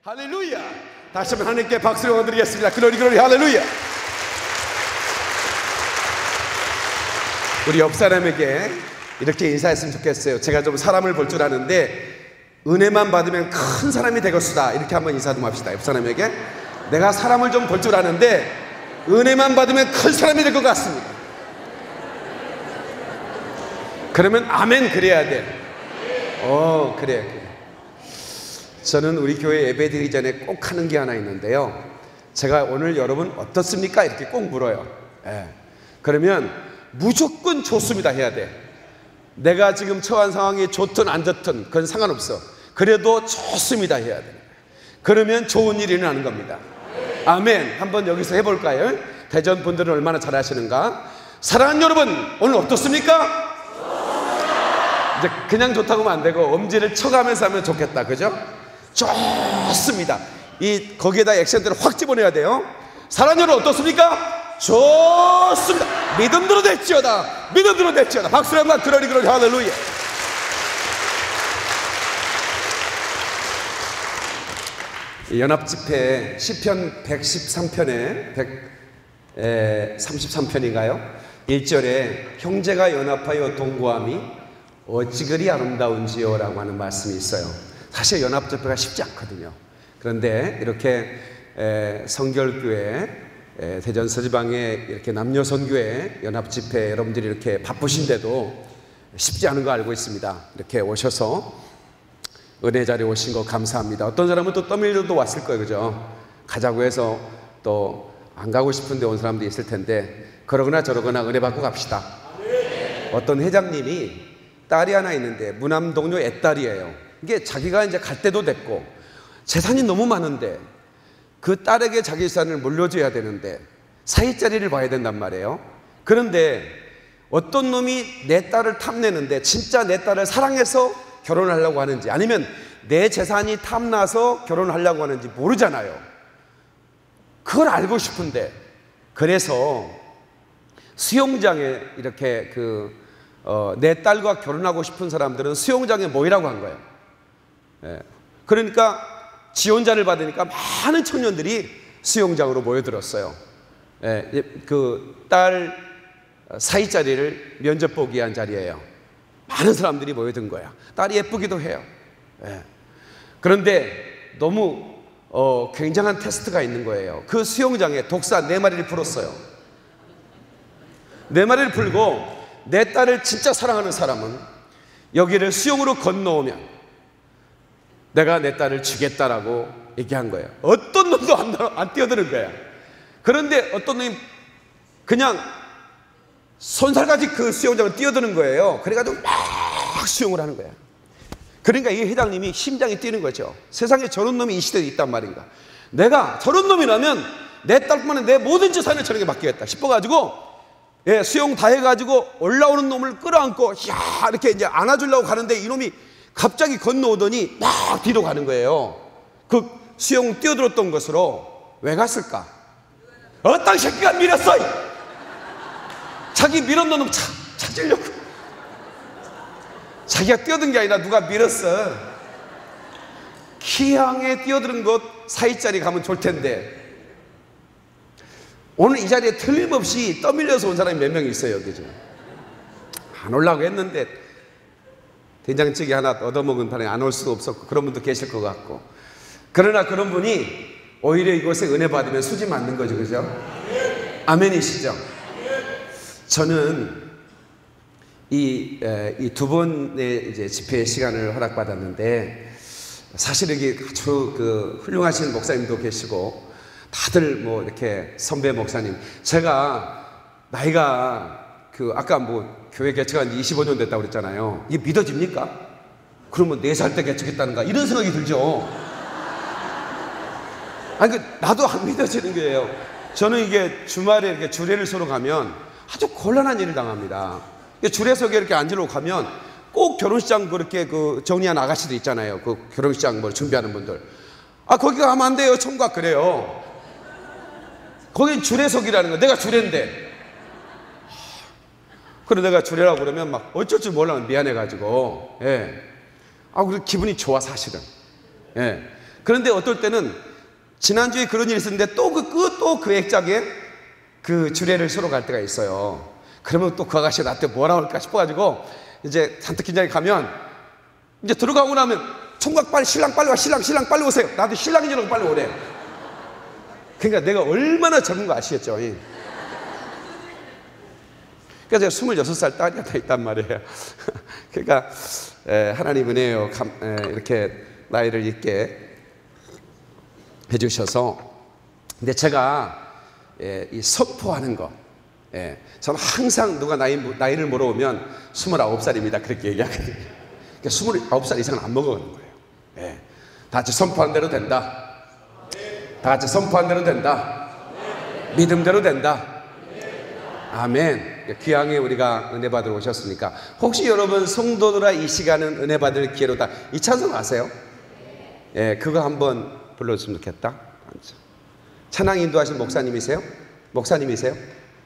할렐루야. 다시 한번 하나님께 박수를 드리겠습니다. 글로리 글로리 할렐루야. 우리 옆 사람에게 이렇게 인사했으면 좋겠어요. 제가 좀 사람을 볼 줄 아는데 은혜만 받으면 큰 사람이 되겠수다. 이렇게 한번 인사 좀 합시다. 옆 사람에게 내가 사람을 좀 볼 줄 아는데 은혜만 받으면 큰 사람이 될 것 같습니다. 그러면 아멘 그래야 돼. 그래. 저는 우리 교회 예배 드리기 전에 꼭 하는 게 하나 있는데요, 제가 오늘 여러분 어떻습니까? 이렇게 꼭 물어요. 그러면 무조건 좋습니다 해야 돼. 내가 지금 처한 상황이 좋든 안 좋든 그건 상관없어. 그래도 좋습니다 해야 돼. 그러면 좋은 일이 일어나는 겁니다. 아멘. 한번 여기서 해볼까요? 대전 분들은 얼마나 잘하시는가. 사랑하는 여러분, 오늘 어떻습니까? 이제 그냥 좋다고 하면 안 되고 엄지를 쳐가면서 하면 좋겠다, 그죠? 좋습니다. 거기에다 액센트를 확 집어내야 돼요. 사랑하는 여러분 어떻습니까? 좋습니다. 믿음대로 될지어다. 믿음대로 될지어다. 박수를 한번 그러리 할렐루야. 연합집회 시편 113편에 133편인가요? 1절에 형제가 연합하여 동거함이 어찌 그리 아름다운지요 라고 하는 말씀이 있어요. 사실 연합집회가 쉽지 않거든요. 그런데 이렇게 성결교회 대전 서지방에 이렇게 남녀선교회 연합집회 여러분들이 이렇게 바쁘신데도 쉽지 않은 거 알고 있습니다. 이렇게 오셔서 은혜 자리에 오신 거 감사합니다. 어떤 사람은 또 떠밀려도 왔을 거예요, 그죠? 가자고 해서 또 안 가고 싶은데 온 사람도 있을 텐데 그러거나 저러거나 은혜 받고 갑시다. 어떤 회장님이 딸이 하나 있는데 무남동료 애딸이에요. 이게 자기가 이제 갈 때도 됐고 재산이 너무 많은데 그 딸에게 자기 재산을 물려줘야 되는데 사위자리를 봐야 된단 말이에요. 그런데 어떤 놈이 내 딸을 탐내는데 진짜 내 딸을 사랑해서 결혼하려고 하는지 아니면 내 재산이 탐나서 결혼하려고 하는지 모르잖아요. 그걸 알고 싶은데 그래서 수영장에 이렇게 내 딸과 결혼하고 싶은 사람들은 수영장에 모이라고 한 거예요. 그러니까 지원자를 받으니까 많은 청년들이 수영장으로 모여들었어요. 그 딸 사위자리를 면접 보기 위한 자리예요. 많은 사람들이 모여든 거야. 딸이 예쁘기도 해요. 그런데 너무 굉장한 테스트가 있는 거예요. 그 수영장에 독사 4마리를 풀었어요. 4마리를 풀고 내 딸을 진짜 사랑하는 사람은 여기를 수영으로 건너오면 내가 내 딸을 주겠다라고 얘기한 거예요. 어떤 놈도 안 뛰어드는 거야. 그런데 어떤 놈이 그냥 손살같이 그 수영장을 뛰어드는 거예요. 그래가지고 막 수영을 하는 거야. 그러니까 이 회장님이 심장이 뛰는 거죠. 세상에 저런 놈이 이 시대에 있단 말인가. 내가 저런 놈이라면 내 딸뿐만 아니라 내 모든 재산을 저에게 맡기겠다 싶어가지고 수영 다 해가지고 올라오는 놈을 끌어안고 이렇게 이제 안아주려고 가는데 이놈이 갑자기 건너오더니 막 뒤로 가는 거예요. 그 수영 뛰어들었던 것으로 왜 갔을까? 어떤 새끼가 밀었어! 자기 밀어놓은 놈 찾으려고. 자기가 뛰어든 게 아니라 누가 밀었어. 기왕에 뛰어드는 곳 사위자리 가면 좋을 텐데 오늘 이 자리에 틀림없이 떠밀려서 온 사람이 몇 명 있어요. 여기 지금 안 오려고 했는데 된장찌개 하나 얻어먹은 판에 안 올 수도 없었고 그런 분도 계실 것 같고, 그러나 그런 분이 오히려 이곳에 은혜 받으면 수지 맞는 거죠, 그죠? 아멘이시죠? 저는 이 두 번의 이제 집회 시간을 허락받았는데 사실 여기 아주 훌륭하신 목사님도 계시고 다들 뭐 이렇게 선배 목사님, 제가 나이가 아까 뭐 교회 개척한 지 25년 됐다고 그랬잖아요. 이게 믿어집니까? 그러면 4살 때 개척했다는가 이런 생각이 들죠. 아니 나도 안 믿어지는 거예요. 저는 이게 주말에 이렇게 주례를 서로 가면 아주 곤란한 일을 당합니다. 주례석에 이렇게 앉으러 가면 꼭 결혼식장 그렇게 정리한 아가씨들 있잖아요. 그 결혼식장 뭐 준비하는 분들. 거기 가면 안 돼요. 총각 그래요. 거긴 주례석이라는 거. 내가 주례인데. 그래 내가 주례라고 그러면 막 어쩔 줄 몰라 미안해가지고. 그래서 기분이 좋아 사실은. 그런데 어떨 때는 지난주에 그런 일이 있었는데 또 그 액자에 그 주례를 서로 갈 때가 있어요. 그러면 또 그 아가씨가 나한테 뭐라 할까 싶어가지고 이제 잔뜩 긴장이 가면 이제 들어가고 나면 총각 빨리 신랑 빨리 와, 신랑 빨리 오세요. 나도 신랑인 줄 알고 빨리 오래. 그러니까 내가 얼마나 젊은 거 아시겠죠? 그러니까 제가 26살 딸이 하나 있단 말이에요. 그러니까 하나님 은혜요, 이렇게 나이를 있게 해주셔서. 근데 제가 이 선포하는 거, 저는 항상 누가 나이를 물어보면 29살입니다 그렇게 얘기하거든요. 그러니까 29살 이상은 안 먹어가는 거예요. 다 같이 선포한 대로 된다. 다 같이 선포한 대로 된다. 믿음대로 된다. 아멘. 귀향에 우리가 은혜 받으러 오셨으니까, 혹시 여러분 성도들아 이 시간은 은혜 받을 기회로다, 이 찬송 아세요? 그거 한번 불러줬으면 좋겠다. 찬양 인도하신 목사님이세요?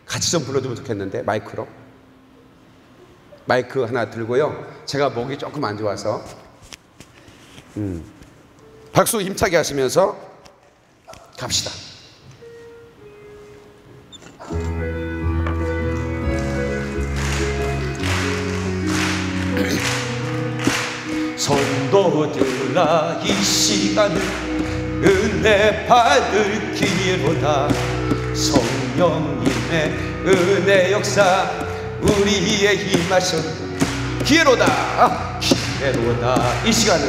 같이 좀 불러주면 좋겠는데, 마이크로. 마이크 하나 들고요, 제가 목이 조금 안 좋아서 박수 힘차게 하시면서 갑시다. 성도들아 이 시간은 은혜 받을 기회로다. 성령님의 은혜 역사 우리의 힘하신 기회로다. 이 시간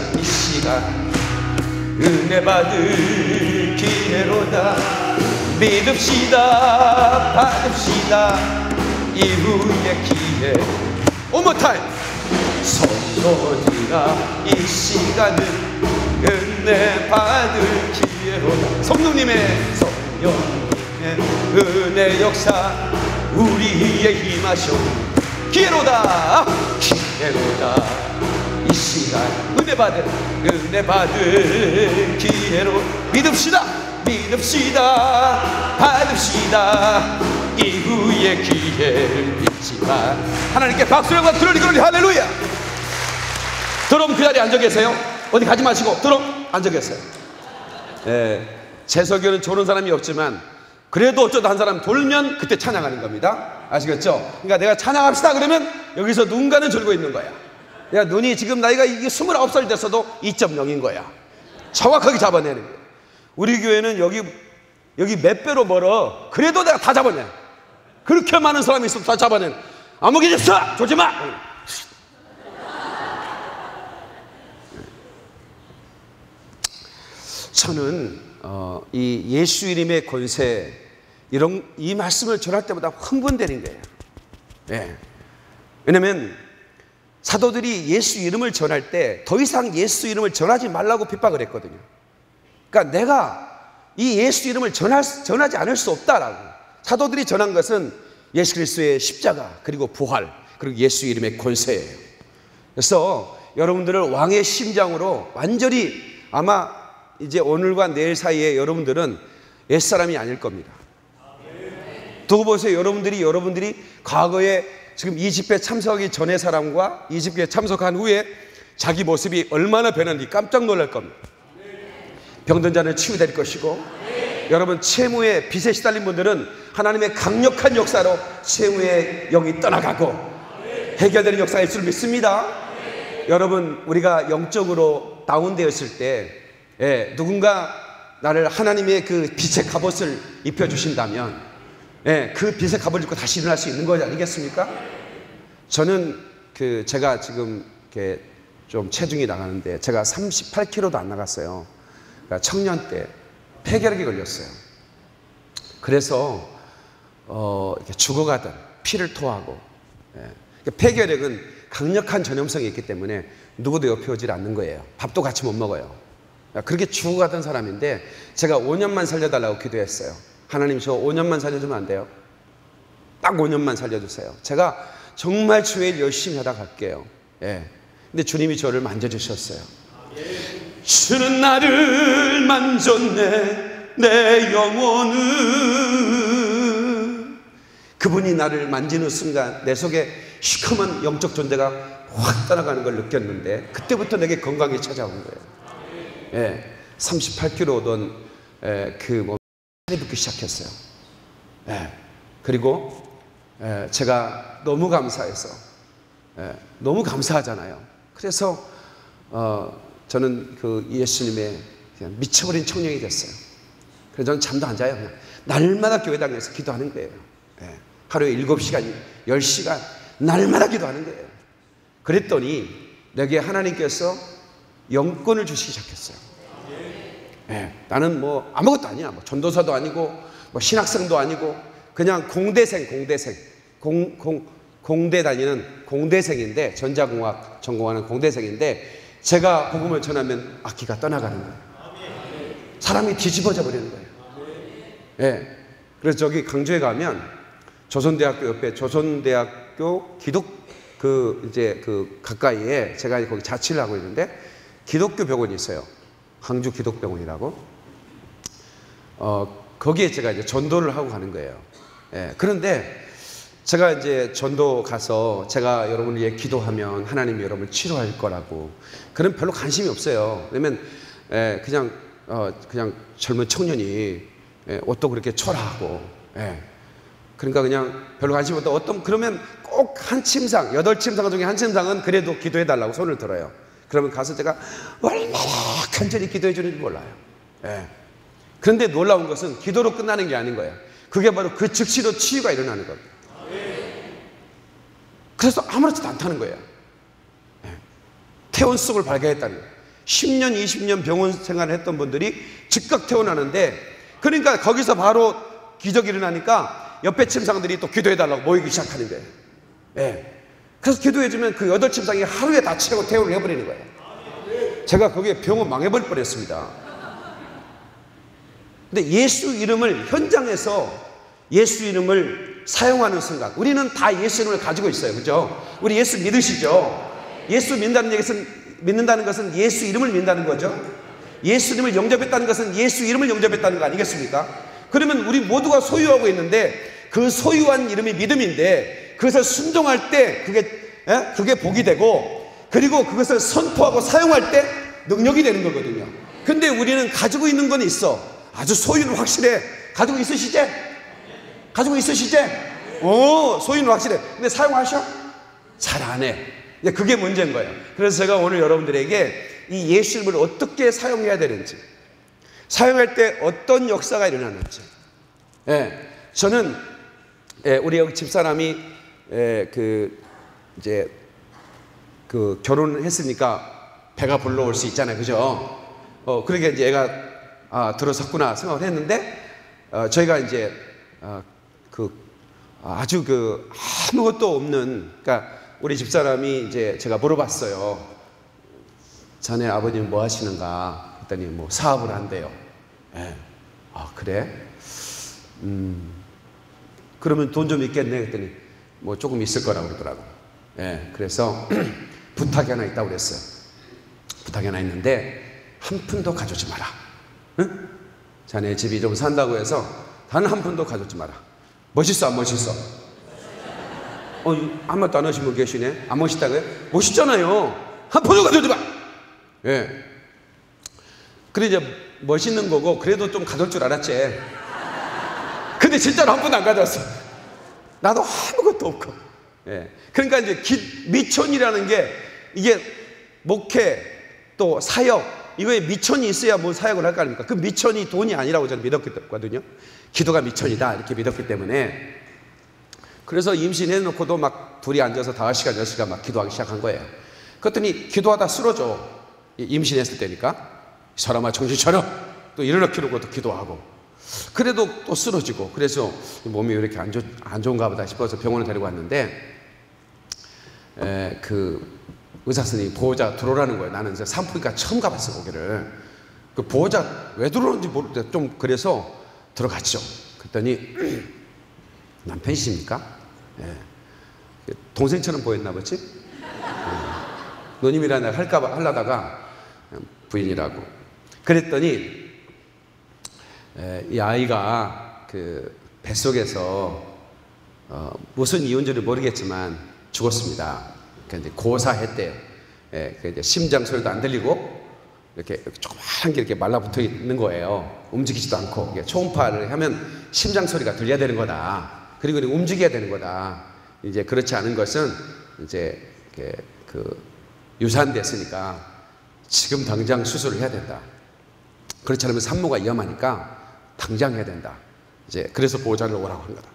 은혜 받을 기회로다. 믿읍시다, 받읍시다, 이후의 기회. One more time. 성도들아 이 시간은 은혜 받을 기회로다. 성령님의 은혜 역사 우리의 힘하셔 기회로다. 이 시간 은혜 받을 기회로. 믿읍시다, 받읍시다, 이후의 기회를 잊지마. 하나님께 박수를 받고 그러니 할렐루야. 드럼 그 자리에 앉아 계세요. 어디 가지 마시고 드럼 앉아 계세요. 제 설교는 좋은 사람이 없지만 그래도 어쩌다 한 사람 돌면 그때 찬양하는 겁니다. 아시겠죠? 그러니까 내가 찬양합시다 그러면 여기서 누군가는 졸고 있는 거야. 야, 눈이 지금 나이가 이게 29살 됐어도 2.0인 거야. 정확하게 잡아내는 거야. 우리 교회는 여기 몇 배로 멀어. 그래도 내가 다 잡아내. 그렇게 많은 사람이 있어도 다 잡아내. 아무개 접사! 조지 마! 저는 이 예수 이름의 권세, 이 말씀을 전할 때마다 흥분되는 거예요. 왜냐하면 사도들이 예수 이름을 전할 때 더 이상 예수 이름을 전하지 말라고 핍박을 했거든요. 그러니까 내가 이 예수 이름을 전하지 않을 수 없다라고. 사도들이 전한 것은 예수 그리스도의 십자가, 그리고 부활, 그리고 예수 이름의 권세예요. 그래서 여러분들을 왕의 심장으로 완전히, 아마 이제 오늘과 내일 사이에 여러분들은 옛사람이 아닐 겁니다. 두고 보세요. 여러분들이 과거에 지금 이 집회 참석하기 전의 사람과 이 집회에 참석한 후에 자기 모습이 얼마나 변했는지 깜짝 놀랄 겁니다. 병든 자는 치유될 것이고, 여러분 채무의 빚에 시달린 분들은 하나님의 강력한 역사로 채무의 영이 떠나가고 해결되는 역사일 줄 믿습니다. 여러분, 우리가 영적으로 다운되었을 때 누군가 나를 하나님의 그 빛의 갑옷을 입혀주신다면 그 빛의 갑옷을 입고 다시 일어날 수 있는 거 아니겠습니까? 저는 제가 지금 이렇게 좀 체중이 나가는데 제가 38kg도 안 나갔어요. 그러니까 청년 때 폐결핵이 걸렸어요. 그래서 이렇게 죽어가던 피를 토하고, 폐결핵은 강력한 전염성이 있기 때문에 누구도 옆에 오질 않는 거예요. 밥도 같이 못 먹어요. 그렇게 죽어가던 사람인데 제가 5년만 살려달라고 기도했어요. 하나님, 저 5년만 살려주면 안 돼요? 딱 5년만 살려주세요. 제가 정말 주의 일 열심히 하다 갈게요. 근데 주님이 저를 만져주셨어요. 주는 나를 만졌네, 내 영혼은. 그분이 나를 만지는 순간 내 속에 시커먼 영적 존재가 확 떠나가는 걸 느꼈는데, 그때부터 내게 건강이 찾아온 거예요. 38kg 오던 그 살이 붙기 시작했어요. 그리고 제가 너무 감사해서 너무 감사하잖아요. 그래서 저는 그 예수님의 그냥 미쳐버린 청년이 됐어요. 그래서 저는 잠도 안 자요. 그냥 날마다 교회당에서 기도하는 거예요. 하루에 7시간, 10시간 날마다 기도하는 거예요. 그랬더니 내게 하나님께서 영권을 주시기 시작했어요. 나는 뭐 아무것도 아니야. 뭐 전도사도 아니고 뭐 신학생도 아니고 그냥 공대 다니는 공대생인데, 전자공학 전공하는 공대생인데, 제가 복음을 전하면 악기가 떠나가는 거예요. 사람이 뒤집어져 버리는 거예요. 그래서 저기 강주에 가면 조선대학교 옆에 조선대학교 그 가까이에 제가 거기 자취를 하고 있는데 기독교 병원이 있어요. 항주 기독병원이라고. 거기에 제가 이제 전도를 하고 가는 거예요. 그런데 제가 이제 전도 가서 제가 여러분을 위해 기도하면 하나님이 여러분을 치료할 거라고, 그런 별로 관심이 없어요. 왜냐면 그냥 젊은 청년이 옷도 그렇게 초라하고, 그러니까 그냥 별로 관심이 없다. 그러면 꼭 한 침상, 8침상 중에 한 침상은 그래도 기도해 달라고 손을 들어요. 그러면 가서 제가 얼마나 간절히 기도해 주는지 몰라요. 그런데 놀라운 것은 기도로 끝나는 게 아닌 거예요. 그게 바로 그 즉시로 치유가 일어나는 겁니다. 그래서 아무렇지도 않다는 거예요. 퇴원 속을 발견했다는 거예요. 10년, 20년 병원 생활을 했던 분들이 즉각 퇴원하는데, 그러니까 거기서 바로 기적이 일어나니까 옆에 침상들이 또 기도해달라고 모이기 시작하는 거예요. 그래서 기도해주면 그 8침상이 하루에 다 채우고 퇴원을 해버리는 거예요. 제가 거기에 병원 망해버릴 뻔했습니다. 근데 예수 이름을 현장에서 예수 이름을 사용하는 순간, 우리는 다 예수 이름을 가지고 있어요. 그죠? 우리 예수 믿으시죠? 예수 믿는다는 것은 예수 이름을 믿는다는 거죠. 예수 이름을 영접했다는 것은 예수 이름을 영접했다는 거 아니겠습니까? 그러면 우리 모두가 소유하고 있는데, 그 소유한 이름이 믿음인데, 그것을 순종할 때 그게 복이 되고, 그리고 그것을 선포하고 사용할 때 능력이 되는 거거든요. 근데 우리는 가지고 있는 건 있어. 아주 소유는 확실해. 가지고 있으시지? 가지고 있으시지? 소유는 확실해. 근데 사용하셔? 잘 안 해. 그게 문제인 거예요. 그래서 제가 오늘 여러분들에게 이 예수 이름을 어떻게 사용해야 되는지, 사용할 때 어떤 역사가 일어나는지. 저는 우리 여기 집사람이 이제 결혼을 했으니까 배가 불러올 수 있잖아요. 그죠? 그러니까 이제 애가 들어섰구나 생각을 했는데, 저희가 이제 아주 아무것도 없는, 그러니까 우리 집사람이 이제 제가 물어봤어요. 자네 아버님 뭐 하시는가 했더니 뭐 사업을 한대요. 그래? 그러면 돈 좀 있겠네 했더니 뭐 조금 있을 거라고 그러더라고. 그래서 부탁이 하나 있다고 그랬어요. 부탁이 하나 있는데 한 푼도 가져오지 마라. 응? 자네 집이 좀 산다고 해서 단 한 푼도 가져오지 마라. 멋있어 안 멋있어? 아무 말도 안 하신 분 계시네. 안 멋있다고요? 멋있잖아요. 한 푼도 가져오지 마. 그래 이제 멋있는 거고, 그래도 좀 가져올 줄 알았지. 근데 진짜로 한 푼도 안 가져왔어. 나도 아무것도 없고. 그러니까 이제 미천이라는 게, 이게 목회 또 사역, 이거에 미천이 있어야 뭐 사역을 할 거 아닙니까? 그 미천이 돈이 아니라고 저는 믿었거든요. 기도가 미천이다 이렇게 믿었기 때문에. 그래서 임신해 놓고도 막 둘이 앉아서 5시간 6시간 막 기도하기 시작한 거예요. 그랬더니 기도하다 쓰러져. 임신했을 때니까. 사람아 정신 차려. 또 일어나키려고 또 기도하고. 그래도 또 쓰러지고. 그래서 몸이 왜 이렇게 안 좋은가 보다 싶어서 병원에 데리고 왔는데, 그 의사 선생님이 보호자 들어오라는 거예요. 나는 이제 산부인과 처음 가봤어 거기를. 그 보호자 왜 들어오는지 모르겠는데 좀 그래서 들어갔죠. 그랬더니 남편이십니까? 동생처럼 보였나 보지? 누님이라 내가 하려다가 부인이라고. 그랬더니 이 아이가 그 뱃속에서 무슨 이유인지를 모르겠지만 죽었습니다. 그러니까 이제 고사했대요. 이제 심장 소리도 안 들리고 이렇게 조그마한 게 이렇게 말라붙어 있는 거예요. 움직이지도 않고. 이게 초음파를 하면 심장 소리가 들려야 되는 거다. 그리고 움직여야 되는 거다. 이제 그렇지 않은 것은 이제 유산됐으니까 지금 당장 수술을 해야 된다. 그렇지 않으면 산모가 위험하니까 당장 해야 된다. 이제 그래서 보호자를 오라고 한 거다.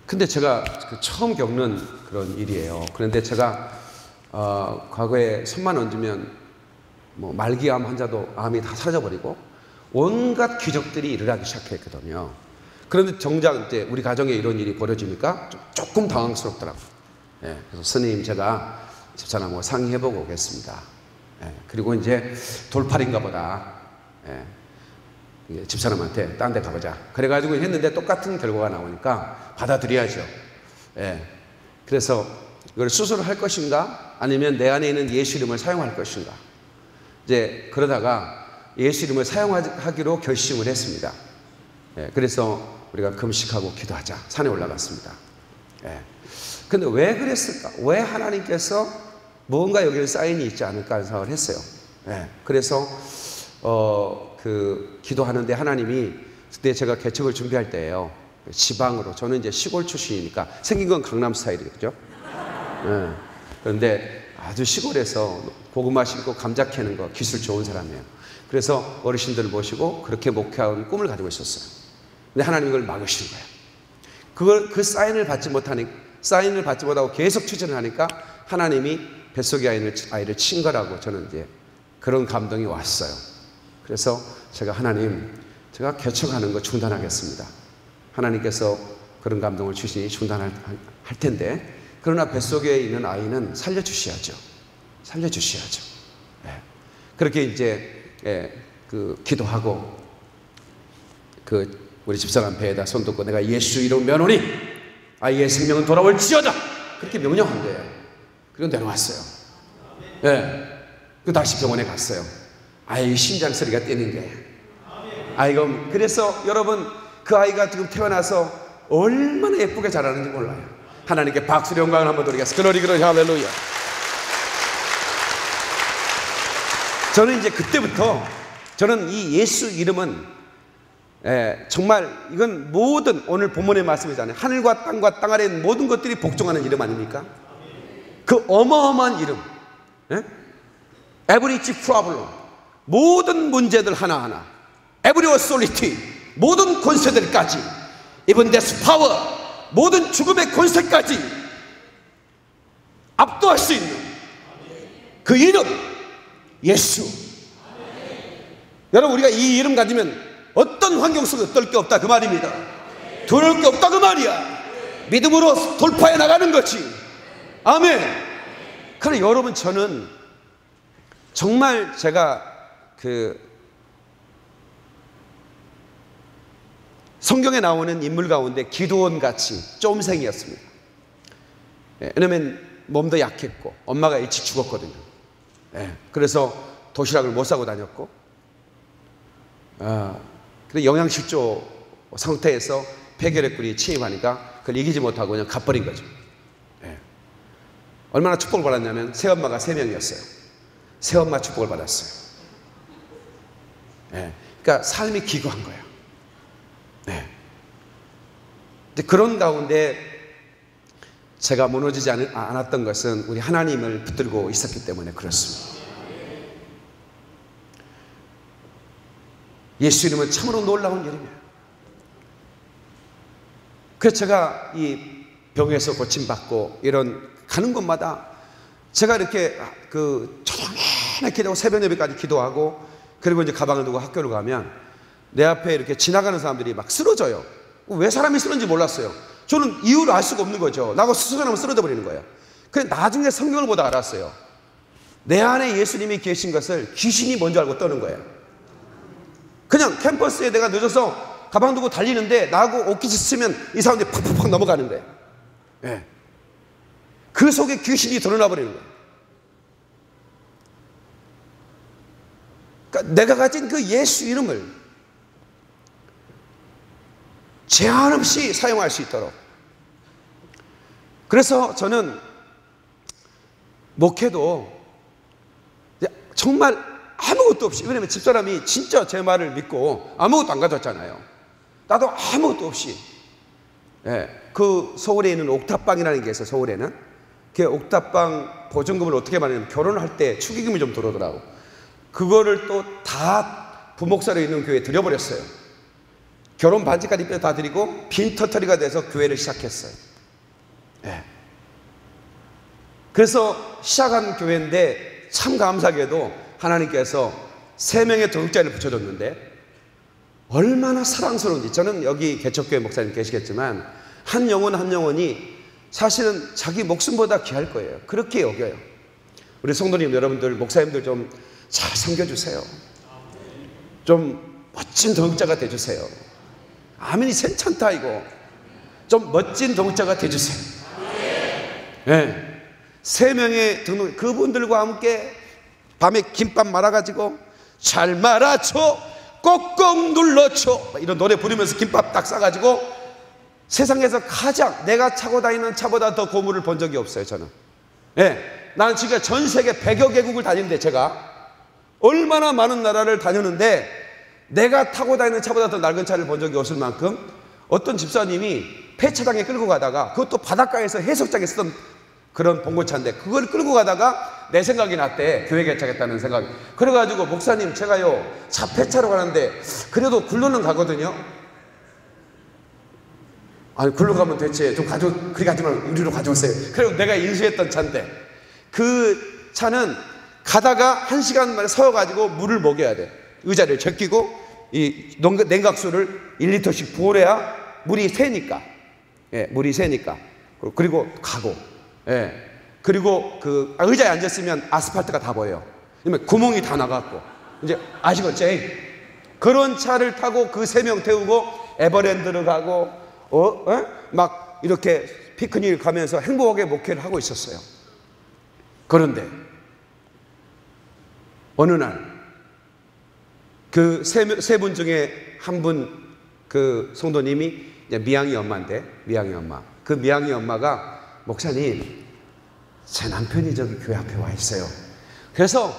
근데 제가 처음 겪는 그런 일이에요. 그런데 제가 과거에 손만 얹으면 뭐 말기암 환자도 암이 다 사라져버리고 온갖 기적들이 일어나기 시작했거든요. 그런데 정작 이제 우리 가정에 이런 일이 벌어지니까 조금 당황스럽더라고요. 예, 그래서 스님 제가 집사람하고 상의해보고 오겠습니다. 예, 그리고 이제 돌팔인가 보다. 예, 집사람한테 딴 데 가보자. 그래가지고 했는데 똑같은 결과가 나오니까 받아들여야죠. 예, 그래서 이걸 수술을 할 것인가 아니면 내 안에 있는 예수 이름을 사용할 것인가. 이제 그러다가 예수 이름을 사용하기로 결심을 했습니다. 예, 그래서 우리가 금식하고 기도하자. 산에 올라갔습니다. 예. 근데 왜 그랬을까? 왜 하나님께서 뭔가 여기에 사인이 있지 않을까 하는 생각을 했어요. 예. 그래서 기도하는데 하나님이 그때 제가 개척을 준비할 때예요. 지방으로 저는 이제 시골 출신이니까 생긴 건 강남 스타일이죠. 예. 그런데 아주 시골에서 고구마 심고 감자 캐는 거 기술 좋은 사람이에요. 그래서 어르신들을 모시고 그렇게 목회하는 꿈을 가지고 있었어요. 근데 하나님이 그걸 막으시는 거예요. 그 사인을 받지 못하고 계속 추진을 하니까 하나님이 뱃속의 아이를 친 거라고 저는 이제 그런 감동이 왔어요. 그래서 제가 하나님, 제가 개척하는 거 중단하겠습니다. 하나님께서 그런 감동을 주시니 중단할 텐데, 그러나 뱃속에 있는 아이는 살려주셔야죠. 살려주셔야죠. 네. 그렇게 이제 기도하고 우리 집사람 배에다 손 덮고 내가 예수 이름 명하노니 아이의 생명은 돌아올지어다. 그렇게 명령한 거예요. 그리고 내려왔어요. 예. 네. 그 다시 병원에 갔어요. 아이 심장 소리가 뛰는 거예요. 아이가 그래서 여러분 그 아이가 지금 태어나서 얼마나 예쁘게 자라는지 몰라요. 하나님께 박수로 영광을 한번 드리겠습니다. 글로리 글로리 할렐루야. 저는 이제 그때부터 저는 이 예수 이름은 정말 이건 모든 오늘 본문의 말씀이잖아요. 하늘과 땅 아래 있는 모든 것들이 복종하는 이름 아닙니까? 그 어마어마한 이름. Every problem, 모든 문제들 하나하나, Every authority, 모든 권세들까지, Even death power, 모든 죽음의 권세까지 압도할 수 있는 그 이름 예수. 여러분 우리가 이 이름 가지면 어떤 환경 속에 떨 게 없다 그 말입니다. 두려울 게 없다 그 말이야. 믿음으로 돌파해 나가는 거지. 아멘. 그러나 여러분 저는 정말 제가 성경에 나오는 인물 가운데 기드온 같이 쫌생이었습니다. 왜냐면 몸도 약했고 엄마가 일찍 죽었거든요. 그래서 도시락을 못 사고 다녔고 그래서 영양실조 상태에서 폐결핵군이 침입하니까 그걸 이기지 못하고 그냥 가버린 거죠. 얼마나 축복을 받았냐면 새엄마가 3명이었어요. 새엄마 축복을 받았어요. 그러니까 삶이 기구한 거예요. 그런 가운데 제가 무너지지 않았던 것은 우리 하나님을 붙들고 있었기 때문에 그렇습니다. 예수 이름은 참으로 놀라운 이름이에요. 그래서 제가 이 병에서 고침받고 이런 가는 곳마다 제가 이렇게 조용히 기도하고 새벽 예배까지 기도하고 그리고 이제 가방을 두고 학교를 가면 내 앞에 이렇게 지나가는 사람들이 막 쓰러져요. 왜 사람이 쓰러진지 몰랐어요. 저는 이유를 알 수가 없는 거죠. 나하고 스승하면 쓰러져 버리는 거예요. 그래서 나중에 성경을 보다 알았어요. 내 안에 예수님이 계신 것을 귀신이 뭔지 알고 떠는 거예요. 그냥 캠퍼스에 내가 늦어서 가방 두고 달리는데 나하고 옷깃이 스치면 이 사람들이 팍팍팍 넘어가는 거예요. 그 속에 귀신이 드러나 버리는 거예요. 그러니까 내가 가진 그 예수 이름을 제한 없이 사용할 수 있도록. 그래서 저는 목회도 정말 아무것도 없이, 왜냐면 집사람이 진짜 제 말을 믿고 아무것도 안 가져왔잖아요. 나도 아무것도 없이, 그 서울에 있는 옥탑방이라는 게 있어요. 서울에는 그 옥탑방 보증금을 어떻게 말하냐면 결혼할 때 축의금이 좀 들어오더라고. 그거를 또 다 부목사로 있는 교회에 드려버렸어요. 결혼 반지까지 다 드리고 빈터터리가 돼서 교회를 시작했어요. 그래서 시작한 교회인데 참 감사하게도 하나님께서 3명의 도역자를 붙여줬는데 얼마나 사랑스러운지. 저는 여기 개척교회 목사님 계시겠지만 한 영혼 한 영혼이 사실은 자기 목숨보다 귀할 거예요. 그렇게 여겨요. 우리 성도님 여러분들, 목사님들 좀 잘 섬겨주세요. 좀 멋진 도역자가 돼주세요. 아멘이 괜찮다 이거. 좀 멋진 도역자가 돼주세요. 3명의 등록, 그분들과 함께 밤에 김밥 말아가지고 잘 말아줘 꼭꼭 눌러줘 이런 노래 부르면서 김밥 딱 싸가지고 세상에서 가장 내가 타고 다니는 차보다 더 고물을 본 적이 없어요. 저는. 나는 지금 전 세계 100여 개국을 다니는데, 제가 얼마나 많은 나라를 다녔는데 내가 타고 다니는 차보다 더 낡은 차를 본 적이 없을 만큼 어떤 집사님이 폐차장에 끌고 가다가, 그것도 바닷가에서 해수욕장에 쓰던 그런 봉고차인데 그걸 끌고 가다가 내 생각이 났대. 교회 개척했다는 생각이. 그래가지고 목사님 제가요 차 폐차로 가는데 그래도 굴러는 가거든요. 아니 굴러 가면 대체 좀 그렇게 가지 말고 우리로 가져오세요. 그리고 내가 인수했던 차인데 그 차는 가다가 1시간 만에 서가지고 물을 먹여야 돼. 의자를 제끼고 이 냉각수를 1리터씩 부어야 물이 새니까. 물이 새니까. 그리고 가고. 그리고 그 의자에 앉았으면 아스팔트가 다 보여요. 그러면 구멍이 다 나갔고. 이제 아시겠죠? 그런 차를 타고 그 3명 태우고 에버랜드를 가고 막 이렇게 피크닉을 가면서 행복하게 목회를 하고 있었어요. 그런데 어느 날 그 3분 중에 한 분 그 성도님이 이제 미양이 엄마인데, 미양이 엄마. 그 미양이 엄마가 목사님, 제 남편이 저기 교회 앞에 와 있어요. 그래서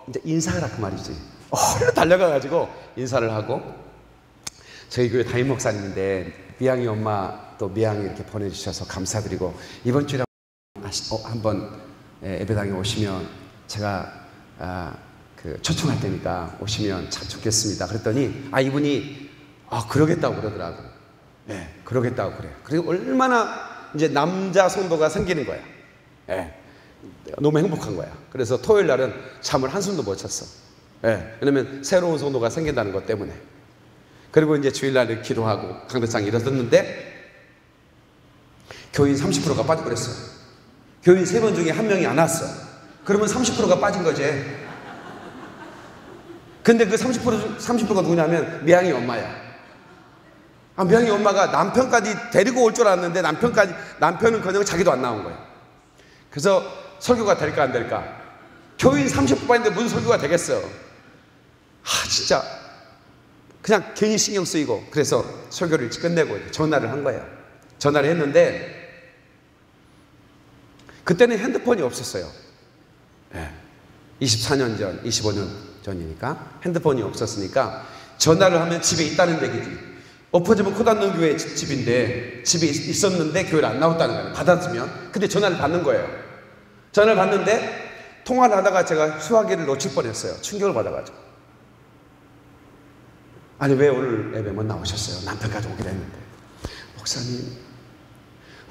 이제 인사하라 그 말이지. 얼른 달려가가지고 인사를 하고, 저희 교회 담임 목사님인데 미양이 엄마 또 미양이 이렇게 보내주셔서 감사드리고 이번 주에 한번 예배당에 오시면 제가 그 초청할 테니까 오시면 참 좋겠습니다. 그랬더니 이분이 그러겠다고 그러더라고. 그러겠다고 그래요. 그리고 얼마나 이제 남자 성도가 생기는 거야. 너무 행복한 거야. 그래서 토요일 날은 잠을 한숨도 못 잤어. 왜냐면 새로운 성도가 생긴다는 것 때문에. 그리고 이제 주일날 기도하고 강대상에 일어섰는데 교인 30%가 빠져버렸어요. 교인 3번 중에 1명이 안 왔어. 그러면 30%가 빠진 거지. 근데 그 30%가 누구냐면 미양이 엄마야. 미양이 엄마가 남편까지 데리고 올 줄 알았는데 남편은 그냥 자기도 안 나온 거예요. 그래서 설교가 될까 안 될까? 교인 30%인데 무슨 설교가 되겠어? 진짜 그냥 괜히 신경 쓰이고. 그래서 설교를 일찍 끝내고 전화를 한 거예요. 전화를 했는데 그때는 핸드폰이 없었어요. 24년 전, 25년 전이니까 핸드폰이 없었으니까 전화를 하면 집에 있다는 얘기지. 엎어지면 코 닿는 교회 집인데 집에 있었는데 교회를 안 나왔다는 거예요. 받았으면. 근데 전화를 받는 거예요. 전화를 받는데 통화를 하다가 제가 수화기를 놓칠 뻔했어요. 충격을 받아가지고. 아니 왜 오늘 예배 못 나오셨어요? 남편까지 오기로 했는데. 목사님,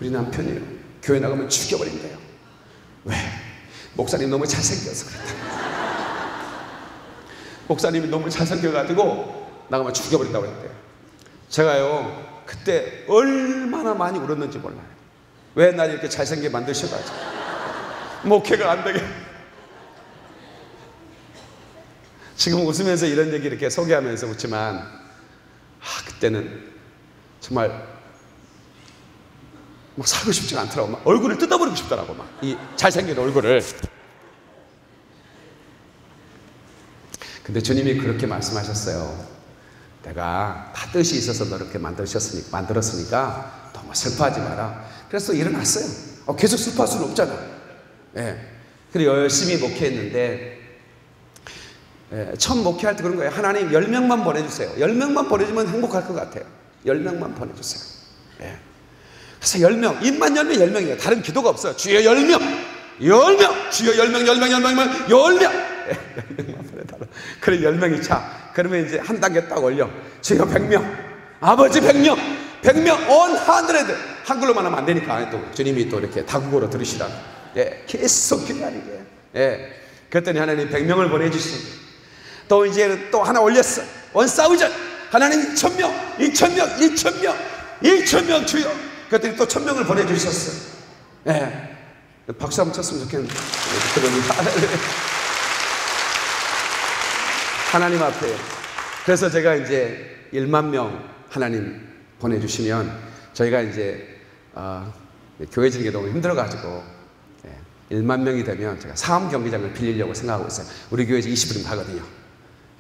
우리 남편이요 교회 나가면 죽여버린대요. 왜? 목사님 너무 잘생겨서 그랬다. 목사님이 너무 잘생겨가지고 나가면 죽여버린다고 했대요. 제가요 그때 얼마나 많이 울었는지 몰라요. 왜 날 이렇게 잘생기게 만드셔가지고 목회가 안 되게. 지금 웃으면서 이런 얘기 이렇게 소개하면서 웃지만 그때는 정말 막 살고 싶지가 않더라고. 막 얼굴을 뜯어버리고 싶더라고. 막 이 잘생긴 얼굴을. 근데 주님이 그렇게 말씀하셨어요. 내가 다 뜻이 있어서 너 이렇게 만들었으니까 너무 슬퍼하지 마라. 그래서 일어났어요. 계속 슬퍼할 수는 없잖아. 그래서 열심히 목회했는데 처음 목회할 때 그런 거예요. 하나님 10명만 보내주세요. 10명만 보내주면 행복할 것 같아요. 10명만 보내주세요. 그래서 10명, 입만 열면 10명이에요. 다른 기도가 없어요. 주여 10명, 10명, 주여 10명, 10명, 10명, 10명, 10명만 보내달라. 그래 10명이 차. 그러면 이제 한 단계 딱 올려. 주여 100명, 아버지 100명, 100명, on 100. 한글로만 하면 안 되니까 또 주님이 또 이렇게 다국어로 들으시라. 계속 기도하는 거예요. 그랬더니 하나님 100명을 보내주시고 또 이제 또 하나 올렸어. 1000. 하나님 1000명, 2000명, 2000명, 2000명 주여. 그랬더니 또 1000명을 보내주셨어. 박수 한번 쳤으면 좋겠는데. 그러니까 하나님 앞에. 그래서 제가 이제 1만 명 하나님 보내주시면 저희가 이제 교회 지는 게 너무 힘들어가지고 1만 명이 되면 제가 사암 경기장을 빌리려고 생각하고 있어요. 우리 교회에서 20분 가거든요.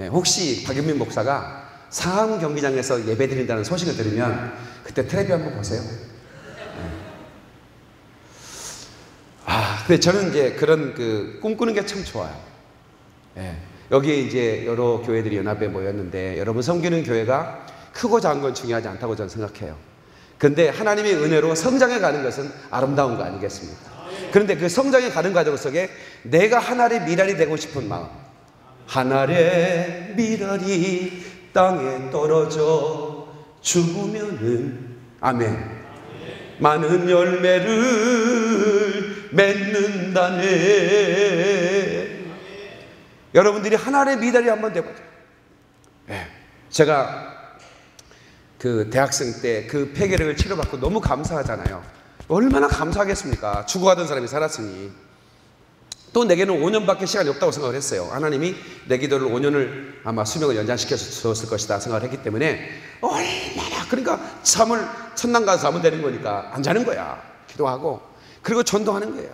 혹시 박윤민 목사가 사암 경기장에서 예배 드린다는 소식을 들으면 그때 텔레비 한번 보세요. 근데 저는 이제 그런 꿈꾸는 게 참 좋아요. 여기에 이제 여러 교회들이 연합에 모였는데 여러분 섬기는 교회가 크고 작은 건 중요하지 않다고 저는 생각해요. 그런데 하나님의 은혜로 성장해 가는 것은 아름다운 거 아니겠습니까? 그런데 그 성장해 가는 과정 속에 내가 하나의 미랄이 되고 싶은 마음, 하나의 미랄이 땅에 떨어져 죽으면은 아멘 많은 열매를 맺는다네. 여러분들이 하나의 미랄이 한번 돼보죠. 제가 그 대학생 때 그 폐결핵을 치료받고 너무 감사하잖아요. 얼마나 감사하겠습니까? 죽어가던 사람이 살았으니. 또 내게는 5년밖에 시간이 없다고 생각을 했어요. 하나님이 내 기도를 5년을 아마 수명을 연장시켜서 주었을 것이다 생각을 했기 때문에 얼마나, 그러니까 잠을 천당 가서 자면 되는 거니까 안 자는 거야. 기도하고 그리고 전도하는 거예요.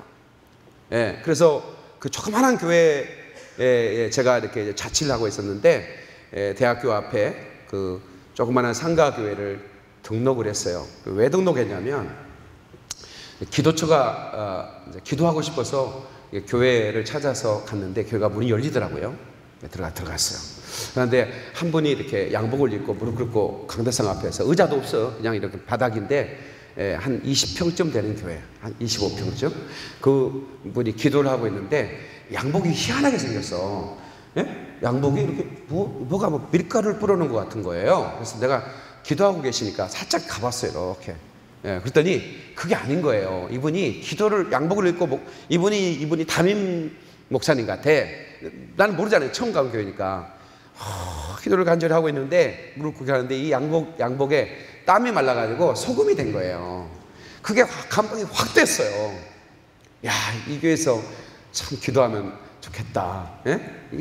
그래서 그 조그마한 교회에 제가 이렇게 자취를 하고 있었는데 대학교 앞에 그 조그마한 상가교회를 등록을 했어요. 왜 등록했냐면 기도처가 기도하고 싶어서 교회를 찾아서 갔는데 교회가 문이 열리더라고요. 들어갔어요. 그런데 한 분이 이렇게 양복을 입고 무릎 꿇고 강대상 앞에서, 의자도 없어, 그냥 이렇게 바닥인데 한 20평쯤 되는 교회, 한 25평쯤 그 분이 기도를 하고 있는데 양복이 희한하게 생겼어. 양복이 이렇게 뭐가 밀가루를 뿌려놓은 것 같은 거예요. 그래서 내가 기도하고 계시니까 살짝 가봤어요. 이렇게. 그랬더니 그게 아닌 거예요. 이분이 기도를 양복을 입고 이분이 담임 목사님 같아. 나는 모르잖아요. 처음 가본 교회니까. 기도를 간절히 하고 있는데 무릎 꿇게 하는데 이 양복에 땀이 말라가지고 소금이 된 거예요. 그게 감동이 확 됐어요. 야, 이 교회에서 참 기도하면 좋겠다.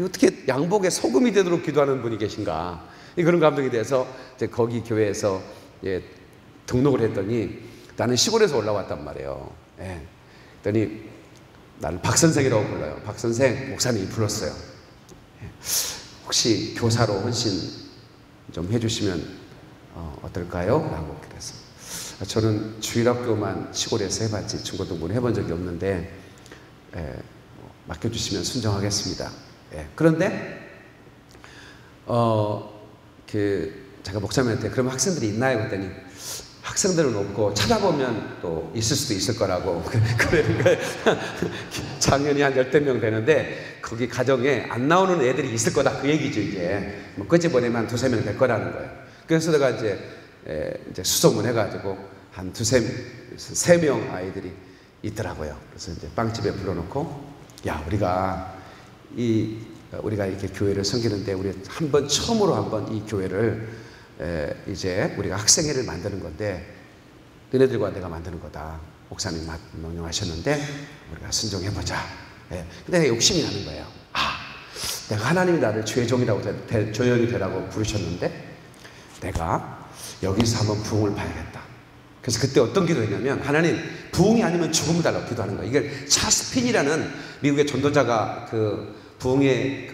어떻게 양복에 소금이 되도록 기도하는 분이 계신가. 그런 감동이 돼서 이제 거기 교회에서 등록을 했더니 나는 시골에서 올라왔단 말이에요. 그랬더니 나를 박 선생이라고 불러요. 박 선생, 목사님이 불렀어요. 혹시 교사로 헌신 좀 해주시면 어떨까요? 라고 그래서 저는 주일학교만 시골에서 해봤지 중고등부는 해본 적이 없는데 맡겨주시면 순종하겠습니다. 그런데 제가 목사님한테 그럼 학생들이 있나요? 그랬더니 학생들은 없고 찾아보면 또 있을 수도 있을 거라고 그러는 거예요. 작년이 한 10명 되는데 거기 가정에 안 나오는 애들이 있을 거다 그 얘기죠. 이제 끄집어내면 한 2-3명 될 거라는 거예요. 그래서 내가 이제 수소문 해가지고 한 3명 아이들이 있더라고요. 그래서 이제 빵집에 불러놓고 우리가 이렇게 교회를 섬기는데 우리 처음으로 한번 이 교회를 이제 우리가 학생회를 만드는 건데 너네들과 내가 만드는 거다. 목사님 명령하셨는데 우리가 순종해보자. 근데 내가 욕심이 나는 거예요. 내가 하나님이 나를 주의 종이라고 조용히 되라고 부르셨는데 내가 여기서 한번 부흥을 봐야겠다. 그래서 그때 어떤 기도했냐면 하나님 부흥이 아니면 죽음을 달라고 기도하는 거예요. 이게 찰스 핀이라는 미국의 전도자가 그 부흥의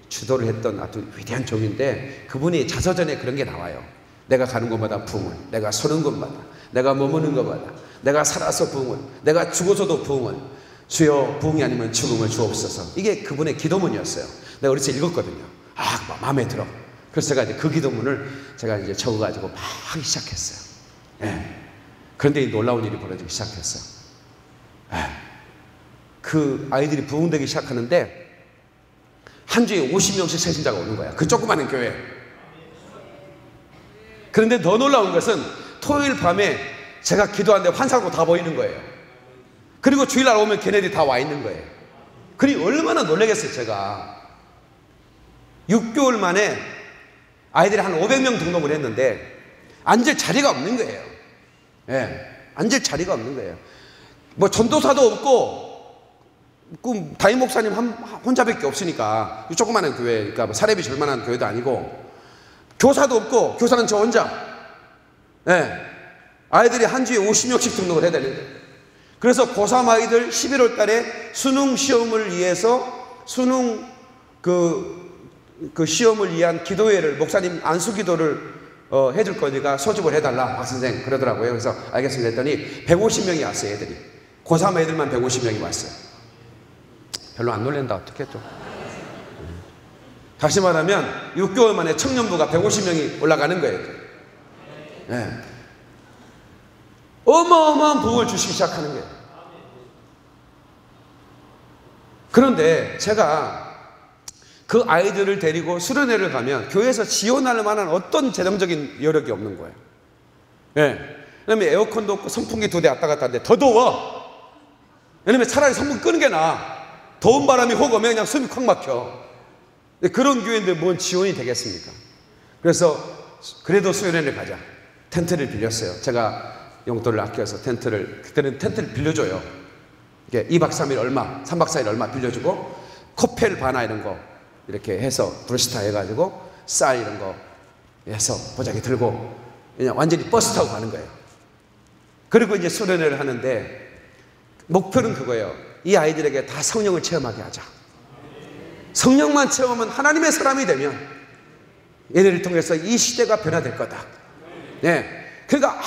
주도를 했던 아주 위대한 종인데 그분이 자서전에 그런 게 나와요. 내가 가는 곳마다 부흥을, 내가 서는 곳마다, 내가 머무는 곳마다, 내가 살아서 부흥을, 내가 죽어서도 부흥을, 주여 부흥이 아니면 죽음을 주옵소서. 이게 그분의 기도문이었어요. 내가 어디서 읽었거든요. 마음에 들어. 그래서 제가 이제 그 기도문을 제가 이제 적어가지고 막 하기 시작했어요. 예. 그런데 이 놀라운 일이 벌어지기 시작했어요. 예. 그 아이들이 부흥되기 시작하는데 한 주에 50명씩 세신자가 오는 거야. 그 조그마한 교회. 그런데 더 놀라운 것은 토요일 밤에 제가 기도하는데 환상으로 다 보이는 거예요. 그리고 주일날 오면 걔네들이 다 와 있는 거예요. 그러니 얼마나 놀라겠어요. 제가 6개월 만에 아이들이 한 500명 등록을 했는데 앉을 자리가 없는 거예요. 예, 앉을 자리가 없는 거예요. 뭐 전도사도 없고 그 담임 목사님 혼자밖에 없으니까 조그마한 교회, 그러니까 뭐 사례비 줄 만한 교회도 아니고 교사도 없고 교사는 저 혼자. 예, 아이들이 한 주에 50명씩 등록을 해야 되는데 그래서 고3 아이들 11월 달에 수능 시험을 위해서 수능 그 시험을 위한 기도회를 목사님 안수 기도를 해줄 거니까 소집을 해달라 박 선생 그러더라고요. 그래서 알겠습니다 했더니 150명이 왔어요. 애들이 고3 애들만 150명이 왔어요. 별로 안 놀랜다 어떡했죠. 다시 말하면 6개월 만에 청년부가 150명이 올라가는 거예요. 네. 어마어마한 부흥을 주시기 시작하는 거예요. 그런데 제가 그 아이들을 데리고 수련회를 가면 교회에서 지원할 만한 어떤 재정적인 여력이 없는 거예요. 예. 왜냐면 에어컨도 없고 선풍기 2대 왔다 갔다 하는데 더 더워. 왜냐면 차라리 선풍기 끄는 게 나아. 더운 바람이 혹 오면 그냥 숨이 콱 막혀. 그런 교회인데 뭔 지원이 되겠습니까? 그래서 그래도 수련회를 가자. 텐트를 빌렸어요. 제가 용돈을 아껴서 그때는 텐트를 빌려줘요. 이게 2박 3일 얼마, 3박 4일 얼마 빌려주고 코펠 바나 이런 거 이렇게 해서 브루시타 해가지고 쌀 이런 거 해서 보자기 들고 그냥 완전히 버스 타고 가는 거예요. 그리고 이제 수련회를 하는데 목표는 그거예요. 이 아이들에게 다 성령을 체험하게 하자. 성령만 체험하면 하나님의 사람이 되면 얘네를 통해서 이 시대가 변화될 거다. 네. 그러니까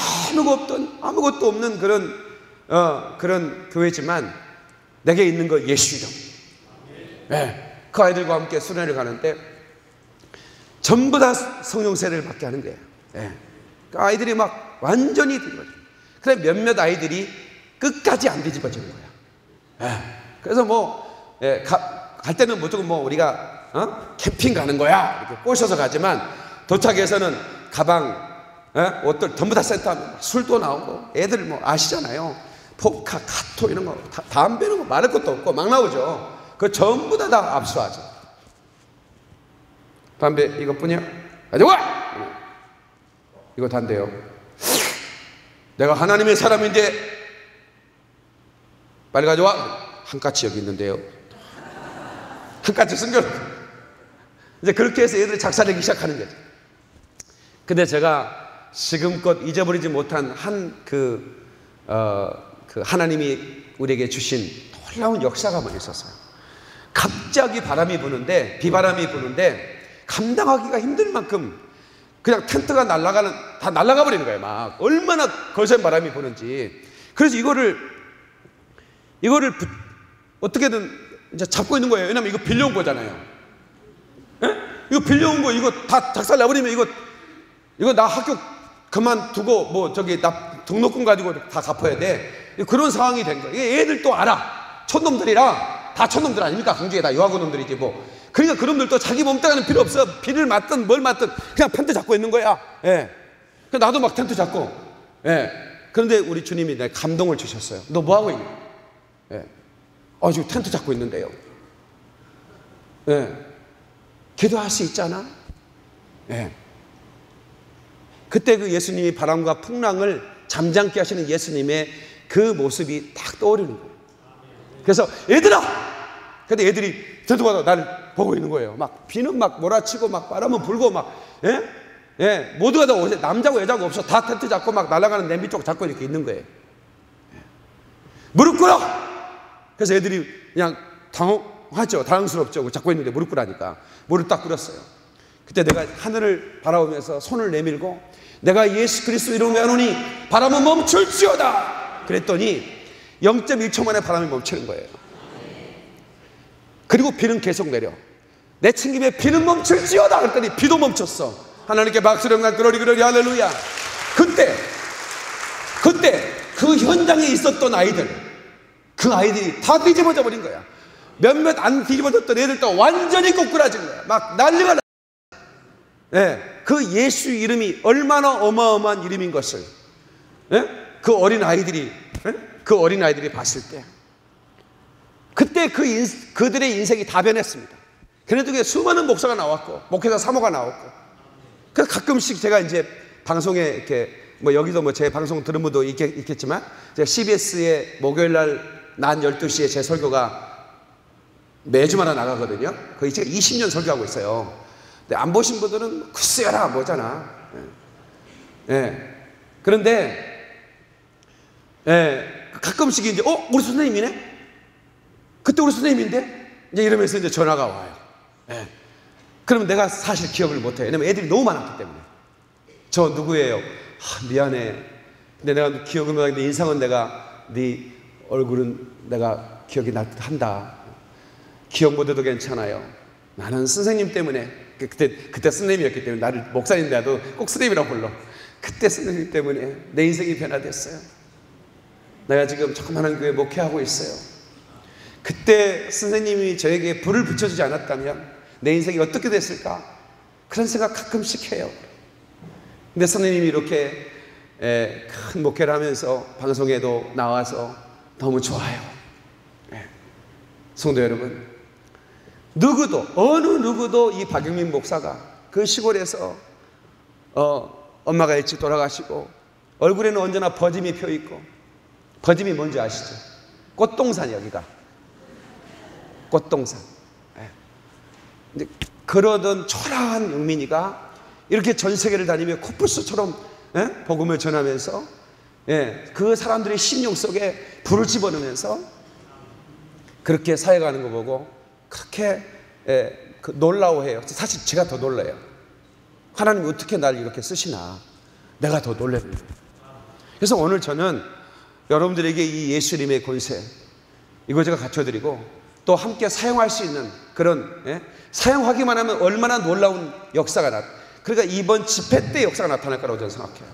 아무것도 없는 그런 교회지만 내게 있는 거 예수 이름. 네. 그 아이들과 함께 수련회를 가는데 전부 다 성령 세례를 받게 하는 거예요. 네. 그 아이들이 막 완전히 된 거죠. 그래 몇몇 아이들이 끝까지 안 뒤집어지는 거예요. 네. 그래서 뭐 갈 때는 무조건 뭐 우리가 캠핑 가는 거야 이렇게 꼬셔서 가지만 도착해서는 가방 옷들 전부 다 세트하면 술도 나오고 애들 뭐 아시잖아요. 포카, 카토 이런 거 담배는 거 말할 것도 없고 막 나오죠. 그 전부 다 압수하죠. 담배 이것뿐이야? 가져와! 이거 단데요. 내가 하나님의 사람인데 빨리 가져와. 한 가치 여기 있는데요. 한 가치 숨겨놓고 이제 그렇게 해서 애들이 작살내기 시작하는 거죠. 근데 제가 지금껏 잊어버리지 못한 그 하나님이 우리에게 주신 놀라운 역사가 먼저 있었어요. 갑자기 비바람이 부는데 감당하기가 힘들 만큼 그냥 텐트가 다 날아가 버리는 거예요. 막 얼마나 거센 바람이 부는지. 그래서 이거를 어떻게든 이제 잡고 있는 거예요. 왜냐면 이거 빌려온 거잖아요. 에? 이거 빌려온 거 이거 다 작살 나버리면 이거 나 학교 그만두고 뭐 나 등록금 가지고 다 갚아야 돼. 그런 상황이 된 거예요. 애들 또 알아. 촌놈들이라 다 촌놈들 아닙니까? 강주에 다 여하고 놈들이지 뭐. 그러니까 그놈들도 자기 몸뚱아리는 필요 없어. 비를 맞든 뭘 맞든 그냥 텐트 잡고 있는 거야. 예. 나도 막 텐트 잡고. 예. 그런데 우리 주님이 내 감동을 주셨어요. 너 뭐 하고 있냐? 예. 지금 텐트 잡고 있는데요. 예. 기도할 수 있잖아. 예. 그때 그 예수님이 바람과 풍랑을 잠잠케 하시는 예수님의 그 모습이 딱 떠오르는 거예요. 그래서 얘들아! 근데 애들이 저쪽마다 나를 보고 있는 거예요. 막 비는 막 몰아치고 막 바람은 불고 막 모두가 다 남자고 여자고 없어. 다 텐트 잡고 막 날아가는 냄비 쪽 잡고 이렇게 있는 거예요. 무릎 꿇어! 그래서 애들이 그냥 당황스럽죠. 잡고 있는데 무릎 꿇으니까 무릎 딱 꿇었어요. 그때 내가 하늘을 바라보면서 손을 내밀고 내가 예수 그리스도 이름으로 하노니 바람은 멈출지어다 그랬더니 0.1초 만에 바람이 멈추는 거예요. 그리고 비는 계속 내려. 내친김에 비는 멈출지어다 그랬더니 비도 멈췄어. 하나님께 박수를 영광 그러리 그러리 할렐루야. 그때 그 현장에 있었던 아이들, 그 아이들이 다 뒤집어져 버린 거야. 몇몇 안 뒤집어졌던 애들도 완전히 꼬꾸라진 거야. 막 난리가 나. 예, 그 예수 이름이 얼마나 어마어마한 이름인 것을, 예? 그 어린 아이들이 봤을 때, 그때 그들의 인생이 다 변했습니다. 그래도 수많은 목사가 나왔고, 목회자 사모가 나왔고, 그래서 가끔씩 제가 이제 방송에 이렇게 여기도 제 방송 들은 분도 있겠지만, 제가 CBS에 목요일 날 낮 12시에 제 설교가 매주마다 나가거든요. 거의 제가 20년 설교하고 있어요. 근데 안 보신 분들은 글쎄라 안 보잖아. 예. 그런데 가끔씩 이제 우리 선생님이네? 그때 우리 선생님인데? 이제 이러면서 이제 전화가 와요. 예. 그러면 내가 사실 기억을 못해요. 왜냐면 애들이 너무 많았기 때문에. 저 누구예요? 미안해. 근데 내가 기억을 못하는데 인상은 내가, 네 얼굴은 내가 기억이 한다. 기억 못해도 괜찮아요. 나는 선생님 때문에, 그때 선생님이었기 때문에, 나를 목사님인데도 꼭 선생님이라고 불러. 그때 선생님 때문에 내 인생이 변화됐어요. 내가 지금 조그마한 교회 목회하고 있어요. 그때 선생님이 저에게 불을 붙여주지 않았다면 내 인생이 어떻게 됐을까? 그런 생각 가끔씩 해요. 근데 선생님이 이렇게 큰 목회를 하면서 방송에도 나와서 너무 좋아요. 성도 여러분, 어느 누구도 이 박영민 목사가 그 시골에서 엄마가 일찍 돌아가시고 얼굴에는 언제나 버짐이 펴있고, 버짐이 뭔지 아시죠? 꽃동산, 여기가 꽃동산. 근데 그러던 초라한 영민이가 이렇게 전 세계를 다니며 코뿔소처럼 복음을 전하면서 그 사람들의 심령 속에 불을 집어넣으면서 그렇게 사역하는 거 보고 그렇게 놀라워해요. 사실 제가 더 놀라요. 하나님이 어떻게 날 이렇게 쓰시나, 내가 더 놀랍니다. 그래서 오늘 저는 여러분들에게 이 예수님의 권세, 이거 제가 갖춰드리고 또 함께 사용할 수 있는 그런, 사용하기만 하면 얼마나 놀라운 역사가 그러니까 이번 집회 때 역사가 나타날 거라고 저는 생각해요.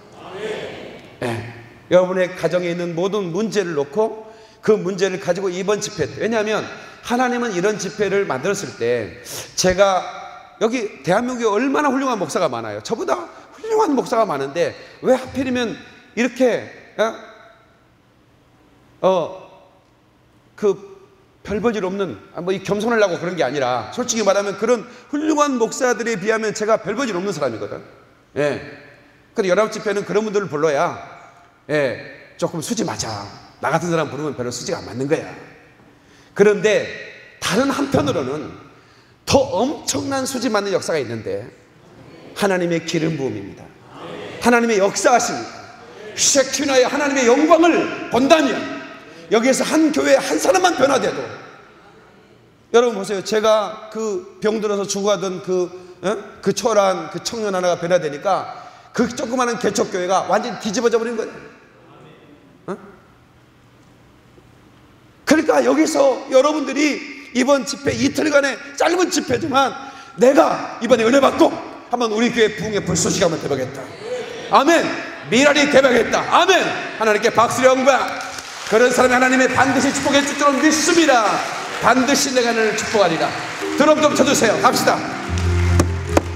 여러분의 가정에 있는 모든 문제를 놓고 그 문제를 가지고 이번 집회 때, 왜냐하면 하나님은 이런 집회를 만들었을 때, 제가 여기 대한민국에 얼마나 훌륭한 목사가 많아요. 저보다 훌륭한 목사가 많은데 왜 하필이면 이렇게 별볼일 없는, 이 겸손하려고 그런 게 아니라, 솔직히 말하면 그런 훌륭한 목사들에 비하면 제가 별볼일 없는 사람이거든. 근데 연합 집회는 그런 분들을 불러야 조금 수지 맞아. 나 같은 사람 부르면 별로 수지가 안 맞는 거야. 그런데 다른 한편으로는 더 엄청난 수지 맞는 역사가 있는데, 하나님의 기름 부음입니다. 하나님의 역사하십니다. 쉐키나의 하나님의 영광을 본다면 여기에서 한 교회 한 사람만 변화돼도, 여러분 보세요. 제가 그 병들어서 죽어가던 그 초라한 그 청년 하나가 변화되니까 그 조그마한 개척교회가 완전히 뒤집어져 버린 거예요. 그러니까 여기서 여러분들이 이번 집회, 이틀간의 짧은 집회지만 내가 이번에 은혜 받고 한번 우리 교회 부흥의 불쏘시개 한번 대박했다. 아멘. 미랄이 대박했다. 아멘. 하나님께 박수를 영광. 그런 사람이 하나님의 반드시 축복해 줄 줄로 믿습니다. 반드시 내가 너를 축복하리라. 드럼 좀 쳐주세요. 갑시다.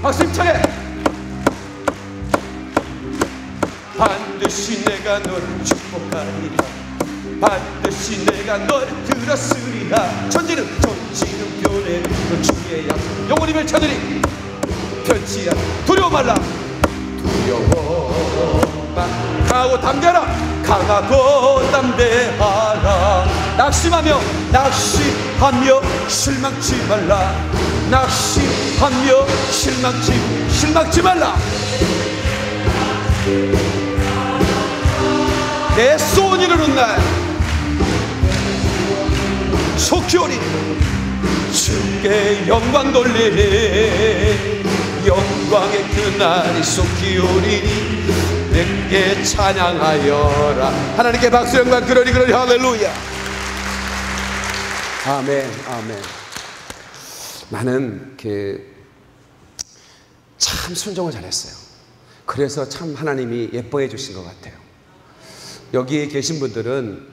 박수 힘차게. 반드시 내가 너를 축복하리라. 반드시 내가 널 들었으리라. 천지는 변해 그 주의 양 영원히 펼쳐들이 편치야. 두려워 말라. 두려워 마. 강하고 담대하라. 강하고 담대하라. 낙심하며 실망치 말라. 낙심하며 실망치 말라. 내 소원 이루는 날 속히 오리니 주께 영광 돌리리. 영광의 그날이 속히 오리니 내게 찬양하여라. 하나님께 박수 영광 그러리 할렐루야. 아멘. 아멘. 나는 참 순종을 잘했어요. 그래서 참 하나님이 예뻐해 주신 것 같아요. 여기에 계신 분들은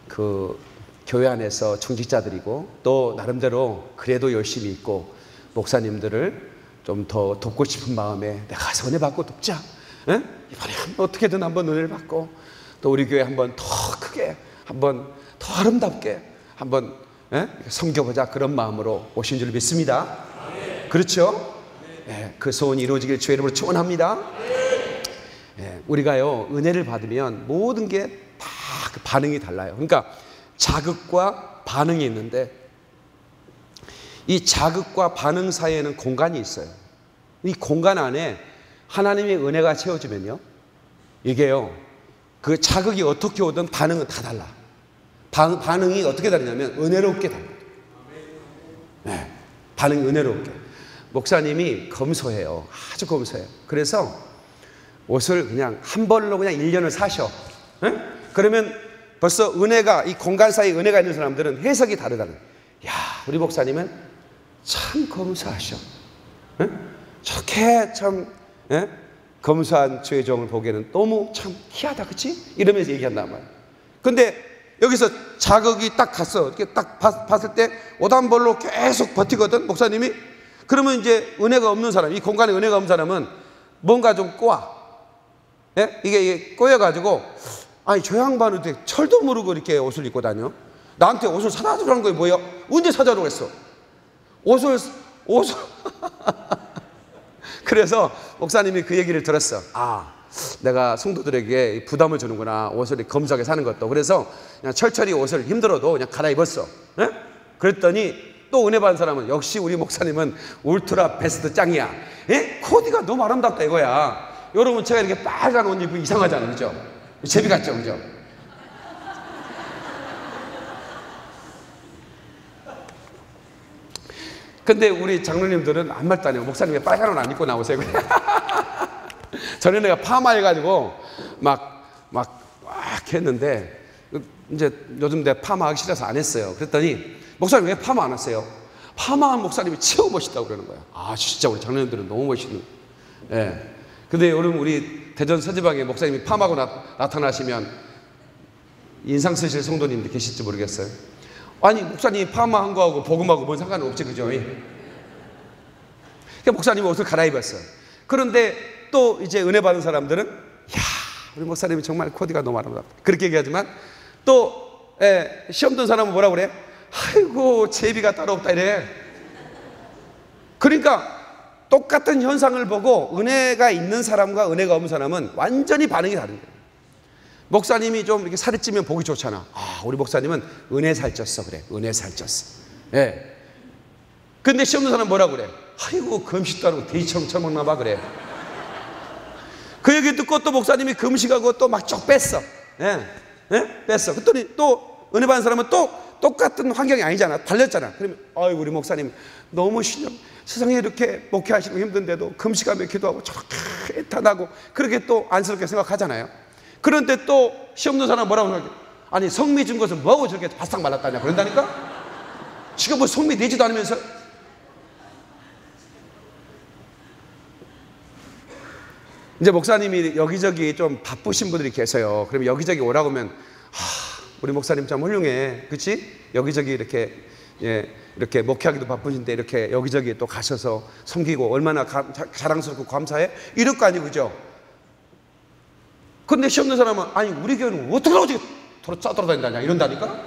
그 교회 안에서 청직자들이고 또 나름대로 그래도 열심히 있고 목사님들을 좀 더 돕고 싶은 마음에 내가 가서 은혜 받고 돕자. 에? 이번에 어떻게든 한번 은혜를 받고 또 우리 교회 한번 더 크게 한번 더 아름답게 한번 섬겨보자, 그런 마음으로 오신 줄 믿습니다. 그렇죠? 그 소원이 이루어지길 주의 이름으로 축원합니다. 우리가요 은혜를 받으면 모든 게 다 반응이 달라요. 그러니까 자극과 반응이 있는데 이 자극과 반응 사이에는 공간이 있어요. 이 공간 안에 하나님의 은혜가 채워지면요, 이게요 그 자극이 어떻게 오든 반응은 다 달라. 반응이 어떻게 다르냐면 은혜롭게 달라요. 반응이 은혜롭게. 목사님이 검소해요. 아주 검소해요. 그래서 옷을 그냥 한 벌로 그냥 1년을 사셔. 그러면 벌써 은혜가, 이 공간 사이에 은혜가 있는 사람들은 해석이 다르다는. 야, 우리 목사님은 참 검소하셔. 저렇게 참 검소한 주의 종을 보기에는 너무 참 희하다, 그치? 이러면서 얘기한단 말이야. 근데 여기서 자극이 딱 갔어. 이렇게 딱 봤을 때 옷 한 벌로 계속 버티거든, 목사님이. 그러면 이제 은혜가 없는 사람, 이 공간에 은혜가 없는 사람은 뭔가 좀 꼬아. 이게 꼬여가지고, 아니, 저 양반은 어떻게 철도 모르고 이렇게 옷을 입고 다녀? 나한테 옷을 사다 주라는 거예요, 뭐야? 언제 사자라고 했어? 옷을. 그래서 목사님이 그 얘기를 들었어. 아, 내가 성도들에게 부담을 주는구나, 옷을 검소하게 사는 것도. 그래서 그냥 철철이 옷을 힘들어도 그냥 갈아입었어. 그랬더니 또 은혜 받은 사람은 역시 우리 목사님은 울트라 베스트 짱이야. 코디가 너무 아름답다 이거야. 여러분, 제가 이렇게 빨간 옷 입으면 이상하잖아요, 그죠? 제비 같죠, 그죠? 근데 우리 장로님들은 아무 말도 안 해요. 목사님 왜 빨간 옷 안 입고 나오세요? 전에 내가 파마해가지고 막 했는데, 이제 요즘 내가 파마하기 싫어서 안 했어요. 그랬더니 목사님 왜 파마 안 하세요? 파마한 목사님이 최고 멋있다고 그러는 거야. 아, 진짜 우리 장로님들은 너무 멋있는. 근데 여러분, 우리 대전 서지방에 목사님이 파마하고 나타나시면 인상 쓰실 성도님들 계실지 모르겠어요. 아니, 목사님이 파마한 거하고 복음하고 뭔 상관은 없지, 그죠? 그러니까 목사님이 옷을 갈아입었어요. 그런데 또 이제 은혜 받은 사람들은, 야, 우리 목사님이 정말 코디가 너무 아름답다, 그렇게 얘기하지만, 또 시험 든 사람은 뭐라고 그래? 아이고, 제비가 따로 없다 이래. 그러니까 똑같은 현상을 보고 은혜가 있는 사람과 은혜가 없는 사람은 완전히 반응이 다른 거예요. 목사님이 좀 이렇게 살이 찌면 보기 좋잖아. 아, 우리 목사님은 은혜 살쪘어, 그래. 은혜 살쪘어. 근데 시험 든 사람은 뭐라고 그래? 아이고, 금식도 안 하고 돼지처럼 처먹나 봐, 그래. 그 얘기 듣고 또 목사님이 금식하고 또 막 쭉 뺐어. 뺐어. 그랬더니 또 은혜 받은 사람은 또 똑같은 환경이 아니잖아. 달렸잖아. 그러면 아이고, 우리 목사님 너무 세상에 이렇게 목회하시고 힘든데도 금식하며 기도하고 저렇게 애탄하고 그렇게 또 안쓰럽게 생각하잖아요. 그런데 또 시험 든 사람은 뭐라고 생각해? 아니, 성미 준 것은 뭐하고 저렇게 바싹 말랐다냐 그런다니까? 지금 뭐 성미 내지도 않으면서. 이제 목사님이 여기저기 좀 바쁘신 분들이 계세요. 그러면 여기저기 오라고 하면, 우리 목사님 참 훌륭해, 그치? 여기저기 이렇게 이렇게 목회하기도 바쁘신데 이렇게 여기저기 또 가셔서 섬기고 얼마나 자랑스럽고 감사해? 이럴 거 아니고, 그죠? 근데 시험 든 사람은, 아니, 우리 교회는 어떻게 나오지? 떠돌아다닌다냐 이런다니까?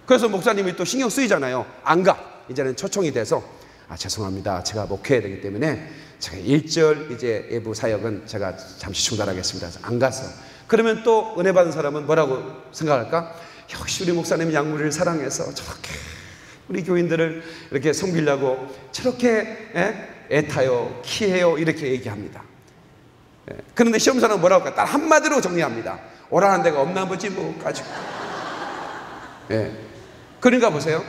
그래서 목사님이 또 신경 쓰이잖아요. 안 가. 이제는 초청이 돼서, 아, 죄송합니다, 제가 목회해야 되기 때문에 제가 1절 이제 예부 사역은 제가 잠시 중단하겠습니다. 안 갔어. 그러면 또 은혜 받은 사람은 뭐라고 생각할까? 역시 우리 목사님 양무리를 사랑해서 저렇게 우리 교인들을 이렇게 섬기려고 저렇게 애타요, 키해요, 이렇게 얘기합니다. 그런데 시험사는 뭐라고 할까? 딱 한마디로 정리합니다. 오라는 데가 없나 보지 뭐 가지고. 그러니까 보세요.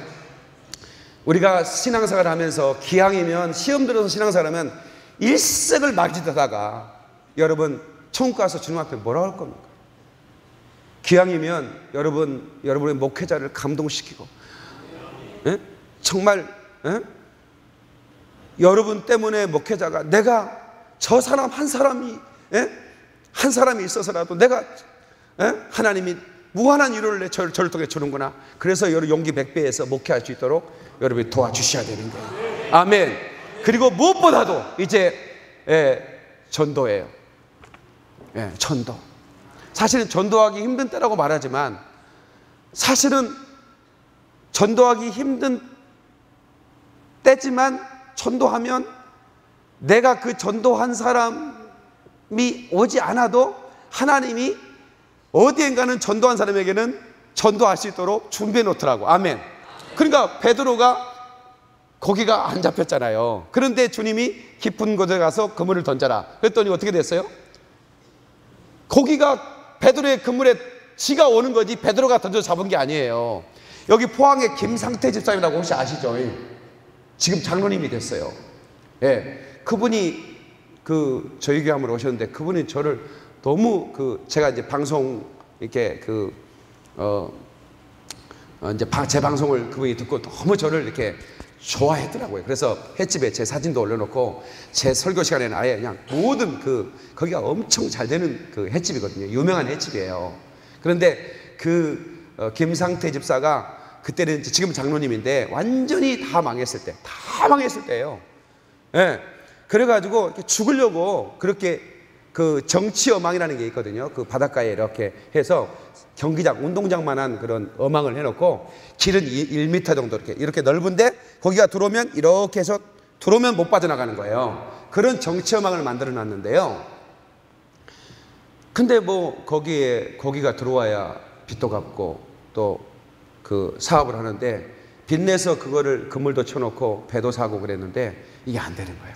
우리가 신앙생활을 하면서 기왕이면 시험 들어서 신앙생활을 하면 일생을 맞이하다가 여러분 천국 가서 주님 앞에 뭐라고 할 겁니까? 기왕이면 여러분의 목회자를 감동시키고 정말 여러분 때문에 목회자가 내가 저 사람 한 사람이 있어서라도 내가 하나님이 무한한 위로를 저를 통해 주는구나. 그래서 여러분 용기 100배에서 목회할 수 있도록 여러분이 도와주셔야 되는 거예요. 아멘. 그리고 무엇보다도 이제 전도예요. 전도. 사실은 전도하기 힘든 때라고 말하지만 사실은 전도하기 힘든 때지만 전도하면 내가 그 전도한 사람이 오지 않아도 하나님이 어디엔가는 전도한 사람에게는 전도할 수 있도록 준비해 놓더라고. 아멘. 그러니까 베드로가 고기가 안 잡혔잖아요. 그런데 주님이 깊은 곳에 가서 그물을 던져라 그랬더니 어떻게 됐어요? 고기가 베드로의 그물에 지가 오는 거지 베드로가 던져 잡은 게 아니에요. 여기 포항에 김상태 집사님이라고 혹시 아시죠? 지금 장로님이 됐어요. 그분이 저희 교회 한번 오셨는데 그분이 저를 너무 제가 이제 방송 이렇게 이제 제 방송을 그분이 듣고 너무 저를 이렇게 좋아했더라고요. 그래서 횟집에 제 사진도 올려놓고 제 설교 시간에는 아예 그냥 모든 거기가 엄청 잘 되는 횟집이거든요. 유명한 횟집이에요. 그런데 김상태 집사가 그때는 지금 장로님인데 완전히 다 망했을 때예요. 그래가지고 죽으려고 그렇게 정치 어망이라는 게 있거든요. 바닷가에 이렇게 해서 경기장, 운동장만한 그런 어망을 해놓고 길은 1m 정도 이렇게 넓은데 거기가 들어오면 이렇게 해서 들어오면 못 빠져나가는 거예요. 그런 정치 어망을 만들어 놨는데요. 근데 거기가 들어와야 빚도 갚고 또 사업을 하는데 빚내서 그거를 그물도 쳐놓고 배도 사고 그랬는데 이게 안 되는 거예요.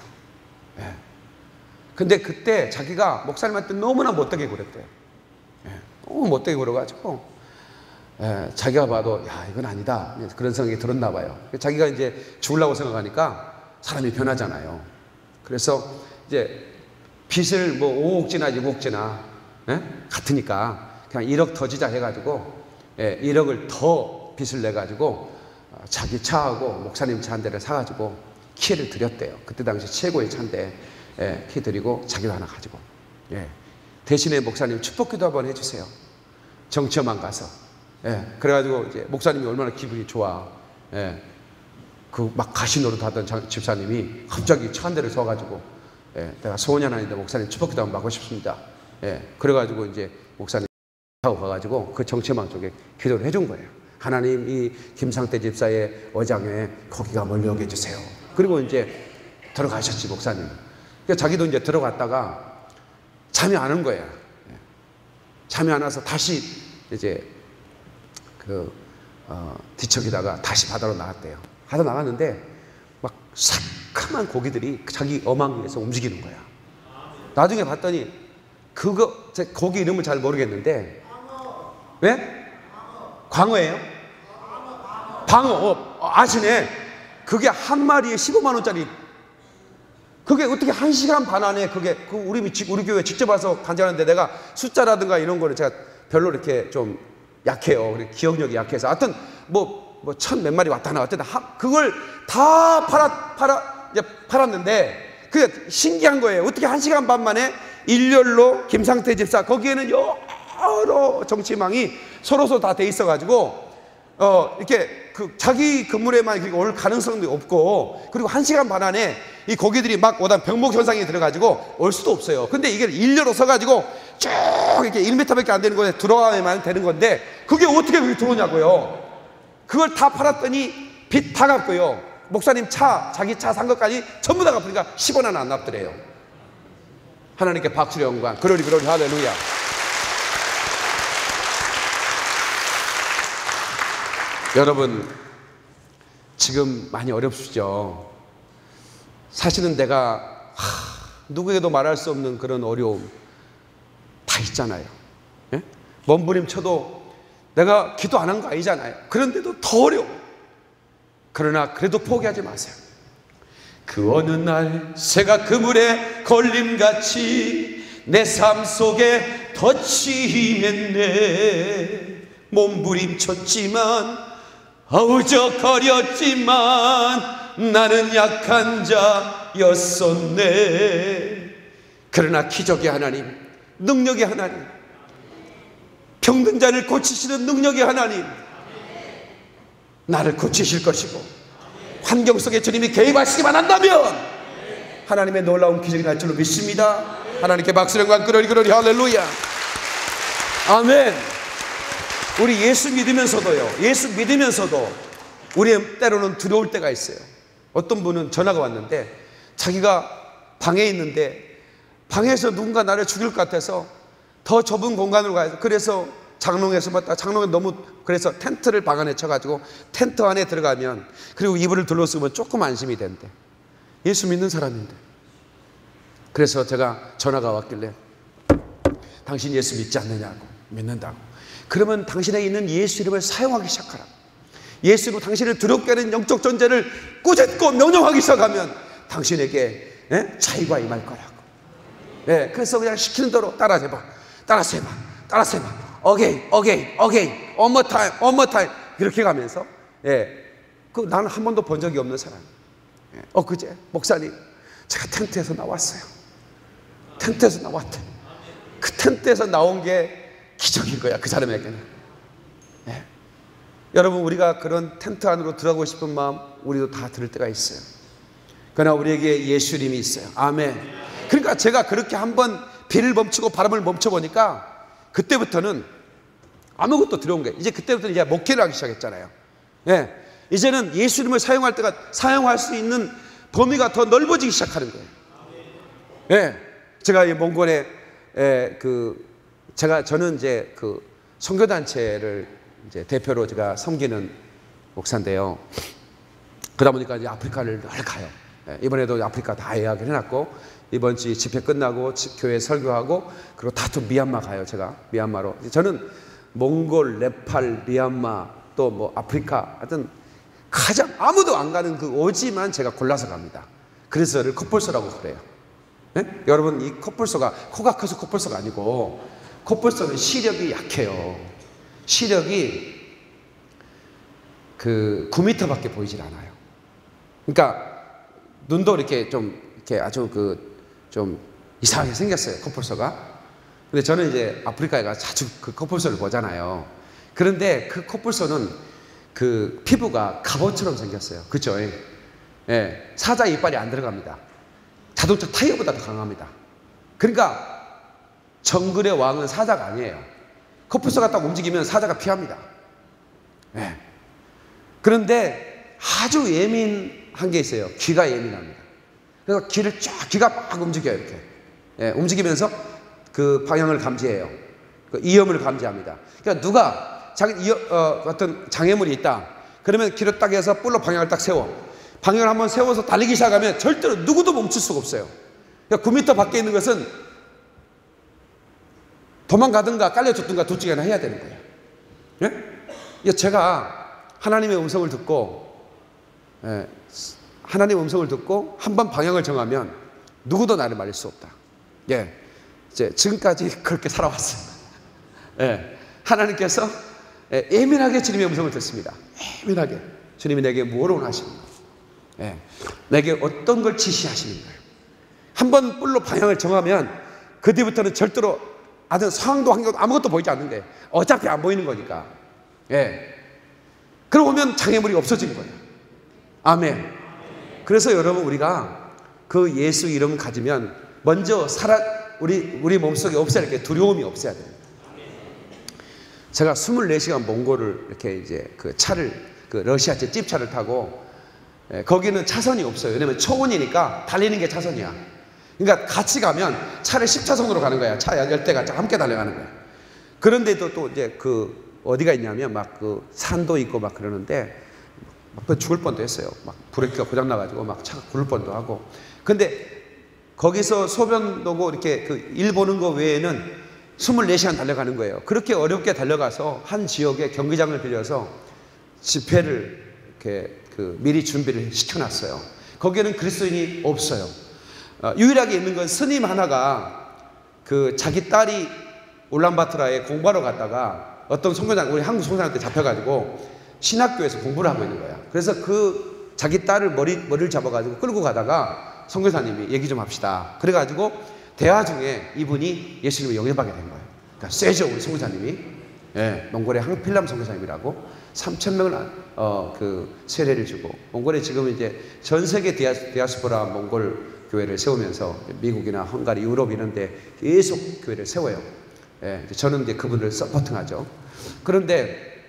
근데 그때 자기가 목사님한테 너무나 못되게 굴었대요. 너무 못되게 굴어가지고 자기가 봐도 야 이건 아니다 그런 생각이 들었나 봐요. 자기가 이제 죽으려고 생각하니까 사람이 변하잖아요. 그래서 이제 빚을 5억지나 6억지나 같으니까 그냥 1억 더 지자 해가지고 1억을 더 빚을 내가지고 자기 차하고 목사님 차 한 대를 사가지고 키를 드렸대요. 그때 당시 최고의 차인데 키 드리고 자기도 하나 가지고 대신에 목사님 축복기도 한번 해주세요. 정치험만 가서 그래가지고 이제 목사님이 얼마나 기분이 좋아. 막 가시 노릇 하던 집사님이 갑자기 차 한 대를 서가지고 내가 소원이 하나 있는데 목사님 축복기도 한번 받고 싶습니다. 그래가지고 이제 목사님 하고 가가지고 그 정치망 쪽에 기도를 해준 거예요. 하나님 이 김상태 집사의 어장에 고기가 몰려오게 해주세요. 그리고 이제 들어가셨지 목사님. 그러니까 자기도 이제 들어갔다가 잠이 안 온 거예요. 잠이 안 와서 다시 이제 뒤척이다가 다시 바다로 나갔대요. 바다 나갔는데 막 새카만 고기들이 자기 어망 위에서 움직이는 거야. 나중에 봤더니 제 고기 이름을 잘 모르겠는데 왜? 광어예요? 방어. 아시네. 그게 한 마리에 15만 원짜리. 그게 어떻게 1시간 반 안에 우리 교회 직접 와서 간증하는데 내가 숫자라든가 이런 거를 제가 별로 이렇게 좀 약해요. 기억력이 약해서. 하여튼 천 몇 마리 왔다 나왔다. 그걸 다 팔았는데 그게 신기한 거예요. 어떻게 1시간 반 만에 일렬로 김상태 집사 거기에는 여러 정치망이 서로 다 돼 있어가지고 이렇게 자기 그물에만 올 가능성도 없고 그리고 1시간 반 안에 이 고기들이 막 오다 병목 현상이 들어가지고 올 수도 없어요. 근데 이게 일렬로 서가지고 쭉 이렇게 1m밖에 안 되는 곳에 들어가야만 되는 건데 그게 어떻게 그렇게 들어오냐고요. 그걸 다 팔았더니 빚 다 갚고요. 목사님 자기 차 산 것까지 전부 다 갚으니까 10원 하나 안 납더래요. 하나님께 박수의 영광. 그러리 할렐루야. 여러분 지금 많이 어렵시죠? 사실은 내가 누구에게도 말할 수 없는 그런 어려움 다 있잖아요. 몸부림쳐도 내가 기도 안 한 거 아니잖아요. 그런데도 더 어려워. 그러나 그래도 포기하지 마세요. 그 어느 날 새가 그물에 걸림같이 내 삶 속에 덧치했네. 몸부림쳤지만 어우적거렸지만 나는 약한 자였었네. 그러나 기적의 하나님, 능력의 하나님, 병든 자를 고치시는 능력의 하나님, 나를 고치실 것이고 환경 속에 주님이 개입하시기만 한다면 하나님의 놀라운 기적이 날 줄로 믿습니다. 하나님께 박수를 끌어리 할렐루야. 아멘. 우리 예수 믿으면서도요, 예수 믿으면서도 우리 때로는 두려울 때가 있어요. 어떤 분은 전화가 왔는데 자기가 방에 있는데 방에서 누군가 나를 죽일 것 같아서 더 좁은 공간으로 가야 돼. 그래서 장롱에서 봤다. 장롱에 너무, 그래서 텐트를 방 안에 쳐가지고 텐트 안에 들어가면, 그리고 이불을 둘러쓰면 조금 안심이 된대. 예수 믿는 사람인데. 그래서 제가 전화가 왔길래 당신 예수 믿지 않느냐고. 믿는다고. 그러면 당신에게 있는 예수 이름을 사용하기 시작하라. 예수로 당신을 두렵게 하는 영적 존재를 꾸짖고 명령하기 시작하면 당신에게 자유가 임할 거라고. 그래서 그냥 시키는 대로 따라서 해봐. Again, one more time. 이렇게 가면서, 나는 한 번도 본 적이 없는 사람. 그제 목사님, 제가 텐트에서 나왔어요. 텐트에서 나왔대. 그 텐트에서 나온 게 기적인 거야, 그 사람에게는. 여러분, 우리가 그런 텐트 안으로 들어가고 싶은 마음 우리도 다 들을 때가 있어요. 그러나 우리에게 예수 이름이 있어요. 아멘. 그러니까 제가 그렇게 한번 비를 멈추고 바람을 멈춰보니까 그때부터는 아무것도 두려운 게, 이제 그때부터는 이제 목회를 하기 시작했잖아요. 이제는 예수 이름을 사용할 수 있는 범위가 더 넓어지기 시작하는 거예요. 제가 이 몽골에 저는 이제 그 선교단체를 이제 대표로 제가 섬기는 목사인데요. 그러다 보니까 이제 아프리카를 늘 가요. 이번에도 아프리카 다 예약을 해놨고, 이번 주 집회 끝나고 교회 설교하고, 그리고 다 또 미얀마 가요. 제가 미얀마로. 저는 몽골, 네팔, 미얀마, 또 뭐 아프리카, 하여튼 가장 아무도 안 가는 그 오지만 제가 골라서 갑니다. 그래서 저를 코뿔소라고 그래요. 여러분, 이 코뿔소가 코가 커서 코뿔소가 아니고, 코뿔소는 시력이 약해요. 시력이 그 9m밖에 보이질 않아요. 그러니까 눈도 이렇게 아주 좀 이상하게 생겼어요, 코뿔소가. 근데 저는 이제 아프리카에 가서 자주 그 코뿔소를 보잖아요. 그런데 그 코뿔소는 그 피부가 갑옷처럼 생겼어요. 그죠? 사자 이빨이 안 들어갑니다. 자동차 타이어보다 더 강합니다. 그러니까 정글의 왕은 사자가 아니에요. 코뿔소가 딱 움직이면 사자가 피합니다. 그런데 아주 예민한 게 있어요. 귀가 예민합니다. 그래서 귀가 막 움직여요. 이렇게 움직이면서 그 방향을 감지해요. 그 이음을 감지합니다. 그러니까 누가 어떤 장애물이 있다, 그러면 귀를 딱 해서 뿔로 방향을 딱 세워, 방향을 한번 세워서 달리기 시작하면 절대로 누구도 멈출 수가 없어요. 그러니까 9m 밖에 있는 것은 도망가든가 깔려줬든가 둘 중에 하나 해야 되는 거예요. 제가 하나님의 음성을 듣고 한 번 방향을 정하면 누구도 나를 말릴 수 없다. 지금까지 그렇게 살아왔어요. 하나님께서 예민하게 주님의 음성을 듣습니다. 예민하게 주님이 내게 무엇을 원하시는가, 내게 어떤 걸 지시하시는 거예요. 한 번 뿔로 방향을 정하면 그 뒤부터는 절대로 상황도 환경도 아무것도 보이지 않는 거예요. 어차피 안 보이는 거니까. 그러고 보면 장애물이 없어지는 거예요. 아멘. 그래서 여러분, 우리가 그 예수 이름 가지면 먼저 우리 몸속에 없애야 될 게 두려움이 없어야 돼요. 제가 24시간 몽골을 이렇게 이제 그 러시아제 찝차를 타고, 거기는 차선이 없어요. 왜냐면 초원이니까 달리는 게 차선이야. 그러니까 같이 가면 차를 10차선으로 가는 거야. 차 10대가 함께 달려가는 거야. 그런데도 또 이제 어디가 있냐면 막 그 산도 있고 막 그러는데 막 죽을 뻔도 했어요. 막 브레이크가 고장나가지고 막 차가 굴을 뻔도 하고. 근데 거기서 소변 보고 이렇게 일 보는 거 외에는 24시간 달려가는 거예요. 그렇게 어렵게 달려가서 한 지역의 경기장을 빌려서 집회를 이렇게 미리 준비를 시켜놨어요. 거기에는 그리스도인이 없어요. 유일하게 있는 건 스님 하나가 자기 딸이 울란바토르에 공부하러 갔다가 어떤 선교장, 우리 한국 선교사한테 잡혀가지고 신학교에서 공부를 하고 있는 거야. 그래서 그 자기 딸을 머리를 잡아가지고 끌고 가다가 선교사님이 얘기 좀 합시다. 그래가지고 대화 중에 이분이 예수님을 영접하게 된 거예요. 그러니까 세죠, 우리 선교사님이. 예, 몽골의 항필람 선교사님이라고 3,000명을 그 세례를 주고, 몽골에 지금 이제 전 세계 디아스포라 몽골 교회를 세우면서 미국이나 헝가리, 유럽 이런 데 계속 교회를 세워요. 예, 저는 이제 그분을 서포팅하죠. 그런데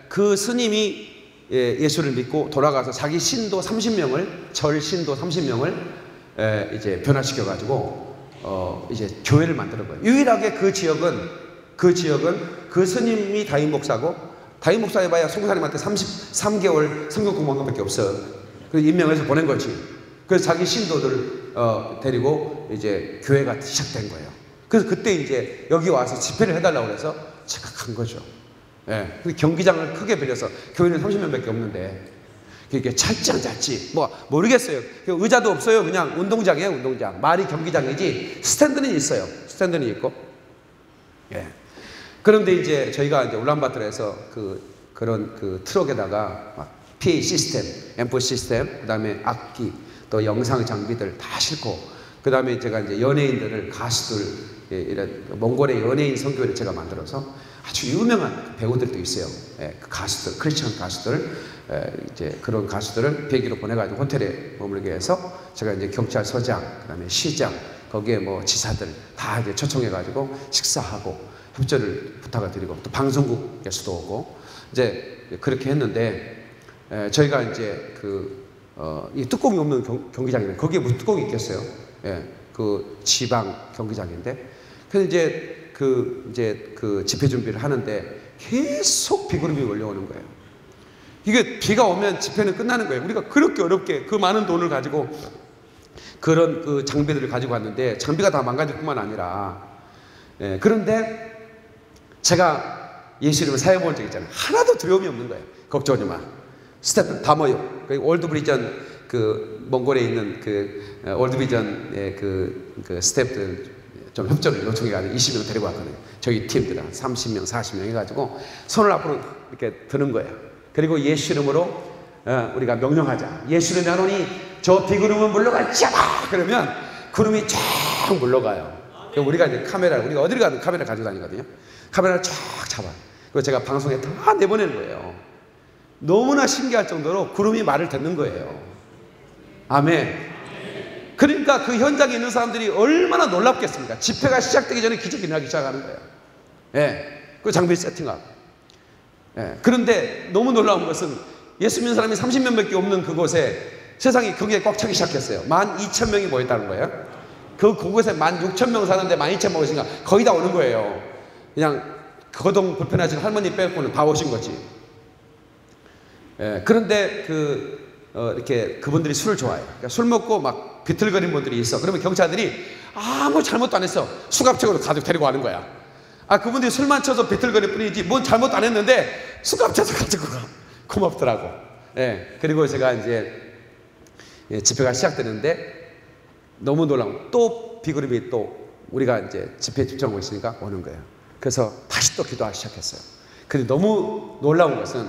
그 스님이 예수를 믿고 돌아가서 자기 신도 30명을, 절 신도 30명을 이제 변화시켜 가지고 이제 교회를 만드는 거예요. 유일하게 그 지역은 그 스님이 다임 목사고, 다임 목사 해봐야 선교사님한테 33개월 성경 공부한 것밖에 없어. 그래서 임명해서 보낸 거지. 그래서 자기 신도들 데리고 이제 교회가 시작된 거예요. 그래서 그때 이제 여기 와서 집회를 해달라고 해서 제가 간 거죠. 예. 경기장을 크게 빌려서, 교회는 30명밖에 없는데 이게 찰지 뭐 모르겠어요. 의자도 없어요. 그냥 운동장이에요, 운동장. 말이 경기장이지 스탠드는 있어요. 스탠드는 있고. 예. 그런데 이제 저희가 이제 울란바토르에서 그런 그 트럭에다가 막 PA 시스템, 앰프 시스템, 그다음에 악기, 또 영상 장비들 다 싣고, 그다음에 제가 이제 연예인들을, 가수들, 이런 몽골의 연예인 선교회를 제가 만들어서 아주 유명한 배우들도 있어요. 예, 그 가수들, 크리스천 가수들, 이제 그런 가수들을 비행기로 보내가지고 호텔에 머물게 해서 제가 이제 경찰서장, 그다음에 시장, 거기에 뭐 지사들 다 이제 초청해가지고 식사하고 협조를 부탁을 드리고, 또 방송국에서도 오고 이제 그렇게 했는데, 저희가 이제 이 뚜껑이 없는 경기장이면 거기에 무슨 뚜껑이 있겠어요? 예, 그 지방 경기장인데, 그래서 이제 그 집회 준비를 하는데 계속 비구름이 몰려오는 거예요. 이게 비가 오면 집회는 끝나는 거예요. 우리가 그렇게 어렵게 그 많은 돈을 가지고 그런 그 장비들을 가지고 왔는데 장비가 다 망가질 뿐만 아니라, 그런데 제가 예수 이름을 사용해 본 적 있잖아요. 하나도 두려움이 없는 거예요. 걱정하지 마. 스태프들 다 모여. 월드비전, 그 몽골에 있는 그 월드비전의 그 스태프들 좀 협조를 요청해가지고 20명 데리고 왔거든요. 저희 팀들 한 30명, 40명 해가지고 손을 앞으로 이렇게 드는 거예요. 그리고 예수 이름으로 우리가 명령하자. 예수 이름에 하노니 저 비구름은 물러갈지어다. 그러면 구름이 쫙 물러가요. 우리가 이제 우리가 어디를 가든 카메라 가지고 다니거든요. 카메라를 쫙 잡아요. 그리고 제가 방송에 다 내보내는 거예요. 너무나 신기할 정도로 구름이 말을 듣는 거예요. 아멘. 그러니까 그 현장에 있는 사람들이 얼마나 놀랍겠습니까? 집회가 시작되기 전에 기적이 일어나기 시작하는 거예요. 예. 그 장비 세팅하고. 예. 그런데 너무 놀라운 것은 예수 믿는 사람이 30명밖에 없는 그곳에 세상이 거기에 꽉 차기 시작했어요. 12,000명이 모였다는 거예요. 그곳에 16,000명 사는데 12,000명 오신가 거의 다 오는 거예요. 그냥 거동 불편하신 할머니 빼고는 다 오신 거지. 예. 그런데 이렇게 그분들이 술을 좋아해요. 그러니까 술 먹고 막 비틀거리는 분들이 있어. 그러면 경찰들이 아무 잘못도 안 했어. 수갑책으로 가지고 데리고 가는 거야. 그분들이 술만 쳐서 비틀거릴 뿐이지 뭔 잘못도 안 했는데 수갑책을 가지고 가. 고맙더라고. 예. 그리고 제가 이제 집회가 시작되는데 너무 놀라운, 또 비구름이 또 우리가 이제 집회에 집중하고 있으니까 오는 거예요. 그래서 다시 또 기도하기 시작했어요. 근데 너무 놀라운 것은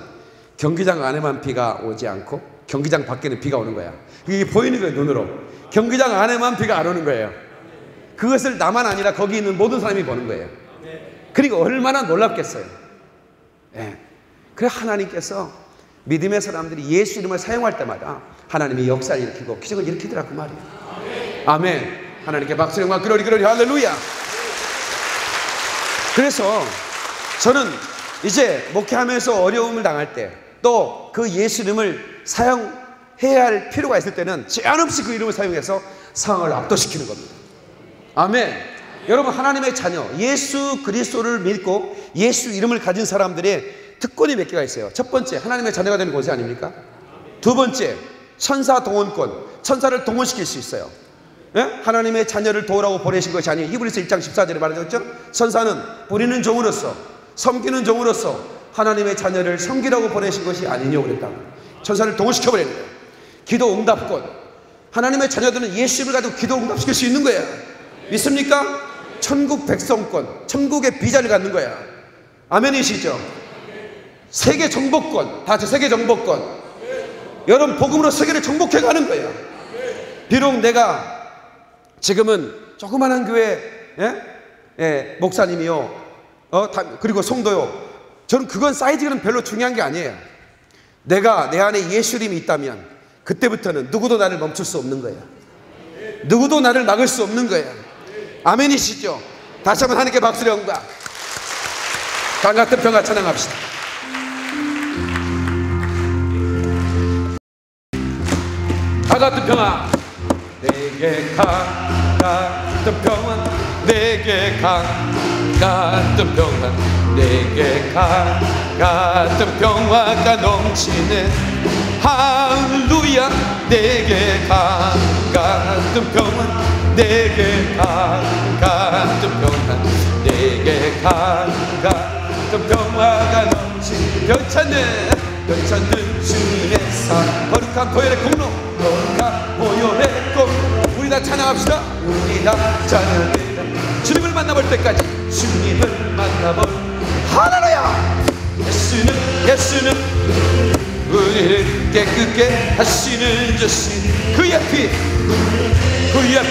경기장 안에만 비가 오지 않고 경기장 밖에는 비가 오는 거야. 이게 보이는 거예요, 눈으로. 경기장 안에만 비가 안 오는 거예요. 그것을 나만 아니라 거기 있는 모든 사람이 보는 거예요. 그러니까 얼마나 놀랍겠어요. 예. 그래 하나님께서 믿음의 사람들이 예수 이름을 사용할 때마다 하나님이 역사를 일으키고 기적을 일으키더라 그 말이에요. 아멘. 하나님께 박수 영광 그러리 할렐루야. 그래서 저는 이제 목회하면서 어려움을 당할 때, 또 그 예수 이름을 사용해야 할 필요가 있을 때는 제한 없이 그 이름을 사용해서 상황을 압도시키는 겁니다. 아멘. 여러분, 하나님의 자녀 예수 그리스도를 믿고 예수 이름을 가진 사람들의 특권이 몇 개가 있어요. 첫 번째, 하나님의 자녀가 되는 권세 아닙니까? 두 번째, 천사 동원권. 천사를 동원시킬 수 있어요. 예? 하나님의 자녀를 도우라고 보내신 것이 아니에요. 히브리서 1장 14절에 말하셨죠? 천사는 부리는 종으로서, 섬기는 종으로서 하나님의 자녀를 섬기라고 보내신 것이 아니냐고 그랬다. 천사를 동원시켜버리는 거예요. 기도 응답권. 하나님의 자녀들은 예수를 가지고 기도 응답시킬 수 있는 거예요. 믿습니까? 천국 백성권, 천국의 비자를 갖는 거야. 아멘이시죠? 세계 정복권, 다 같이 세계 정복권. 여러분 복음으로 세계를 정복해 가는 거예요. 비록 내가 지금은 조그마한 교회 목사님이요, 그리고 성도요, 저는 그건 사이즈는 별로 중요한 게 아니에요. 내가 내 안에 예수님이 있다면 그때부터는 누구도 나를 멈출 수 없는 거예요. 누구도 나를 막을 수 없는 거예요. 아멘이시죠? 다시 한번 하나님께 박수를 영광. 강 같은 평화 찬양합시다. 강 같은 평화, 내게 강 같은 평화, 내게 강 같은 평화, 내게 강 같은 평화가 넘치는 할렐루야. 내게 강 같은 평화, 내게 강 같은 평화, 내게 강 같은 평화가 넘치는 변찮는 주님의 산, 거룩한 보혈의 공로, 거룩한 보혈의 공로. 우리 다 찬양합시다. 우리 다 찬양합니다. 주님을 만나볼 때까지, 주님을 만나볼, 할렐루야. 예수는 우리를 깨끗게 하시는 주신 그의 피, 우리를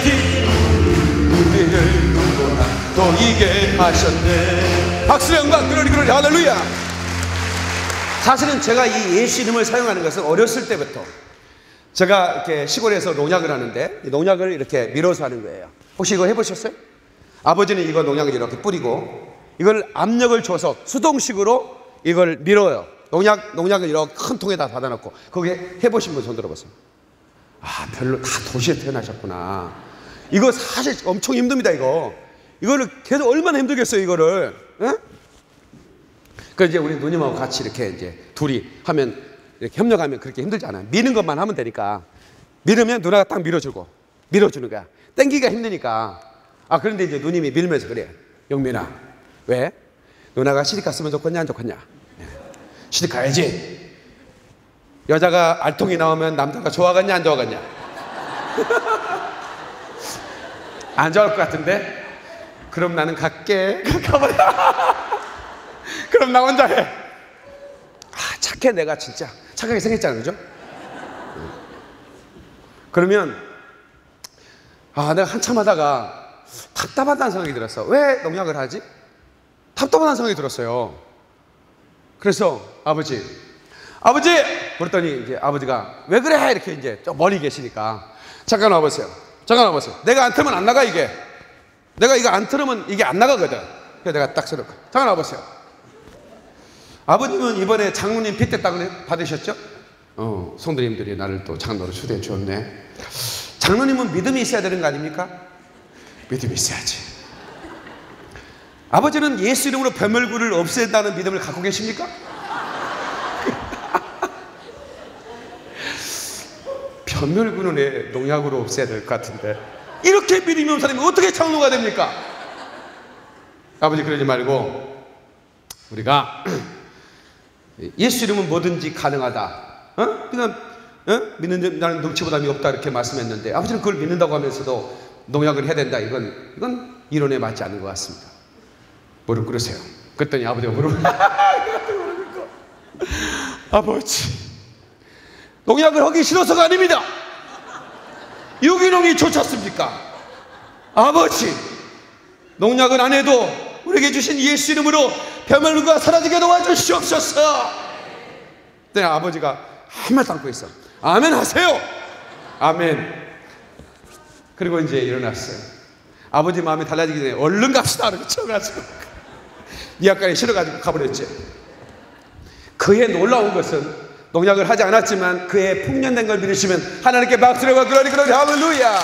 구원하게 하셨네. 박수의 영광, 그러리 할렐루야. 사실은 제가 이 예수 이름을 사용하는 것은 어렸을 때부터, 제가 이렇게 시골에서 농약을 하는데 이 농약을 이렇게 밀어서 하는 거예요. 혹시 이거 해보셨어요? 아버지는 이거 농약을 이렇게 뿌리고 이걸 압력을 줘서 수동식으로 이걸 밀어요. 농약을 이렇게 큰 통에다 받아놓고. 거기에 해보신 분 손 들어보세요. 아, 별로 다 도시에 태어나셨구나. 이거 사실 엄청 힘듭니다. 이거를 계속 얼마나 힘들겠어요, 이거를. 에? 그 이제 우리 누님하고 같이 이렇게 이제 둘이 하면, 이렇게 협력하면 그렇게 힘들지 않아요. 미는 것만 하면 되니까. 밀으면 누나가 딱 밀어주는 거야. 땡기기가 힘드니까. 아, 그런데 이제 누님이 밀면서 그래요. 영민아, 왜? 누나가 시집 갔으면 좋겠냐, 안 좋겠냐? 시집 가야지. 여자가 알통이 나오면 남자가 좋아하겠냐, 안 좋아하겠냐? 안 좋아할 것 같은데? 그럼 나는 갈게. 가봐라. 그럼 나 혼자 해. 아, 착해. 내가 진짜 착하게 생겼잖아, 그죠? 그러면 내가 한참 하다가 답답하다는 생각이 들었어. 왜 농약을 하지? 답답하다는 생각이 들었어요. 그래서 아버지 그랬더니 이제 아버지가 왜 그래? 이렇게 이제 좀 멀리 계시니까 잠깐 와보세요. 내가 안 틀면 안 나가, 이게. 내가 이거 안 틀으면 이게 안 나가거든. 그래서 내가 딱 써놓고 잠깐 와보세요. 아버님은 이번에 장로님 빚 됐다고 받으셨죠? 성도님들이 나를 또 장로로 초대해 주었네. 장로님은 믿음이 있어야 되는 거 아닙니까? 믿음이 있어야지. 아버지는 예수 이름으로 배멸구를 없앤다는 믿음을 갖고 계십니까? 배멸구는 왜 농약으로 없애야 될 것 같은데, 이렇게 믿음이 없는 사람이 어떻게 장로가 됩니까? 아버지, 그러지 말고 우리가 예수 이름은 뭐든지 가능하다. 그냥 믿는 자는 능치보담이 없다, 이렇게 말씀했는데 아버지는 그걸 믿는다고 하면서도 농약을 해야 된다. 이건 이론에 맞지 않는 것 같습니다. 무릎 꿇으세요. 그랬더니 아버지가 무릎을 아버지, 농약을 하기 싫어서가 아닙니다. 유기농이 좋잖습니까? 아버지, 농약은 안 해도 우리에게 주신 예수 이름으로 배멸구가 사라지게 도와주시옵소서. 그때 아버지가 한마디 안고 있어. 아멘 하세요. 아멘. 그리고 이제 일어났어요. 아버지 마음이 달라지기 전에 얼른 갑시다, 이렇게 쳐가지고 니아까지 실어가지고 가버렸지. 그의 놀라운 것은 농약을 하지 않았지만 그의 풍년된 걸 믿으시면 하나님께 박수를 하고 그러니 할렐루야.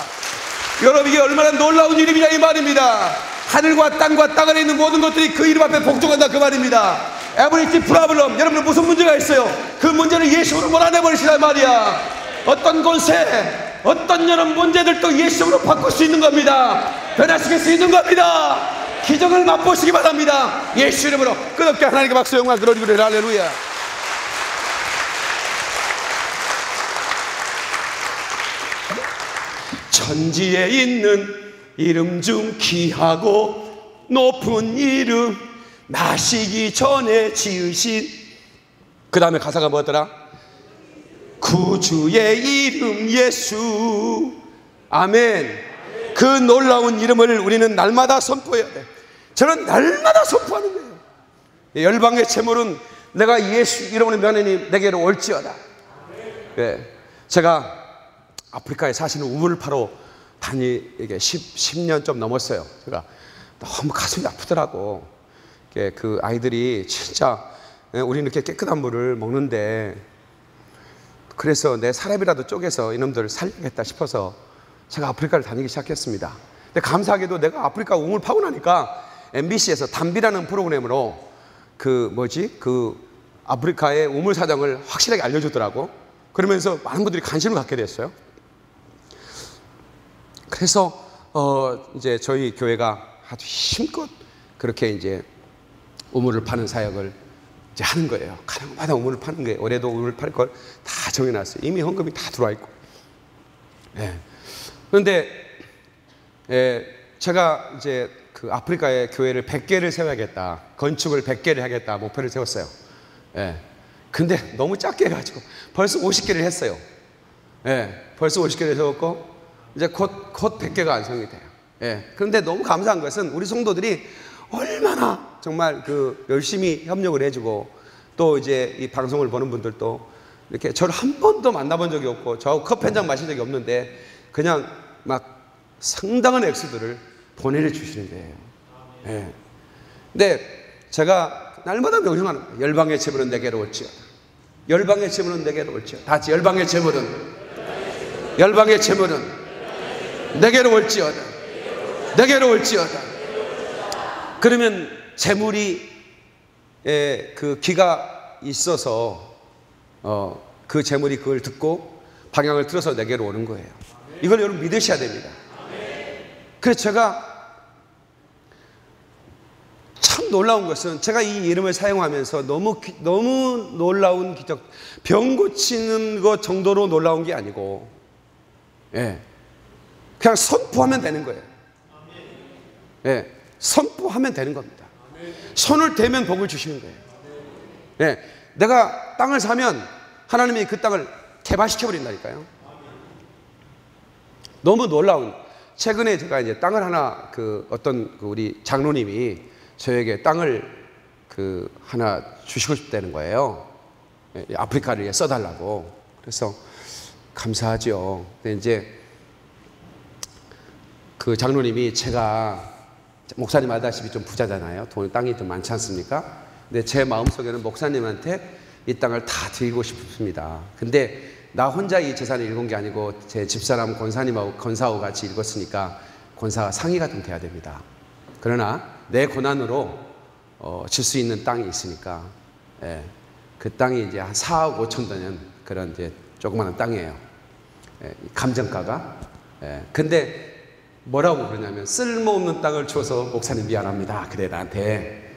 여러분, 이게 얼마나 놀라운 일입니다, 이 말입니다. 하늘과 땅 안에 있는 모든 것들이 그 이름 앞에 복종한다, 그 말입니다. 에브리티 프라블럼, 여러분 무슨 문제가 있어요? 그 문제를 예수로 몰아내버리시란 말이야. 어떤 권세, 어떤 여러분 문제들도 예수로 바꿀 수 있는 겁니다. 변화시킬 수 있는 겁니다. 기적을 맛보시기 바랍니다. 예수 이름으로 끝없게 하나님께 박수 영광 그러니 할렐루야. 천지에 있는 이름 중 귀하고 높은 이름, 나시기 전에 지으신 그 다음에 가사가 뭐더라? 구주의 이름 예수. 아멘. 그 놀라운 이름을 우리는 날마다 선포해야 돼. 저는 날마다 선포하는 거예요. 열방의 재물은 내가 예수 이름으로 면하니 내게로 올지어다. 네. 제가 아프리카에 사시는 우물을 파러 이게 10년 좀 넘었어요. 제가 너무 가슴이 아프더라고. 그 아이들이 진짜 우리는 이렇게 깨끗한 물을 먹는데, 그래서 내 사람이라도 쪼개서 이놈들 살려야겠다 싶어서 제가 아프리카를 다니기 시작했습니다. 근데 감사하게도 내가 아프리카 우물 파고 나니까 MBC에서 담비라는 프로그램으로 그 아프리카의 우물 사정을 확실하게 알려주더라고. 그러면서 많은 분들이 관심을 갖게 됐어요. 그래서 이제 저희 교회가 아주 힘껏 그렇게 이제 우물을 파는 사역을 이제 하는 거예요. 가정마다 우물을 파는 거예요. 올해도 우물을 팔 걸 다 정해놨어요. 이미 헌금이 다 들어와 있고. 예. 그런데 제가 이제 그 아프리카의 교회를 100개를 세워야겠다, 건축을 100개를 하겠다 목표를 세웠어요. 예. 근데 너무 작게 해가지고 벌써 50개를 했어요. 예. 벌써 50개를 세웠고 이제 곧 100개가 완성이 돼요. 예. 그런데 너무 감사한 것은 우리 성도들이 얼마나 정말 그 열심히 협력을 해주고, 또 이제 이 방송을 보는 분들도 이렇게 저를 한 번도 만나본 적이 없고 저하고 커피 한 잔 마신 적이 없는데 그냥 막 상당한 액수들을 보내주시는 거예요. 예. 근데 제가 날마다 명령하는 거예요. 열방의 재물은 내게로 올지어다. 열방의 재물은 내게로 올지어다. 다 같이 열방의 재물은 내게로 올지어다. 내게로 올지어다. 그러면 재물이 그 귀가 있어서 그 재물이 그걸 듣고 방향을 틀어서 내게로 오는 거예요. 이걸 여러분 믿으셔야 됩니다. 그래서 제가 참 놀라운 것은 제가 이 이름을 사용하면서 너무 놀라운 기적, 병 고치는 것 정도로 놀라운 게 아니고, 그냥 선포하면 되는 거예요. 선포하면 되는 겁니다. 손을 대면 복을 주시는 거예요. 내가 땅을 사면 하나님이 그 땅을 개발시켜 버린다니까요. 너무 놀라운. 최근에 제가 이제 땅을 하나 어떤 우리 장로님이 저에게 땅을 하나 주시고 싶다는 거예요. 아프리카를 위해 써달라고. 그래서 감사하죠. 근데 이제 그 장로님이, 제가 목사님 알다시피 좀 부자잖아요. 땅이 좀 많지 않습니까? 근데 제 마음속에는 목사님한테 이 땅을 다 드리고 싶습니다. 근데 나 혼자 이 재산을 읽은 게 아니고 제 집사람 권사님하고 권사하고 같이 읽었으니까 권사가 상의가 좀 돼야 됩니다. 그러나 내 권한으로 질 수 있는 땅이 있으니까, 그 땅이 이제 한 4억 5천 되는 그런 이제 조그마한 땅이에요. 감정가가. 근데 뭐라고 그러냐면, 쓸모없는 땅을 줘서 목사님 미안합니다. 그래, 나한테.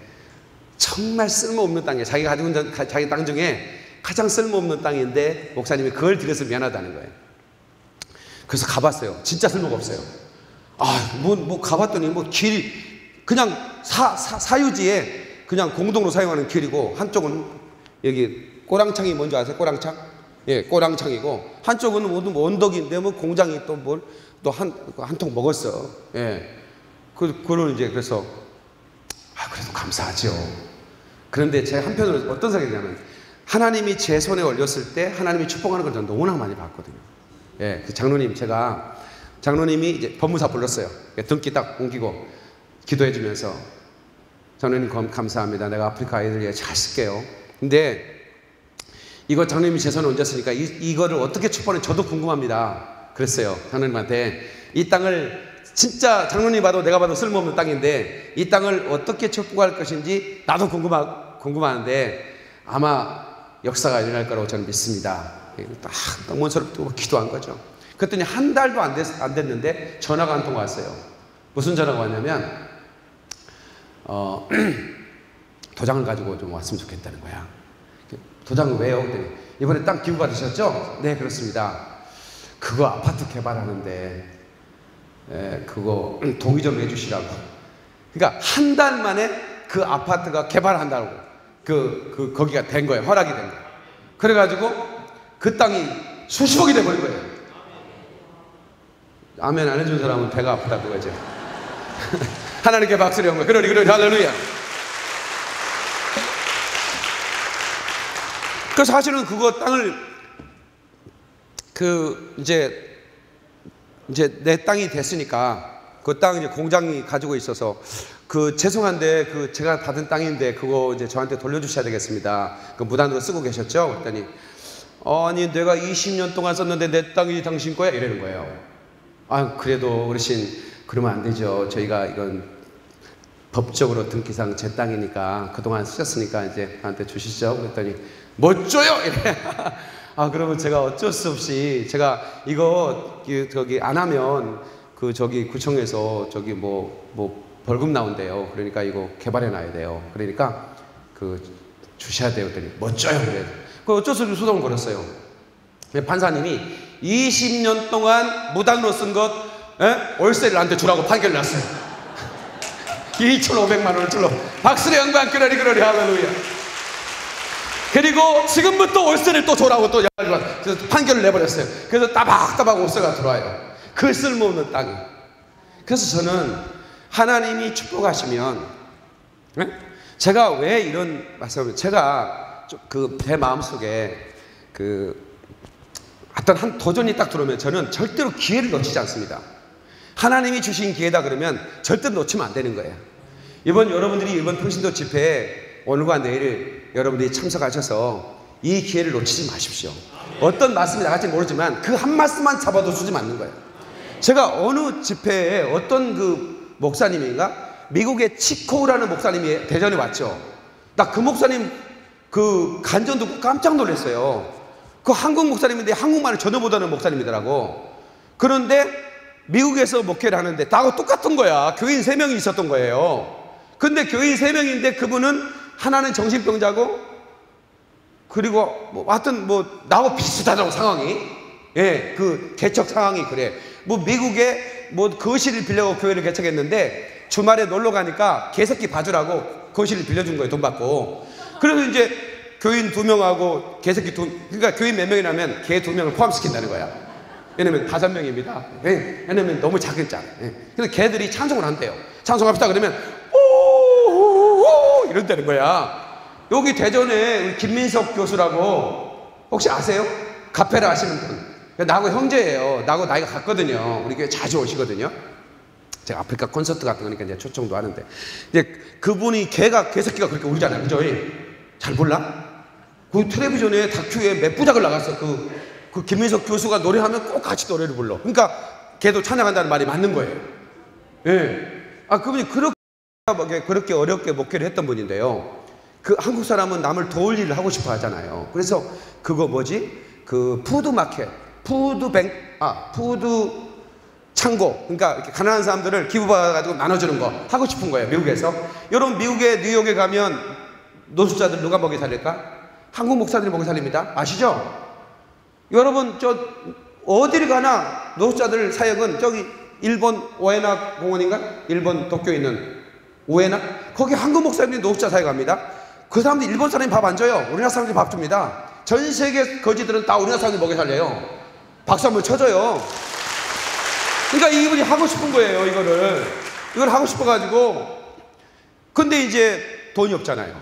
정말 쓸모없는 땅이에요. 자기가 가지고 있는 자기 땅 중에 가장 쓸모없는 땅인데 목사님이 그걸 드려서 미안하다는 거예요. 그래서 가봤어요. 진짜 쓸모가 없어요. 가봤더니 그냥 사유지에 그냥 공동으로 사용하는 길이고, 한쪽은 여기 꼬랑창이 뭔지 아세요? 꼬랑창? 꼬랑창이고, 한쪽은 모두 언덕인데 공장이 또 한 통 먹었어. 그걸 이제 그래서 그래도 감사하죠. 그런데 제 한편으로 어떤 생각이냐면, 하나님이 제 손에 올렸을 때 하나님이 축복하는 걸 저는 너무나 많이 봤거든요. 그 장로님이 이제 법무사 불렀어요. 등기 딱 옮기고 기도해 주면서, 장로님 감사합니다. 내가 아프리카 아이들 위해 잘 쓸게요. 근데 이거 장로님이 제 손에 얹었으니까 이거를 어떻게 축복하는지 저도 궁금합니다. 그랬어요. 장로님한테. 이 땅을 진짜 장로님 봐도 내가 봐도 쓸모없는 땅인데 이 땅을 어떻게 축복할 것인지 나도 궁금하는데 아마 역사가 일어날 거라고 저는 믿습니다. 딱 먼저부터 기도한 거죠. 그랬더니 한 달도 안 됐는데 전화가 한 통 왔어요. 무슨 전화가 왔냐면 도장을 가지고 좀 왔으면 좋겠다는 거야. 도장을 왜요? 그랬더니 이번에 땅 기부 받으셨죠? 네, 그렇습니다. 그거 아파트 개발하는데 그거 동의 좀 해주시라고. 그러니까 한 달 만에 그 아파트가 개발한다고. 거기가 된 거예요. 허락이 된 거예요. 그래가지고 그 땅이 수십억이 돼버린 거예요. 아멘 안 해준 사람은 배가 아프다 그거죠. 하나님께 박수를 한 거예요. 그러니 할렐루야. 그 사실은 그거 땅을 이제 내 땅이 됐으니까 그 땅 이제 공장이 가지고 있어서 죄송한데 제가 받은 땅인데 그거 이제 저한테 돌려주셔야 되겠습니다. 무단으로 쓰고 계셨죠? 그랬더니 아니 내가 20년 동안 썼는데 내 땅이 당신 거야? 이러는 거예요. 아 그래도 어르신 그러면 안 되죠. 저희가 이건 법적으로 등기상 제 땅이니까 그동안 쓰셨으니까 이제 저한테 주시죠. 그랬더니 못 줘요! 이래. 아 그러면 제가 어쩔 수 없이 제가 이거 저기 안 하면 구청에서 뭐 벌금 나온대요. 그러니까 이거 개발해 놔야 돼요. 그러니까 주셔야 돼요. 그랬더니 못 줘요. 그래. 어쩔 수 없이 소송을 걸었어요. 판사님이 20년 동안 무단으로 쓴 것 월세를 나한테 주라고 판결을 났어요. 2,500만 원을 줄로 박수의 영광 그러리 할렐루야. 그리고 지금부터 월세를 또 줘라고 또 판결을 내버렸어요. 그래서 따박따박 월세가 들어와요. 그 쓸모없는 땅이. 그래서 저는 하나님이 축복하시면 제가 왜 이런 말씀을 제가 제 마음속에 어떤 한 도전이 딱 들어오면 저는 절대로 기회를 놓치지 않습니다. 하나님이 주신 기회다 그러면 절대 놓치면 안 되는 거예요. 여러분들이 이번 평신도 집회에 오늘과 내일 여러분들이 참석하셔서 이 기회를 놓치지 마십시오. 어떤 말씀이 나갈지 모르지만 그 한 말씀만 잡아도 주지 않는 거예요. 제가 어느 집회에 어떤 목사님인가 미국의 치코우라는 목사님이 대전에 왔죠. 나 그 목사님 간전 듣고 깜짝 놀랐어요. 한국 목사님인데 한국말을 전혀 못하는 목사님이더라고. 그런데 미국에서 목회를 하는데 나하고 똑같은 거야. 교인 3명이 있었던 거예요. 근데 교인 3명인데 그분은 하나는 정신병자고 그리고 하여튼 나하고 비슷하다고 상황이. 예, 개척 상황이 그래. 미국에 거실을 빌려고 교회를 개척했는데 주말에 놀러 가니까 개새끼 봐주라고 거실을 빌려준 거예요. 돈 받고. 그래서 이제 교인 2명하고 개새끼 그러니까 교인 몇 명이라면 개 2명을 포함시킨다는 거야. 왜냐면 5명입니다. 예, 왜냐면 너무 작은 짝. 예. 그래서 개들이 찬송을 한대요. 찬송합시다 그러면 오 이런다는 거야. 여기 대전에 김민석 교수라고 혹시 아세요? 카페라 하시는 분. 나하고 형제예요. 나하고 나이가 같거든요. 우리 교회 자주 오시거든요. 제가 아프리카 콘서트 같은 거니까 이제 초청도 하는데. 이제 그분이 개새끼가 그렇게 울잖아요. 그죠? 잘 몰라? 텔레비전에 다큐에 몇 부작을 나갔어. 김민석 교수가 노래하면 꼭 같이 노래를 불러. 그러니까 걔도 찬양한다는 말이 맞는 거예요. 예. 그분이 그렇게 어렵게 목회를 했던 분인데요. 한국 사람은 남을 도울 일을 하고 싶어 하잖아요. 그래서 푸드마켓, 푸드 창고. 그러니까 이렇게 가난한 사람들을 기부받아가지고 나눠주는 거 하고 싶은 거예요. 미국에서. 여러분, 미국의 뉴욕에 가면 노숙자들 누가 먹여 살릴까? 한국 목사들이 먹여 살립니다. 아시죠? 여러분, 어디를 가나 노숙자들 사역은 일본 오에나 공원인가? 일본 도쿄에 있는 오에나? 거기 한국 목사님들이 노숙자 사역합니다. 그 사람들 일본 사람이 밥 안 줘요. 우리나라 사람들이 밥 줍니다. 전 세계 거지들은 다 우리나라 사람들이 먹여 살려요. 박수 한번 쳐줘요. 그러니까 이분이 하고 싶은 거예요. 이걸 하고 싶어가지고. 근데 이제 돈이 없잖아요.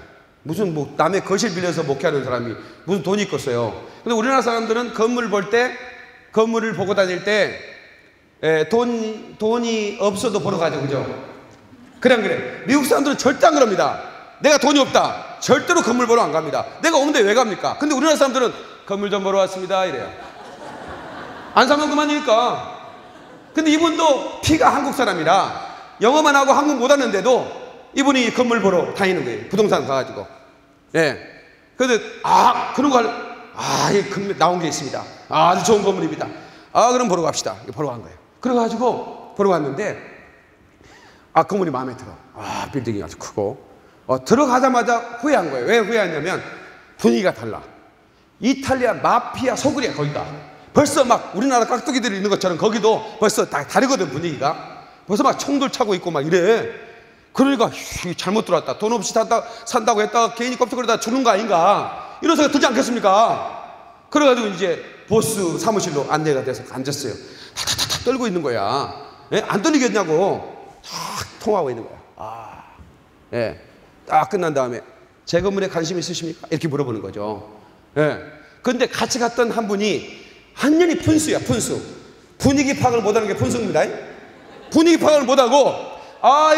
무슨 남의 거실 빌려서 목회하는 사람이 무슨 돈이 있겠어요. 근데 우리나라 사람들은 건물을 보고 다닐 때 돈이 없어도 보러 가죠. 그죠? 그래. 미국 사람들은 절대 안 그럽니다. 내가 돈이 없다. 절대로 건물 보러 안 갑니다. 내가 없는데 왜 갑니까? 근데 우리나라 사람들은 건물 좀 보러 왔습니다. 이래요. 안 사면 그만이니까. 근데 이분도 피가 한국 사람이라 영어만 하고 한국 못 하는데도 이분이 건물 보러 다니는 거예요. 부동산 가가지고. 예. 그런데, 그런 거 이 건물 나온 게 있습니다. 아주 좋은 건물입니다. 그럼 보러 갑시다. 보러 간 거예요. 그래가지고 보러 갔는데, 건물이 마음에 들어. 빌딩이 아주 크고. 들어가자마자 후회한 거예요. 왜 후회하냐면, 분위기가 달라. 이탈리아 마피아 소굴이야, 거기가. 벌써 막 우리나라 깍두기들이 있는 것처럼 거기도 벌써 다 다르거든, 분위기가. 벌써 막 총들 차고 있고 막 이래. 그러니까 잘못 들어왔다. 돈 없이 산다고 했다가 괜히 껍질거리다 죽는 거 아닌가, 이런 생각 들지 않겠습니까? 그래가지고 이제 보스 사무실로 안내가 돼서 앉았어요. 타타타타 떨고 있는 거야. 예? 안 떨리겠냐고 탁 통하고 있는 거야. 예. 딱 끝난 다음에 제 건물에 관심 있으십니까? 이렇게 물어보는 거죠. 예. 근데 같이 갔던 한 분이 완전히 푼수야, 푼수. 분위기 파악을 못하는 게 푼수입니다. 분위기 파악을 못하고,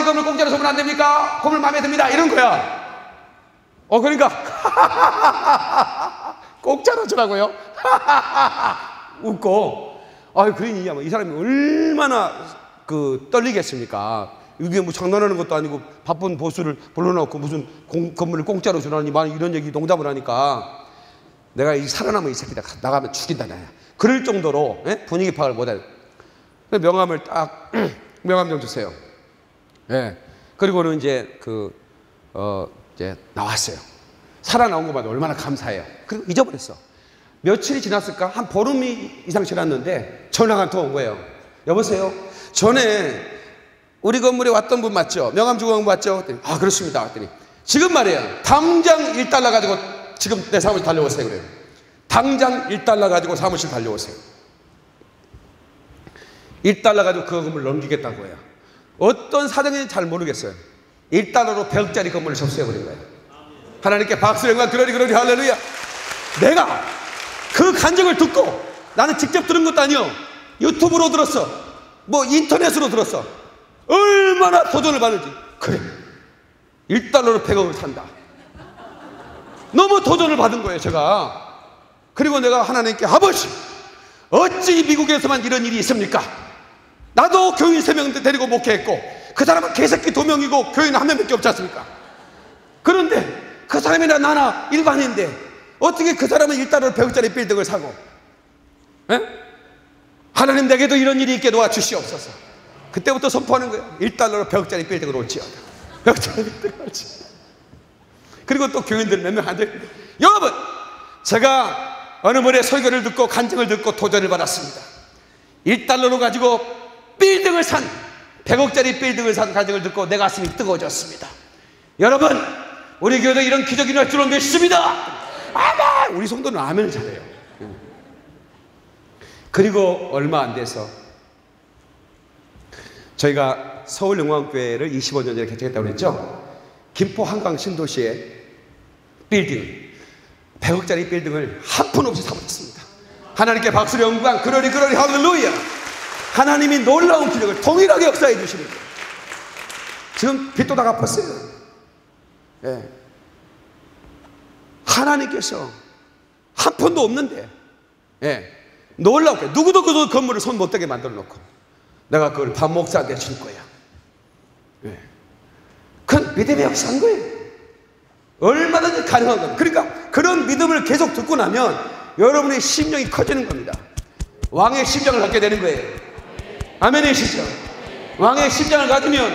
이 건물 공짜로 주면 안 됩니까? 건물 마음에 듭니다, 이런 거야. 그러니까 공짜로 주라고요? 웃고. 그러니 이 사람이 얼마나 떨리겠습니까? 이게 뭐 장난하는 것도 아니고 바쁜 보수를 불러놓고 무슨 건물을 공짜로 주라니 이런 얘기 농담을 하니까, 내가 살아남은 이 새끼다 나가면 죽인다 나야. 그럴 정도로 분위기 파악을 못해. 명함을 딱 명함 좀 주세요. 예. 그리고는 이제 이제 나왔어요. 살아나온 것만 얼마나 감사해요. 그리고 잊어버렸어. 며칠이 지났을까? 한 보름 이상 지났는데 전화가 한 통 온 거예요. 여보세요? 전에 우리 건물에 왔던 분 맞죠? 명함 주고 온 분 맞죠? 그랬더니, 그렇습니다. 그랬더니 지금 말이에요. 당장 $1 가지고 지금 내 사무실 달려오세요. 그래요. 당장 $1 가지고 사무실 달려오세요. $1 가지고 그 건물을 넘기겠다고 해요. 어떤 사정인지 잘 모르겠어요. $1로 100억짜리 건물을 접수해버린 거예요. 하나님께 박수, 영광, 그러리 할렐루야. 내가 그 간증을 듣고, 나는 직접 들은 것도 아니요, 유튜브로 들었어, 뭐 인터넷으로 들었어. 얼마나 도전을 받는지. 그래, $1로 100억을 산다. 너무 도전을 받은 거예요, 제가. 그리고 내가 하나님께, 아버지, 어찌 미국에서만 이런 일이 있습니까? 나도 교인 3명 데리고 목회했고, 그 사람은 개새끼 2명이고 교인 1명밖에 없지 않습니까? 그런데 그 사람이나 나나 일반인인데 어떻게 그 사람은 $1로 100억짜리 빌딩을 사고? 에? 하나님, 내게도 이런 일이 있게 도와주시옵소서. 그때부터 선포하는 거예요. $1로 100억짜리 빌딩을 올지어다. 100억짜리 빌딩을 올지어다. 그리고 또 교인들 몇 명 안 돼요. 여러분, 제가 어느 분의 설교를 듣고 간증을 듣고 도전을 받았습니다. $1로 가지고 빌딩을 산, 100억짜리 빌딩을 산 간증을 듣고 내 가슴이 뜨거워졌습니다. 여러분, 우리 교회도 이런 기적이 날 줄은 믿습니다. 아멘! 우리 성도는 아멘을 잘해요. 그리고 얼마 안 돼서 저희가 서울영광교회를 25년 전에 개척했다고 그랬죠. 김포 한강 신도시에 빌딩, 100억짜리 빌딩을 한 푼 없이 사버렸습니다. 하나님께 박수, 영광, 그러리 할렐루야. 하나님이 놀라운 기적을 동일하게 역사해 주시는 거예요. 지금 빚도 다 갚았어요. 예. 하나님께서 한 푼도 없는데, 예, 놀랍게 누구도 그 건물을 손 못 대게 만들어 놓고 내가 그걸 반 목사한테 줄 거야. 예. 그건 믿음의 역사인 거예요. 얼마든지 가능한 겁니다. 그러니까 그런 믿음을 계속 듣고 나면 여러분의 심령이 커지는 겁니다. 왕의 심장을 갖게 되는 거예요. 아멘이시죠? 왕의 심장을 가지면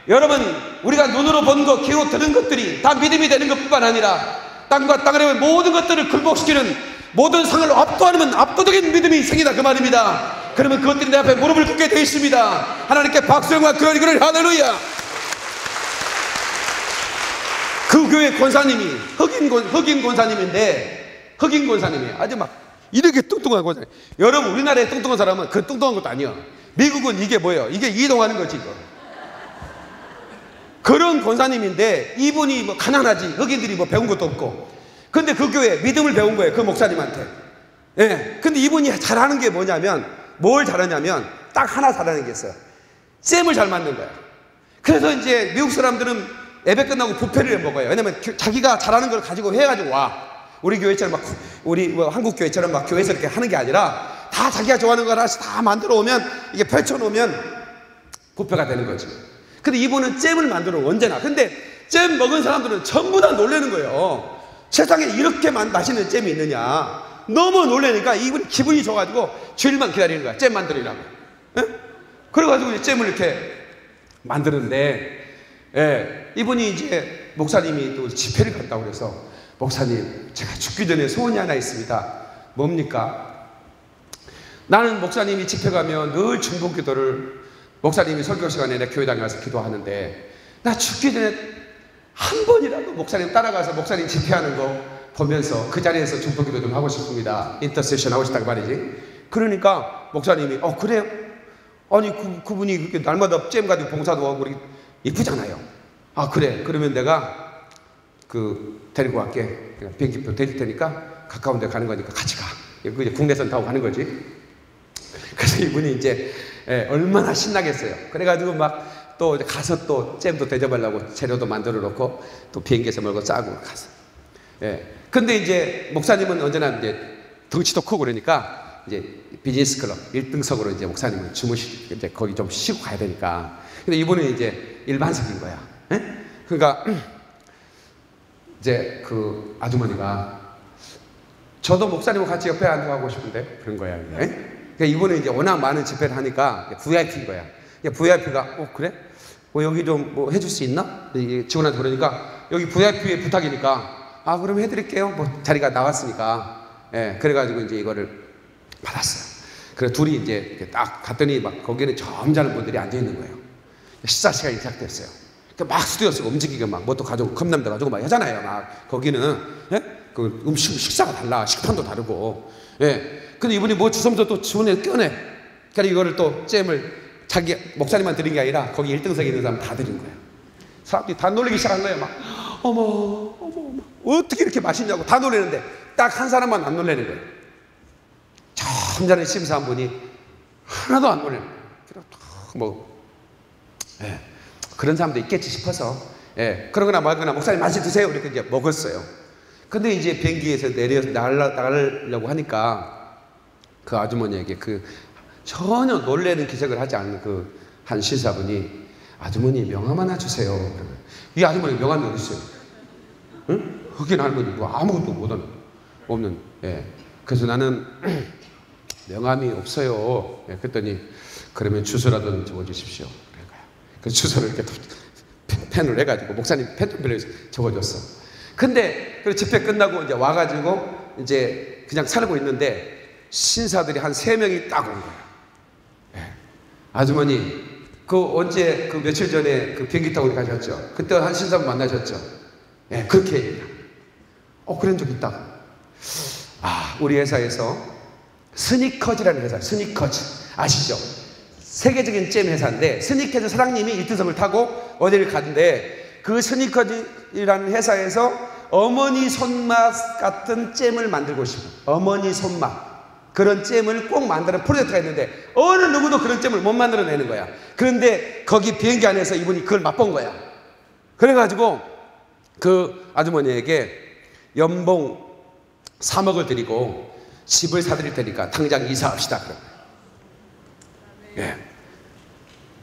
여러분, 우리가 눈으로 본 것, 귀로 들은 것들이 다 믿음이 되는 것뿐만 아니라 땅과 땅의 모든 것들을 굴복시키는, 모든 상을 압도하는 압도적인 믿음이 생기다, 그 말입니다. 그러면 그것들이 내 앞에 무릎을 꿇게 되어 있습니다. 하나님께 박수, 영광, 그러리 할렐루야. 그 교회 권사님이 흑인 권사님인데, 흑인 권사님이 아주 막 이렇게 뚱뚱한 권사님. 여러분, 우리나라에 뚱뚱한 사람은 그 뚱뚱한 것도 아니야. 미국은 이게 뭐예요? 이게 이동하는 거지, 이거. 그런 권사님인데 이분이 뭐 가난하지, 흑인들이 뭐 배운 것도 없고, 근데 그 교회 믿음을 배운 거예요, 그 목사님한테. 예. 근데 이분이 잘하는 게 뭐냐면, 뭘 잘하냐면 딱 하나 잘하는 게 있어요. 잼을 잘 만든 거야. 그래서 이제 미국 사람들은 예배 끝나고 뷔페를 먹어요. 왜냐면 자기가 잘하는 걸 가지고 해가지고 와. 우리 교회처럼 막, 우리 뭐 한국 교회처럼 막 교회에서 이렇게 하는 게 아니라 다 자기가 좋아하는 걸 하나씩 다 만들어 오면, 이게 펼쳐 놓으면 뷔페가 되는 거지. 근데 이분은 잼을 만들어 언제나. 근데 잼 먹은 사람들은 전부 다 놀라는 거예요. 세상에 이렇게 맛있는 잼이 있느냐. 너무 놀라니까 이분이 기분이 좋아가지고 주일만 기다리는 거야. 잼 만들으라고. 예? 그래가지고 이제 잼을 이렇게 만드는데, 예, 이분이 이제 목사님이 또 집회를 갔다고 그래서, 목사님, 제가 죽기 전에 소원이 하나 있습니다. 뭡니까? 나는 목사님이 집회 가면 늘 중보 기도를, 목사님이 설교 시간에 내 교회당 가서 기도하는데, 나 죽기 전에 한 번이라도 목사님 따라가서 목사님 집회하는 거 보면서 그 자리에서 중보기도 좀 하고 싶습니다. 인터세션 하고 싶다고 말이지. 그러니까 목사님이 그래요? 아니 그분이 그렇게 날마다 잼 가지고 봉사도 하고 그렇게 이쁘잖아요. 아 그래, 그러면 내가 데리고 갈게. 비행기표 드릴 테니까 가까운 데 가는 거니까 같이 가. 이제 국내선 타고 가는 거지. 그래서 이분이 이제 얼마나 신나겠어요. 그래가지고 막 또 가서 또 잼도 대접하려고 재료도 만들어 놓고 또 비행기에서 몰고 싸고 가서. 근데 이제 목사님은 언제나 이제 덩치도 크고 그러니까 이제 비즈니스 클럽 1등석으로 이제 목사님은 이제 거기 좀 쉬고 가야 되니까. 근데 이분은 이제 일반석인 거야. 그러니까 이제 그 아주머니가 저도 목사님과 같이 옆에 앉아가고 싶은데 그런 거야. 그러니까 이분은 이제 워낙 많은 집회를 하니까 VIP인 거야. VIP가 그래? 여기 좀 뭐 해줄 수 있나? 직원한테 그러니까 여기 VIP의 부탁이니까 그럼 해드릴게요. 뭐 자리가 나왔으니까. 그래가지고 이제 이거를 받았어요. 그래서 둘이 이제 딱 갔더니 막 거기는 점잖은 분들이 앉아 있는 거예요. 식사 시간이 시작됐어요. 막 스튜디오 쓰고 움직이고 막 뭣도 가지고 컵라면도 가지고 막 하잖아요. 막 거기는 그 식사가 달라, 식판도 다르고. 근데 이분이 뭐 주섬서 또 주문에 껴내. 그러니까 이거를 또 잼을 자기 목사님만 드린 게 아니라 거기 1등석에 있는 사람 다 드린 거예요. 사람들이 다 놀리기 시작한 거예요. 막 어머 어떻게 이렇게 맛있냐고 다 놀리는데 딱 한 사람만 안 놀래는 거예요. 점잖은 심사한 분이 하나도 안 놀래는 거예요. 그런 사람도 있겠지 싶어서 그러거나 말거나 목사님 맛있게 드세요 이렇게 이제 먹었어요. 근데 이제 비행기에서 나가려고 하니까 그 아주머니에게 전혀 놀래는 기색을 하지 않는 한 신사분이 아주머니 명함 하나 주세요. 이 아주머니 명함이 어디 있어요? 응? 흑인 할머니 뭐 아무것도 없는. 그래서 나는 명함이 없어요. 그랬더니 그러면 주소라도 적어주십시오. 그래서 주소를 이렇게 펜을 해가지고 목사님 펜을 적어줬어. 근데 그 집회 끝나고 이제 와가지고 이제 그냥 살고 있는데 신사들이 한 3명이 딱 온 거야. 아주머니, 언제 며칠 전에 비행기 타고 가셨죠? 그때 한 신사분 만나셨죠? 그렇게 얘기해요. 그런 적 있다고. 우리 회사에서 스니커즈라는 회사, 스니커즈 아시죠? 세계적인 잼 회사인데 스니커즈 사장님이 1등석을 타고 어디를 가는데 그 스니커즈라는 회사에서 어머니 손맛 같은 잼을 만들고 싶은 어머니 손맛 그런 잼을 꼭 만드는 프로젝트가 있는데 어느 누구도 그런 잼을 못 만들어내는 거야. 그런데 거기 비행기 안에서 이분이 그걸 맛본 거야. 그래가지고 그 아주머니에게 연봉 3억을 드리고 집을 사드릴 테니까 당장 이사합시다.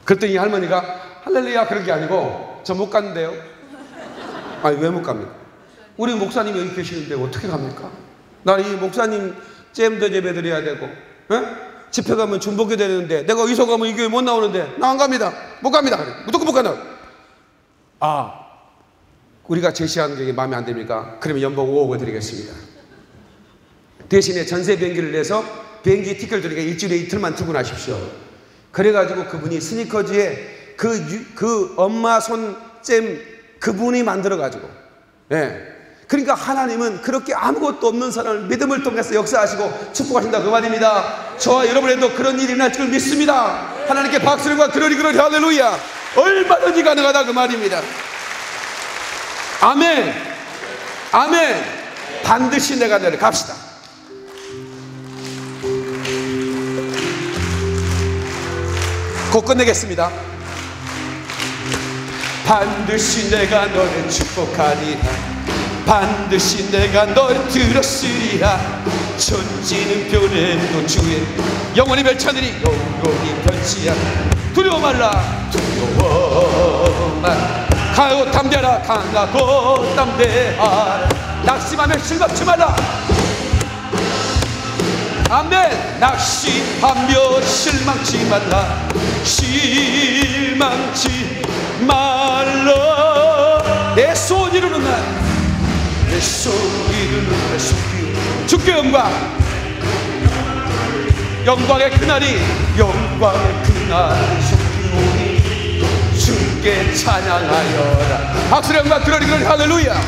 그랬더니 할머니가 할렐루야 그런 게 아니고 저 못 갔는데요. 아니 왜 못 갑니까? 우리 목사님이 여기 계시는데 어떻게 갑니까? 나는 이 목사님 잼도 예배드려야 되고 집회 가면 중보기 되는데 내가 의소 가면 이 교회 못 나오는데 나 안 갑니다. 못 갑니다. 무조건 못 간다. 우리가 제시하는 게 마음에 안 됩니까? 그러면 연봉 5억을 드리겠습니다. 대신에 전세 비행기를 내서 비행기 티켓을 드리니까 일주일에 이틀만 출근하십시오. 그래가지고 그분이 스니커즈에 그 엄마 손잼 그분이 만들어가지고 그러니까 하나님은 그렇게 아무것도 없는 사람을 믿음을 통해서 역사하시고 축복하신다 그 말입니다. 저와 여러분에도 그런 일이 날 줄 믿습니다. 하나님께 박수를 그러리 할렐루야. 얼마든지 가능하다 그 말입니다. 아멘. 아멘. 반드시 내가 너를 갑시다. 곧 끝내겠습니다. 반드시 내가 너를 축복하리라. 반드시 내가 널 들었으리라. 천지는 변해도 주의 영원히 펼쳐내리 영원히 변치 않아. 두려워 말라 두려워 말라. 강하고 담대하라 강하고 담대하라. 낙심하며 실망치 말라. 아멘. 낙심하며 실망치 말라. 실망치 말라. 내 소원 이루는 날 내 소원 이루는 날 주께 영광. 영광의 그날이 영광의 그날이 속히 오니 주께 찬양하여라. 박수로 영광 그러리 할렐루야.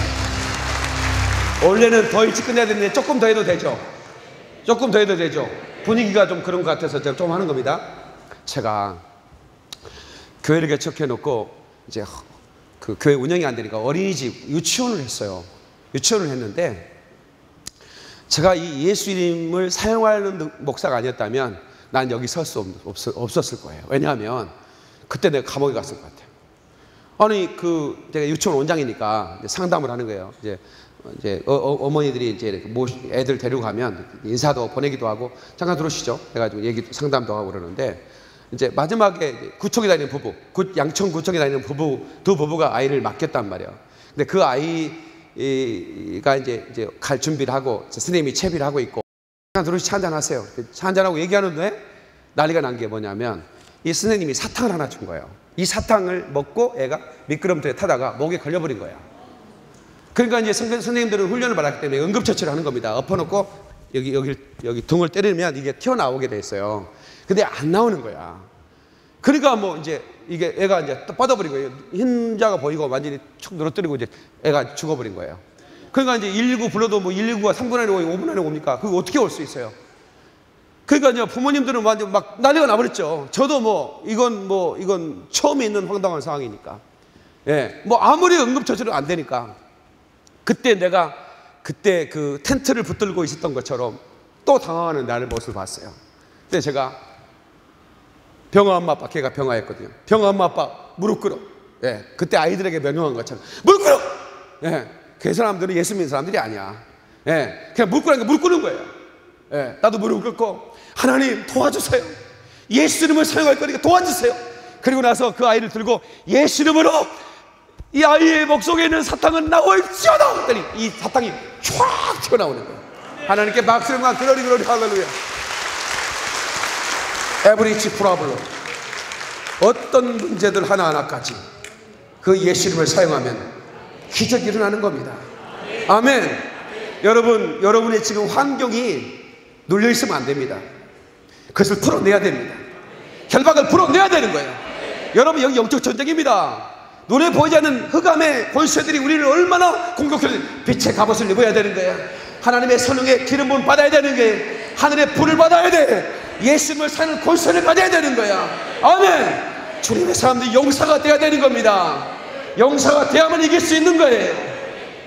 원래는 더 일찍 끝내야 되는데 조금 더 해도 되죠? 조금 더 해도 되죠? 분위기가 좀 그런 것 같아서 제가 좀 하는 겁니다. 제가 교회를 개척해 놓고 이제 그 교회 운영이 안 되니까 어린이집 유치원을 했어요. 유치원을 했는데 제가 이 예수 이름을 사용하는 목사가 아니었다면 난 여기 설 수 없었을 거예요. 왜냐하면 그때 내가 감옥에 갔을 것 같아요. 아니 제가 유치원 원장이니까 상담을 하는 거예요. 이제 어머니들이 이제 이렇게 애들 데리고 가면 인사도 보내기도 하고 잠깐 들어오시죠. 해가지고 상담도 하고 그러는데 이제 마지막에 구청에 다니는 부부, 양천 구청에 다니는 두 부부가 아이를 맡겼단 말이에요. 근데 그 아이가 이제 갈 준비를 하고 선생님이 채비를 하고 있고 잠깐 들어오시 차 한잔 하세요. 차 한잔하고 얘기하는데 난리가 난 게 뭐냐면 이 선생님이 사탕을 하나 준 거예요. 이 사탕을 먹고 애가 미끄럼틀에 타다가 목에 걸려버린 거예요. 그러니까 이제 선생님들은 훈련을 받았기 때문에 응급처치를 하는 겁니다. 엎어놓고 여기 등을 때리면 이게 튀어나오게 돼 있어요. 근데 안 나오는 거야. 그러니까 뭐 이제 이게 애가 이제 뻗어버린 거예요. 흰자가 보이고 완전히 촉 늘어뜨리고 이제 애가 죽어버린 거예요. 그러니까 이제 119 불러도 뭐 119가 3분 안에 오고 5분 안에 옵니까? 그거 어떻게 올 수 있어요? 그러니까 이제 부모님들은 완전 막 난리가 나버렸죠. 저도 이건 처음에 있는 황당한 상황이니까. 예. 뭐 아무리 응급처치도 안 되니까. 그때 그 텐트를 붙들고 있었던 것처럼 또 당황하는 나를 모습을 봤어요. 근데 제가 병아 엄마 아빠, 걔가 병아였거든요. 병아 엄마 아빠 무릎 꿇어. 예. 그때 아이들에게 명령한 것처럼 무릎 꿇어. 예. 그 사람들은 예수 믿는 사람들이 아니야. 예. 그냥 무릎 꿇으니까 무릎 꿇는 거예요. 예. 나도 무릎 꿇고 하나님 도와주세요. 예수 이름을 사용할 거니까 도와주세요. 그리고 나서 그 아이를 들고 예수 이름으로 이 아이의 목 속에 있는 사탕은 나올지어다 했더니 이 사탕이 쫙 튀어나오는 거예요. 하나님께 박수와 그러리 할렐루야. 에브리치 프라블로 어떤 문제들 하나하나까지 그 예수 이름을 사용하면 기적이 일어나는 겁니다. 아멘. 여러분의 지금 환경이 눌려 있으면 안 됩니다. 그것을 풀어내야 됩니다. 결박을 풀어내야 되는 거예요. 여러분 여기 영적 전쟁입니다. 눈에 보이지 않는 흑암의 권세들이 우리를 얼마나 공격하는지 빛의 갑옷을 입어야 되는 거예요. 하나님의 성령의 기름 부음 받아야 되는 거예요. 하늘의 불을 받아야 돼. 예수님을 사는 권세를 받아야 되는 거야. 아멘. 주님의 사람들이 용사가 돼야 되는 겁니다. 용사가 돼야만 이길 수 있는 거예요.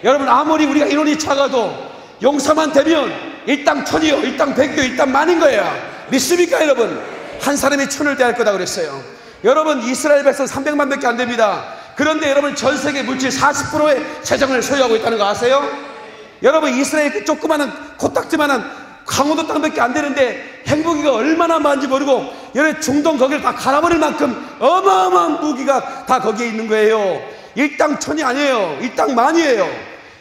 여러분 아무리 우리가 인원이 작아도 용사만 되면 일당 천이요, 일당 백이요, 일당 만인 거야. 믿습니까 여러분? 한 사람이 천을 대할 거다 그랬어요. 여러분 이스라엘 백성 300만 밖에 안 됩니다. 그런데 여러분 전 세계 물질 40%의 재정을 소유하고 있다는 거 아세요? 여러분 이스라엘 그 조그마한 코딱지만한 강원도 땅밖에 안 되는데 행복이가 얼마나 많은지 모르고 여러분 중동 거기를 다 갈아버릴 만큼 어마어마한 무기가 다 거기에 있는 거예요. 일당 천이 아니에요. 일당 만이에요.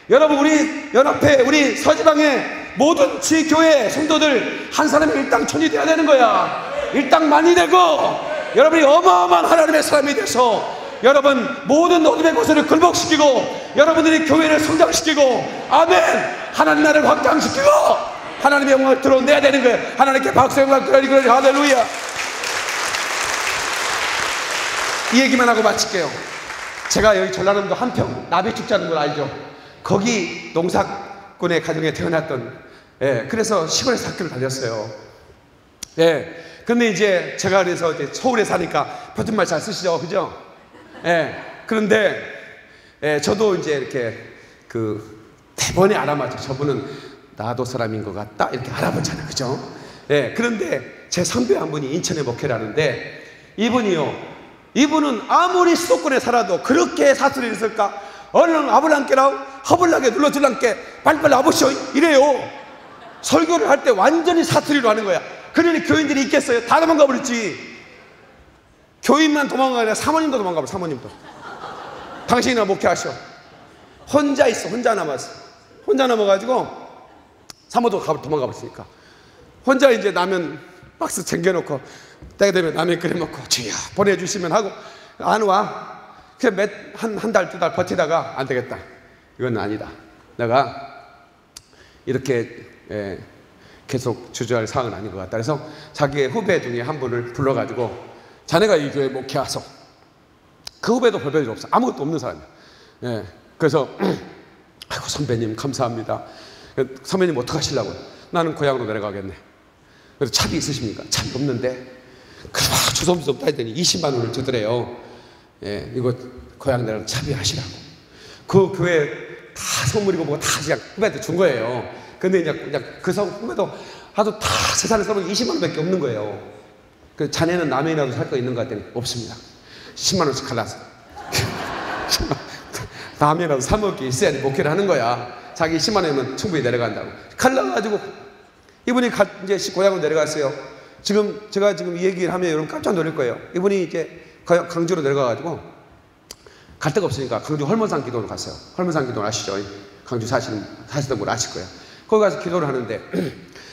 여러분 우리 연합회 우리 서지방의 모든 지교회 성도들 한 사람이 일당 천이 돼야 되는 거야. 일당 만이 되고 여러분이 어마어마한 하나님의 사람이 돼서 여러분 모든 어둠의 고소를 굴복시키고 여러분들이 교회를 성장시키고 아멘 하나님 나라를 확장시키고 하나님의 영광을 드러내야 되는 거예요. 하나님께 박수 영광 그러리 할렐루야. 이 얘기만 하고 마칠게요. 제가 여기 전라남도 한평 나비축제하는 걸 알죠? 거기 농사꾼의 가정에 태어났던 그래서 시골에서 학교를 다녔어요. 근데 이제 제가 그래서 이제 서울에 사니까 표준말 잘 쓰시죠, 그죠? 그런데 저도 이제 이렇게 그 대번에 알아맞죠. 저분은 나도 사람인 것 같다 이렇게 알아보잖아요, 그죠? 그런데 제 선배 한 분이 인천에 목회를 하는데 이분은 아무리 수도권에 살아도 그렇게 사투리를 쓸까? 얼른 아블랑께라고 허블나게 눌러줄랑께 빨리빨리 와보시오 이래요. 설교를 할 때 완전히 사투리로 하는 거야. 그러니 교인들이 있겠어요? 다 도망가 버렸지. 교인만 도망가가 아니라 사모님도 도망가 버려. 사모님도 당신이나 목회하셔. 혼자 있어. 혼자 남았어. 혼자 남아가지고 사모도 도망가 버렸으니까 혼자 이제 라면 박스 챙겨놓고 때가 되면 라면 끓여먹고 주여 보내주시면 하고 안 와. 그래서 한 달, 두 달 버티다가 안 되겠다. 이건 아니다. 내가 이렇게 계속 주저할 사항은 아닌 것 같다. 그래서 자기의 후배 중에 한 분을 불러가지고 자네가 이 교회 목회하소. 그 후배도 별 일 없어. 아무것도 없는 사람이야. 예. 그래서 아이고 선배님 감사합니다. 선배님 어떡하시려고요? 나는 고향으로 내려가겠네. 그래서 차비 있으십니까? 차비 없는데. 그래서 막 주섬주섬 따지더니 20만 원을 주더래요. 예, 이거 고향 내려가 차비 하시라고. 그 교회 다 선물이고 뭐가 다 그냥 후배한테 준 거예요. 근데 그냥 그 후배도 아주 다 재산을 써보니 20만 원밖에 없는 거예요. 그 자네는 라면이라도 살 거 있는 것 같더니 없습니다. 10만 원씩 갈라서 라면이라도 사 먹기 있어야 목회를 하는 거야. 자기 10만 원이면 충분히 내려간다고. 갈라가지고 이분이 이제 고향으로 내려갔어요. 제가 지금 이 얘기를 하면 여러분 깜짝 놀랄 거예요. 이분이 이제 강주로 내려가가지고 갈 데가 없으니까 강주 헐몬산 기도로 갔어요. 헐몬산 기도 아시죠? 강주 사시던 분 아실 거예요. 거기 가서 기도를 하는데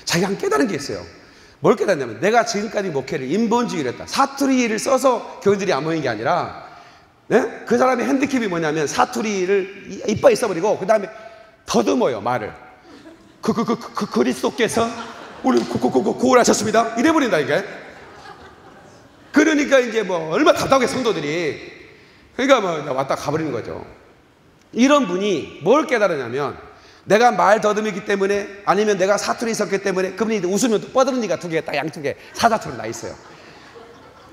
자기가 한 깨달은 게 있어요. 뭘 깨닫냐면 내가 지금까지 목회를 인본주의를 했다. 사투리를 써서 교인들이 안 모인 게 아니라 네? 그 사람의 핸디캡이 뭐냐면 사투리를 이빨에 써버리고 그 다음에 더듬어요 말을. 그리스도께서 우리 구원하셨습니다. 이래버린다 이게. 그러니까 이제 뭐 얼마나 답답해 성도들이. 그러니까 뭐 왔다 가버리는 거죠. 이런 분이 뭘 깨달으냐면 내가 말 더듬이기 때문에 아니면 내가 사투리 있었기 때문에 그분이 웃으면 또 뻐드러니가 두 개가 딱 양쪽에 사자처럼 나 있어요.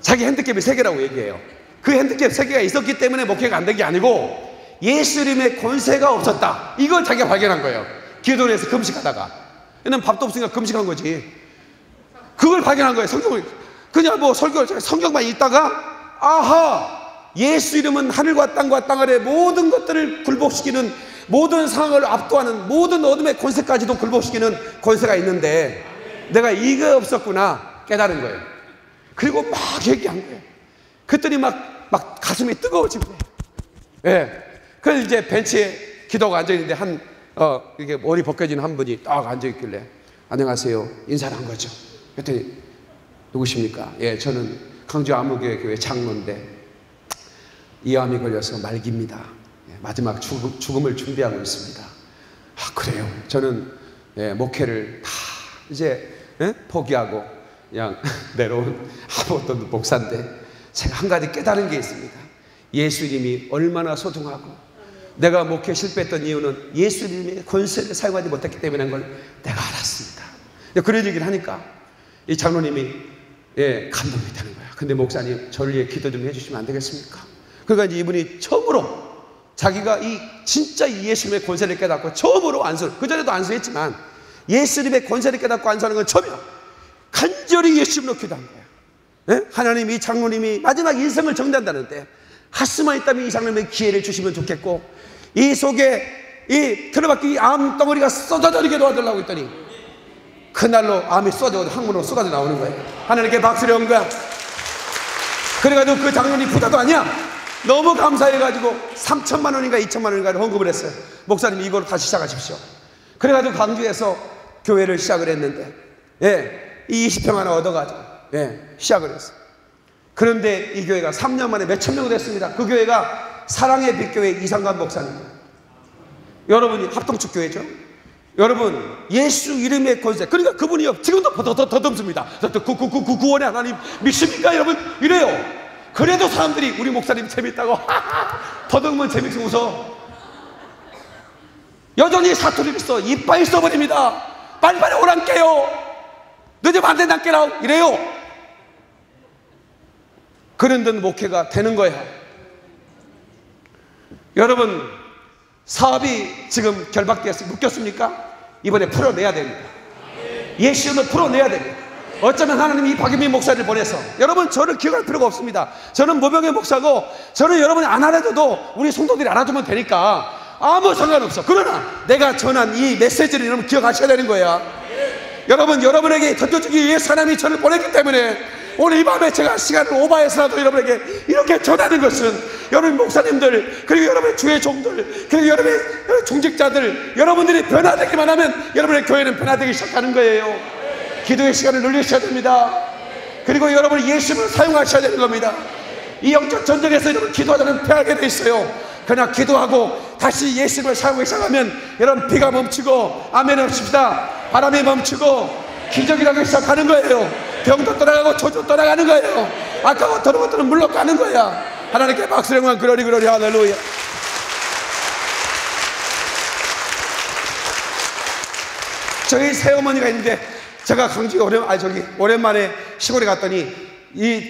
자기 핸디캡이 3개라고 얘기해요. 그 핸디캡 3개가 있었기 때문에 목회가 안 된 게 아니고 예수 이름의 권세가 없었다. 이걸 자기가 발견한 거예요. 기도를 해서 금식하다가. 얘는 밥도 없으니까 금식한 거지. 그걸 발견한 거예요. 성경을 그냥 뭐 성경만 읽다가 아하, 예수 이름은 하늘과 땅과 땅 아래 모든 것들을 굴복시키는, 모든 상황을 압도하는 모든 어둠의 권세까지도 굴복시키는 권세가 있는데 내가 이거 없었구나 깨달은 거예요. 그리고 막 얘기한 거예요. 그랬더니 막 가슴이 뜨거워진 거예요. 예. 그래서 이제 벤치에 기도가 앉아있는데 이게 머리 벗겨진 한 분이 딱 앉아있길래 안녕하세요 인사를 한 거죠. 그랬더니 누구십니까? 예, 저는 강주 아무교회 장로인데 이암이 걸려서 말기입니다. 예, 마지막 죽음을 준비하고 있습니다. 아 그래요? 저는 목회를 다 이제 포기하고 그냥 내려온 아무것도 목사인데 제가 한 가지 깨달은 게 있습니다. 예수 이름이 얼마나 소중하고 내가 목회 실패했던 이유는 예수 이름의 권세를 사용하지 못했기 때문에 걸 내가 알았습니다. 그런 얘기를 하니까 이 장로님이 감동이 되는 거야. 근데 목사님 저를 위해 기도 좀 해주시면 안 되겠습니까? 그러니까 이제 이분이 처음으로 자기가 진짜 예수님의 권세를 깨닫고 처음으로 안수, 그전에도 안수했지만 예수님의 권세를 깨닫고 안수하는 건 처음이야. 간절히 예수님으로 기도한 거야. 하나님 이 장로님이 마지막 인생을 정리한다는데 핫스만 있다면 이 장로님의 기회를 주시면 좋겠고 이 속에 이 틀어박힌 암덩어리가 쏟아져지게 도와달라고 했더니 그날로 암이 쏟아져 항문으로 쏟아져 나오는 거예요. 하나님께 박수를 한 거야. 그래가지고 그 장로님 부자도 아니야. 너무 감사해가지고 3천만 원인가 2천만 원인가를 헌금을 했어요. 목사님 이걸로 다시 시작하십시오. 그래가지고 광주에서 교회를 시작을 했는데 이 20평 하나 얻어가지고 시작을 했어요. 그런데 이 교회가 3년 만에 몇천 명 됐습니다. 그 교회가 사랑의 빛교회 이상관 목사님. 여러분이 합동축 교회죠. 여러분 예수 이름의 권세. 그러니까 그분이요 지금도 더듬습니다. 구원의 하나님 믿습니까 여러분? 이래요. 그래도 사람들이 우리 목사님 재밌다고 더듬으면 재밌게 웃어. 여전히 사투리를 써. 이빨 써버립니다. 빨리빨리 오란 깨요. 늦으면 안 된다 깨라 이래요. 그런 듯 목회가 되는 거예요. 여러분 사업이 지금 결박되었습니까? 묶였습니까? 이번에 풀어내야 됩니다. 예수는 풀어내야 됩니다. 어쩌면 하나님이 이 박인민 목사를 보내서 여러분 저를 기억할 필요가 없습니다. 저는 모병의 목사고 저는 여러분이 안 알아줘도 우리 성도들이 알아주면 되니까 아무 상관없어. 그러나 내가 전한 이 메시지를 여러분 기억하셔야 되는 거야. 여러분 여러분에게 던져주기 위해 하나님이 저를 보냈기 때문에 오늘 이 밤에 제가 시간을 오버해서라도 여러분에게 이렇게 전하는 것은 여러분 목사님들 그리고 여러분의 주의 종들 그리고 여러분의 종직자들 여러분들이 변화되기만 하면 여러분의 교회는 변화되기 시작하는 거예요. 기도의 시간을 늘리셔야 됩니다. 그리고 여러분 예수님을 사용하셔야 되는 겁니다. 이 영적 전쟁에서 여러분 기도하자면 패하게 돼 있어요. 그냥 기도하고 다시 예수님을 사용하기 시작하면 여러분 비가 멈추고 아멘 합시다. 바람이 멈추고 기적이 나기 시작하는 거예요. 병도 떠나가고 조도 떠나가는 거예요. 아까워 더러운 것들은 물러가는 거야. 하나님께 박수 영광 그러리 그러리 할렐루야. 저희 새어머니가 있는데 제가 강주에 오랜만에 시골에 갔더니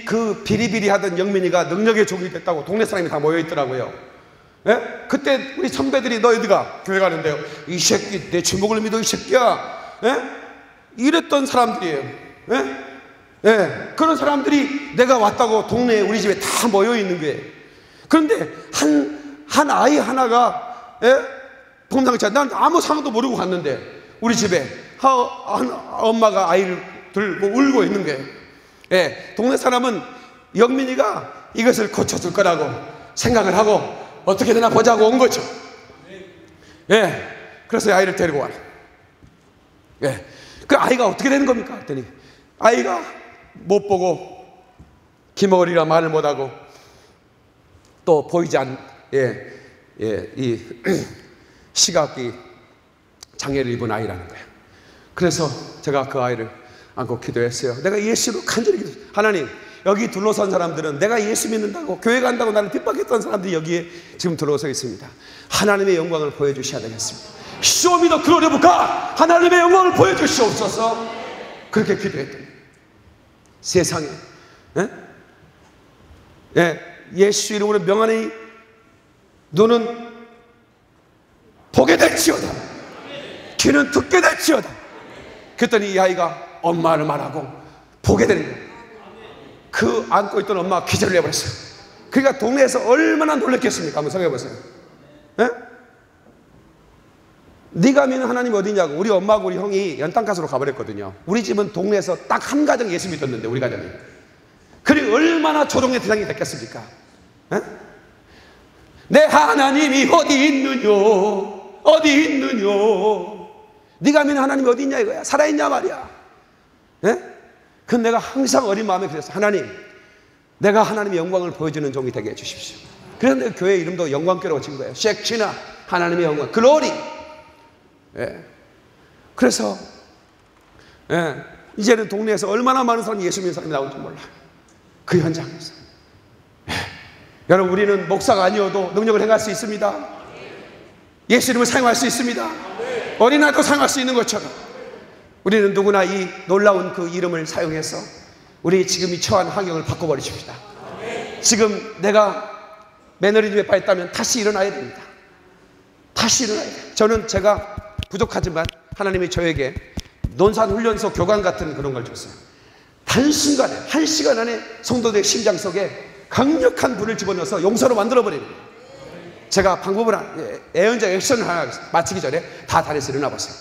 그 비리비리 하던 영민이가 능력의 종이 됐다고 동네 사람이 다 모여 있더라고요. 예? 그때 우리 선배들이 너 어디가? 교회 가는데요. 이 새끼 내 주먹을 믿어 이 새끼야. 예? 이랬던 사람들이에요. 예? 예. 그런 사람들이 내가 왔다고 동네에 우리 집에 다 모여 있는 거예요. 그런데 한 아이 하나가, 예? 범상치 않아. 난 아무 상황도 모르고 갔는데 우리 집에 엄마가 아이를 들고 울고 있는 거예요. 예. 동네 사람은 영민이가 이것을 고쳐줄 거라고 생각을 하고 어떻게 되나 보자고 온 거죠. 예. 그래서 아이를 데리고 와요. 예. 그 아이가 어떻게 되는 겁니까? 그랬더니 아이가 못 보고 기머리라 말을 못하고 또 보이지 않는 이 시각이 장애를 입은 아이라는 거예요. 그래서 제가 그 아이를 안고 기도했어요. 내가 예수로 간절히 기도했어요. 하나님, 여기 둘러선 사람들은 내가 예수 믿는다고 교회 간다고 나를 핍박했던 사람들이 여기에 지금 둘러서 있습니다. 하나님의 영광을 보여주셔야 되겠습니다. 쇼미더 글로리 오브 갓, 하나님의 영광을 보여주시옵소서. 그렇게 기도했더니 세상에 예수 이름으로 명하니 눈은 보게 될지어다, 귀는 듣게 될지어다. 그랬더니 이 아이가 엄마를 말하고 보게 되는 거예요. 그 안고 있던 엄마가 기절을 해버렸어요. 그러니까 동네에서 얼마나 놀랬겠습니까? 한번 생각해보세요. 예? 네가 믿는 하나님이 어디냐고. 우리 엄마하고 우리 형이 연탄가스로 가버렸거든요. 우리 집은 동네에서 딱 한 가정 예수 믿었는데, 우리 가정이. 그리고 얼마나 조롱의 대상이 됐겠습니까? 예? 내 하나님이 어디 있느냐, 어디 있느냐, 네가 믿는 하나님이 어디 있냐 이거야. 살아있냐 말이야. 예? 그건 내가 항상 어린 마음에 그랬어. 하나님, 내가 하나님의 영광을 보여주는 종이 되게 해주십시오. 그래서 내가 교회 이름도 영광교라고 지은 거예요. 쉑치나, 하나님의 영광, 글로리. 예. 그래서 이제는 동네에서 얼마나 많은 사람이 예수 믿는 사람이 나올지 몰라. 그 현장에서 여러분, 우리는 목사가 아니어도 능력을 행할 수 있습니다. 예수 이름을 사용할 수 있습니다. 어린아이도 사용할 수 있는 것처럼 우리는 누구나 이 놀라운 그 이름을 사용해서 우리 지금 이 처한 환경을 바꿔버리십시다. 지금 내가 매너리즘에 빠졌다면 다시 일어나야 됩니다. 다시 일어나야 돼요. 저는 제가 부족하지만 하나님이 저에게 논산훈련소 교관 같은 그런 걸 줬어요. 단순간에, 1시간 안에 성도들의 심장 속에 강력한 불을 집어넣어서 용서로 만들어버리는 거예요. 제가 방법을, 애연자 액션을 하나 마치기 전에 다 다리에서 일어나 봤어요.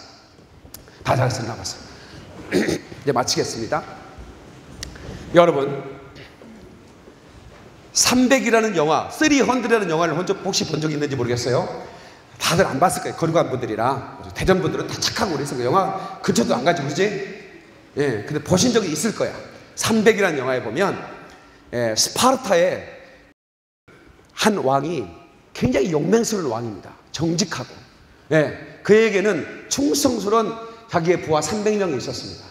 다 다리에서 일어나 봤어요. 이제 마치겠습니다. 여러분, 300이라는 영화, 300이라는 영화를 혹시 본 적이 있는지 모르겠어요. 다들 안 봤을 거예요. 거리고 간 분들이라. 대전 분들은 다 착하고 그래서 그 영화 근처도 안 가지, 그러지? 예, 근데 보신 적이 있을 거야. 300이라는 영화에 보면 스파르타의 한 왕이 굉장히 용맹스러운 왕입니다. 정직하고. 예, 그에게는 충성스러운 자기의 부하 300명이 있었습니다.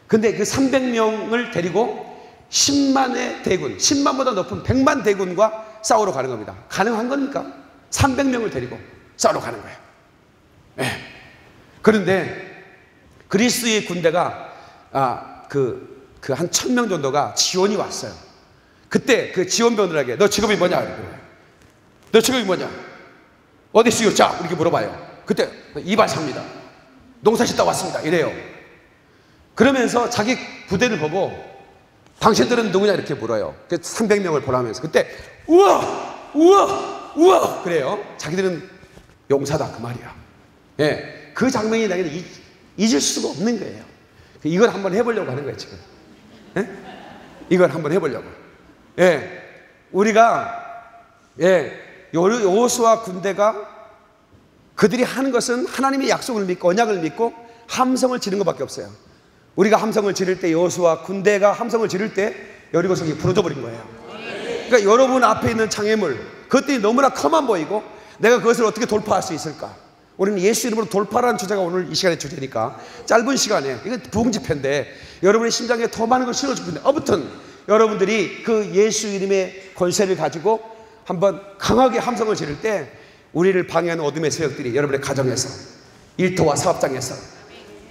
근데 그 300명을 데리고 10만의 대군, 10만보다 높은 100만 대군과 싸우러 가는 겁니다. 가능한 겁니까? 300명을 데리고 싸우러 가는 거예요. 예. 그런데 그리스의 군대가 한 1000명 정도가 지원이 왔어요. 그때 그 지원병들에게 너 직업이 뭐냐? 너 직업이 뭐냐? 어디 있어요? 자, 이렇게 물어봐요. 그때 이발사입니다. 농사 짓다 왔습니다. 이래요. 그러면서 자기 부대를 보고 당신들은 누구냐? 이렇게 물어요. 300명을 보라면서. 그때 우와! 우와! 우와! 그래요. 자기들은 용사다, 그 말이야. 예. 그 장면이 나에게는 잊을 수가 없는 거예요. 이걸 한번 해보려고 하는 거예요, 지금. 예? 이걸 한번 해보려고. 예. 우리가, 여호수아 군대가 그들이 하는 것은 하나님의 약속을 믿고 언약을 믿고 함성을 지르는 것밖에 없어요. 우리가 함성을 지를 때, 여호수아 군대가 함성을 지를 때 여리고성이 부러져 버린 거예요. 그러니까 여러분 앞에 있는 장애물, 그것들이 너무나 커만 보이고 내가 그것을 어떻게 돌파할 수 있을까? 우리는 예수 이름으로 돌파라는 주제가 오늘 이 시간의 주제니까 짧은 시간에, 이건 부흥 집회인데 여러분의 심장에 더 많은 걸 실어줄 텐데, 아무튼 여러분들이 그 예수 이름의 권세를 가지고 한번 강하게 함성을 지를 때 우리를 방해하는 어둠의 세력들이 여러분의 가정에서, 일터와 사업장에서,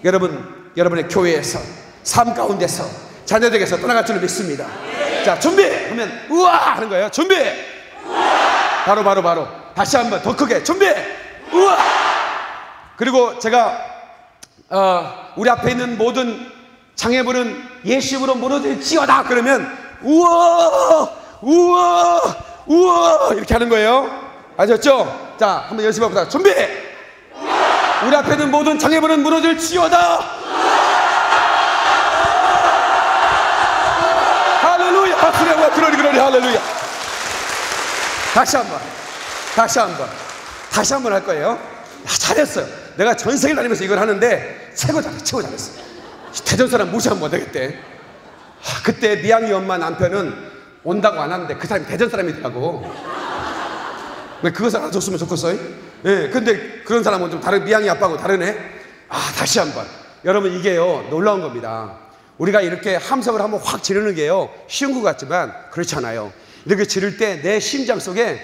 여러분의 교회에서, 삶 가운데서, 자녀들에게서 떠나갈 줄을 믿습니다. 자, 준비! 하면 우와! 하는 거예요. 준비! 바로 다시 한번 더 크게 준비! 우와! 그리고 제가 우리 앞에 있는 모든 장애물은 예수 이름으로 무너질지어다 그러면 우와! 우와! 우와! 이렇게 하는 거예요. 아셨죠? 자, 한번 연습해보자. 준비! 우리 앞에 있는 모든 장애물은 무너질지어다. 할렐루야! 그러니 할렐루야! 다시 한번 할 거예요. 잘했어요. 내가 전 세계를 다니면서 이걸 하는데 최고 잘했어. 대전 사람 무시하면 못 되겠대. 그때 미양이 엄마 남편은 온다고 안 하는데 그 사람이 대전 사람이더라고. 왜 그것을 알아줬으면 좋겠어요? 예, 근데 그런 사람은 좀 다른, 미양이 아빠하고 다르네. 다시 한번. 여러분, 이게요 놀라운 겁니다. 우리가 이렇게 함성을 한번 확 지르는 게요 쉬운 것 같지만 그렇지 않아요. 이렇게 지를 때 내 심장 속에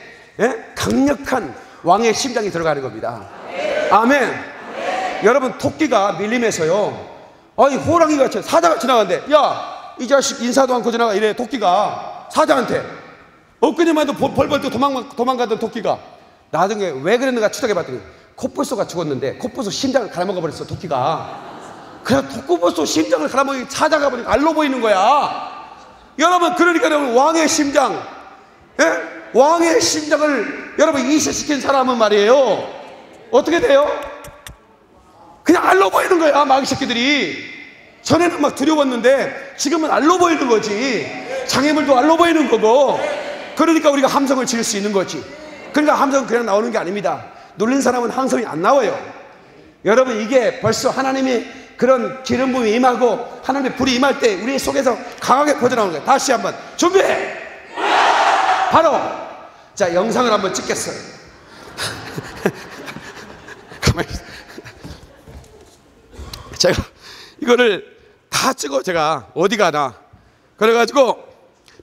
강력한 왕의 심장이 들어가는 겁니다. 아멘. 여러분, 토끼가 밀림에서요 호랑이가 사자가 지나가는데 야, 이 자식 인사도 않고 지나가 이래. 토끼가 사자한테 엊그제만 해도 벌벌 또 도망가던 토끼가 나중에 왜 그랬는가 추적해봤더니 코뿔소가 죽었는데 코뿔소 심장을 갈아먹어 버렸어, 토끼가. 그래서 코뿔소 심장을 갈아먹이 사자가 보니까 알로 보이는 거야. 여러분, 그러니까 여러분, 왕의 심장, 왕의 심장을 여러분 이식시킨 사람은 말이에요 어떻게 돼요? 그냥 알로 보이는 거야. 마귀 새끼들이 전에는 막 두려웠는데 지금은 알로 보이는 거지. 장애물도 알로 보이는 거고. 그러니까 우리가 함성을 지을 수 있는 거지. 그러니까 함성은 그냥 나오는 게 아닙니다. 놀린 사람은 함성이 안 나와요. 여러분, 이게 벌써 하나님이 그런 기름 부음이 임하고 하나님의 불이 임할 때 우리 속에서 강하게 퍼져나오는 거예요. 다시 한번 준비! 바로 자, 영상을 한번 찍겠어요. 가만히 있어. 제가 이거를 다 찍어. 제가 어디 가나 그래가지고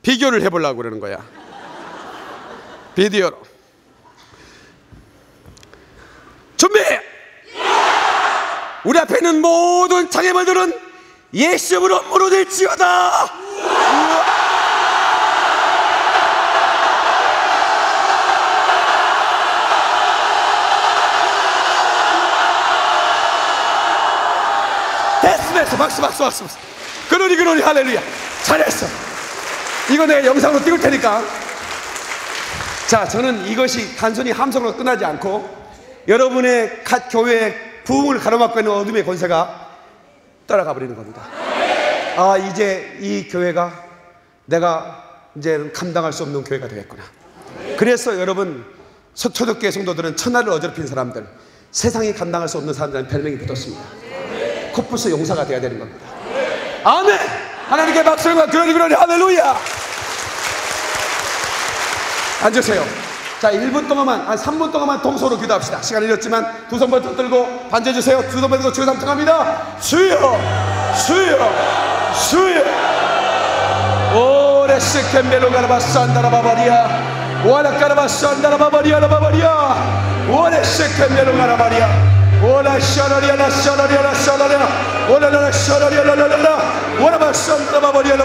비교를 해보려고 그러는 거야. 비디오로 준비! 우리 앞에 있는 모든 장애물들은 예수 이름으로 무너질지어다. 됐어. 박수. 그러니 할렐루야. 잘했어. 이거 내가 영상으로 띄울 테니까. 자, 저는 이것이 단순히 함성으로 끝나지 않고 여러분의 교회의 부흥을 가로막고 있는 어둠의 권세가 따라가 버리는 겁니다. 이제 이 교회가 내가 이제는 감당할 수 없는 교회가 되겠구나. 그래서 여러분, 초대교회 성도들은 천하를 어지럽힌 사람들, 세상이 감당할 수 없는 사람들은 별명이 붙었습니다. 코뿔소 용사가 되어야 되는 겁니다. 아멘. 하나님께 박수와 그러니 할렐루야. 앉으세요. 자, 1분 동안만, 3분 동안만 동서로 기도합시다. 시간이 잃었지만 두 손 번쩍 들고 반겨주세요. 두 손 번쩍 주여 삼창합니다. 주여 오레스케멜로가라바스 안다라바바리아 오라카라바스 안다라바바리아 오레스케멜로가라바리아 오라샤라리아 오라라샤라리아 오라바스 안다라바바리아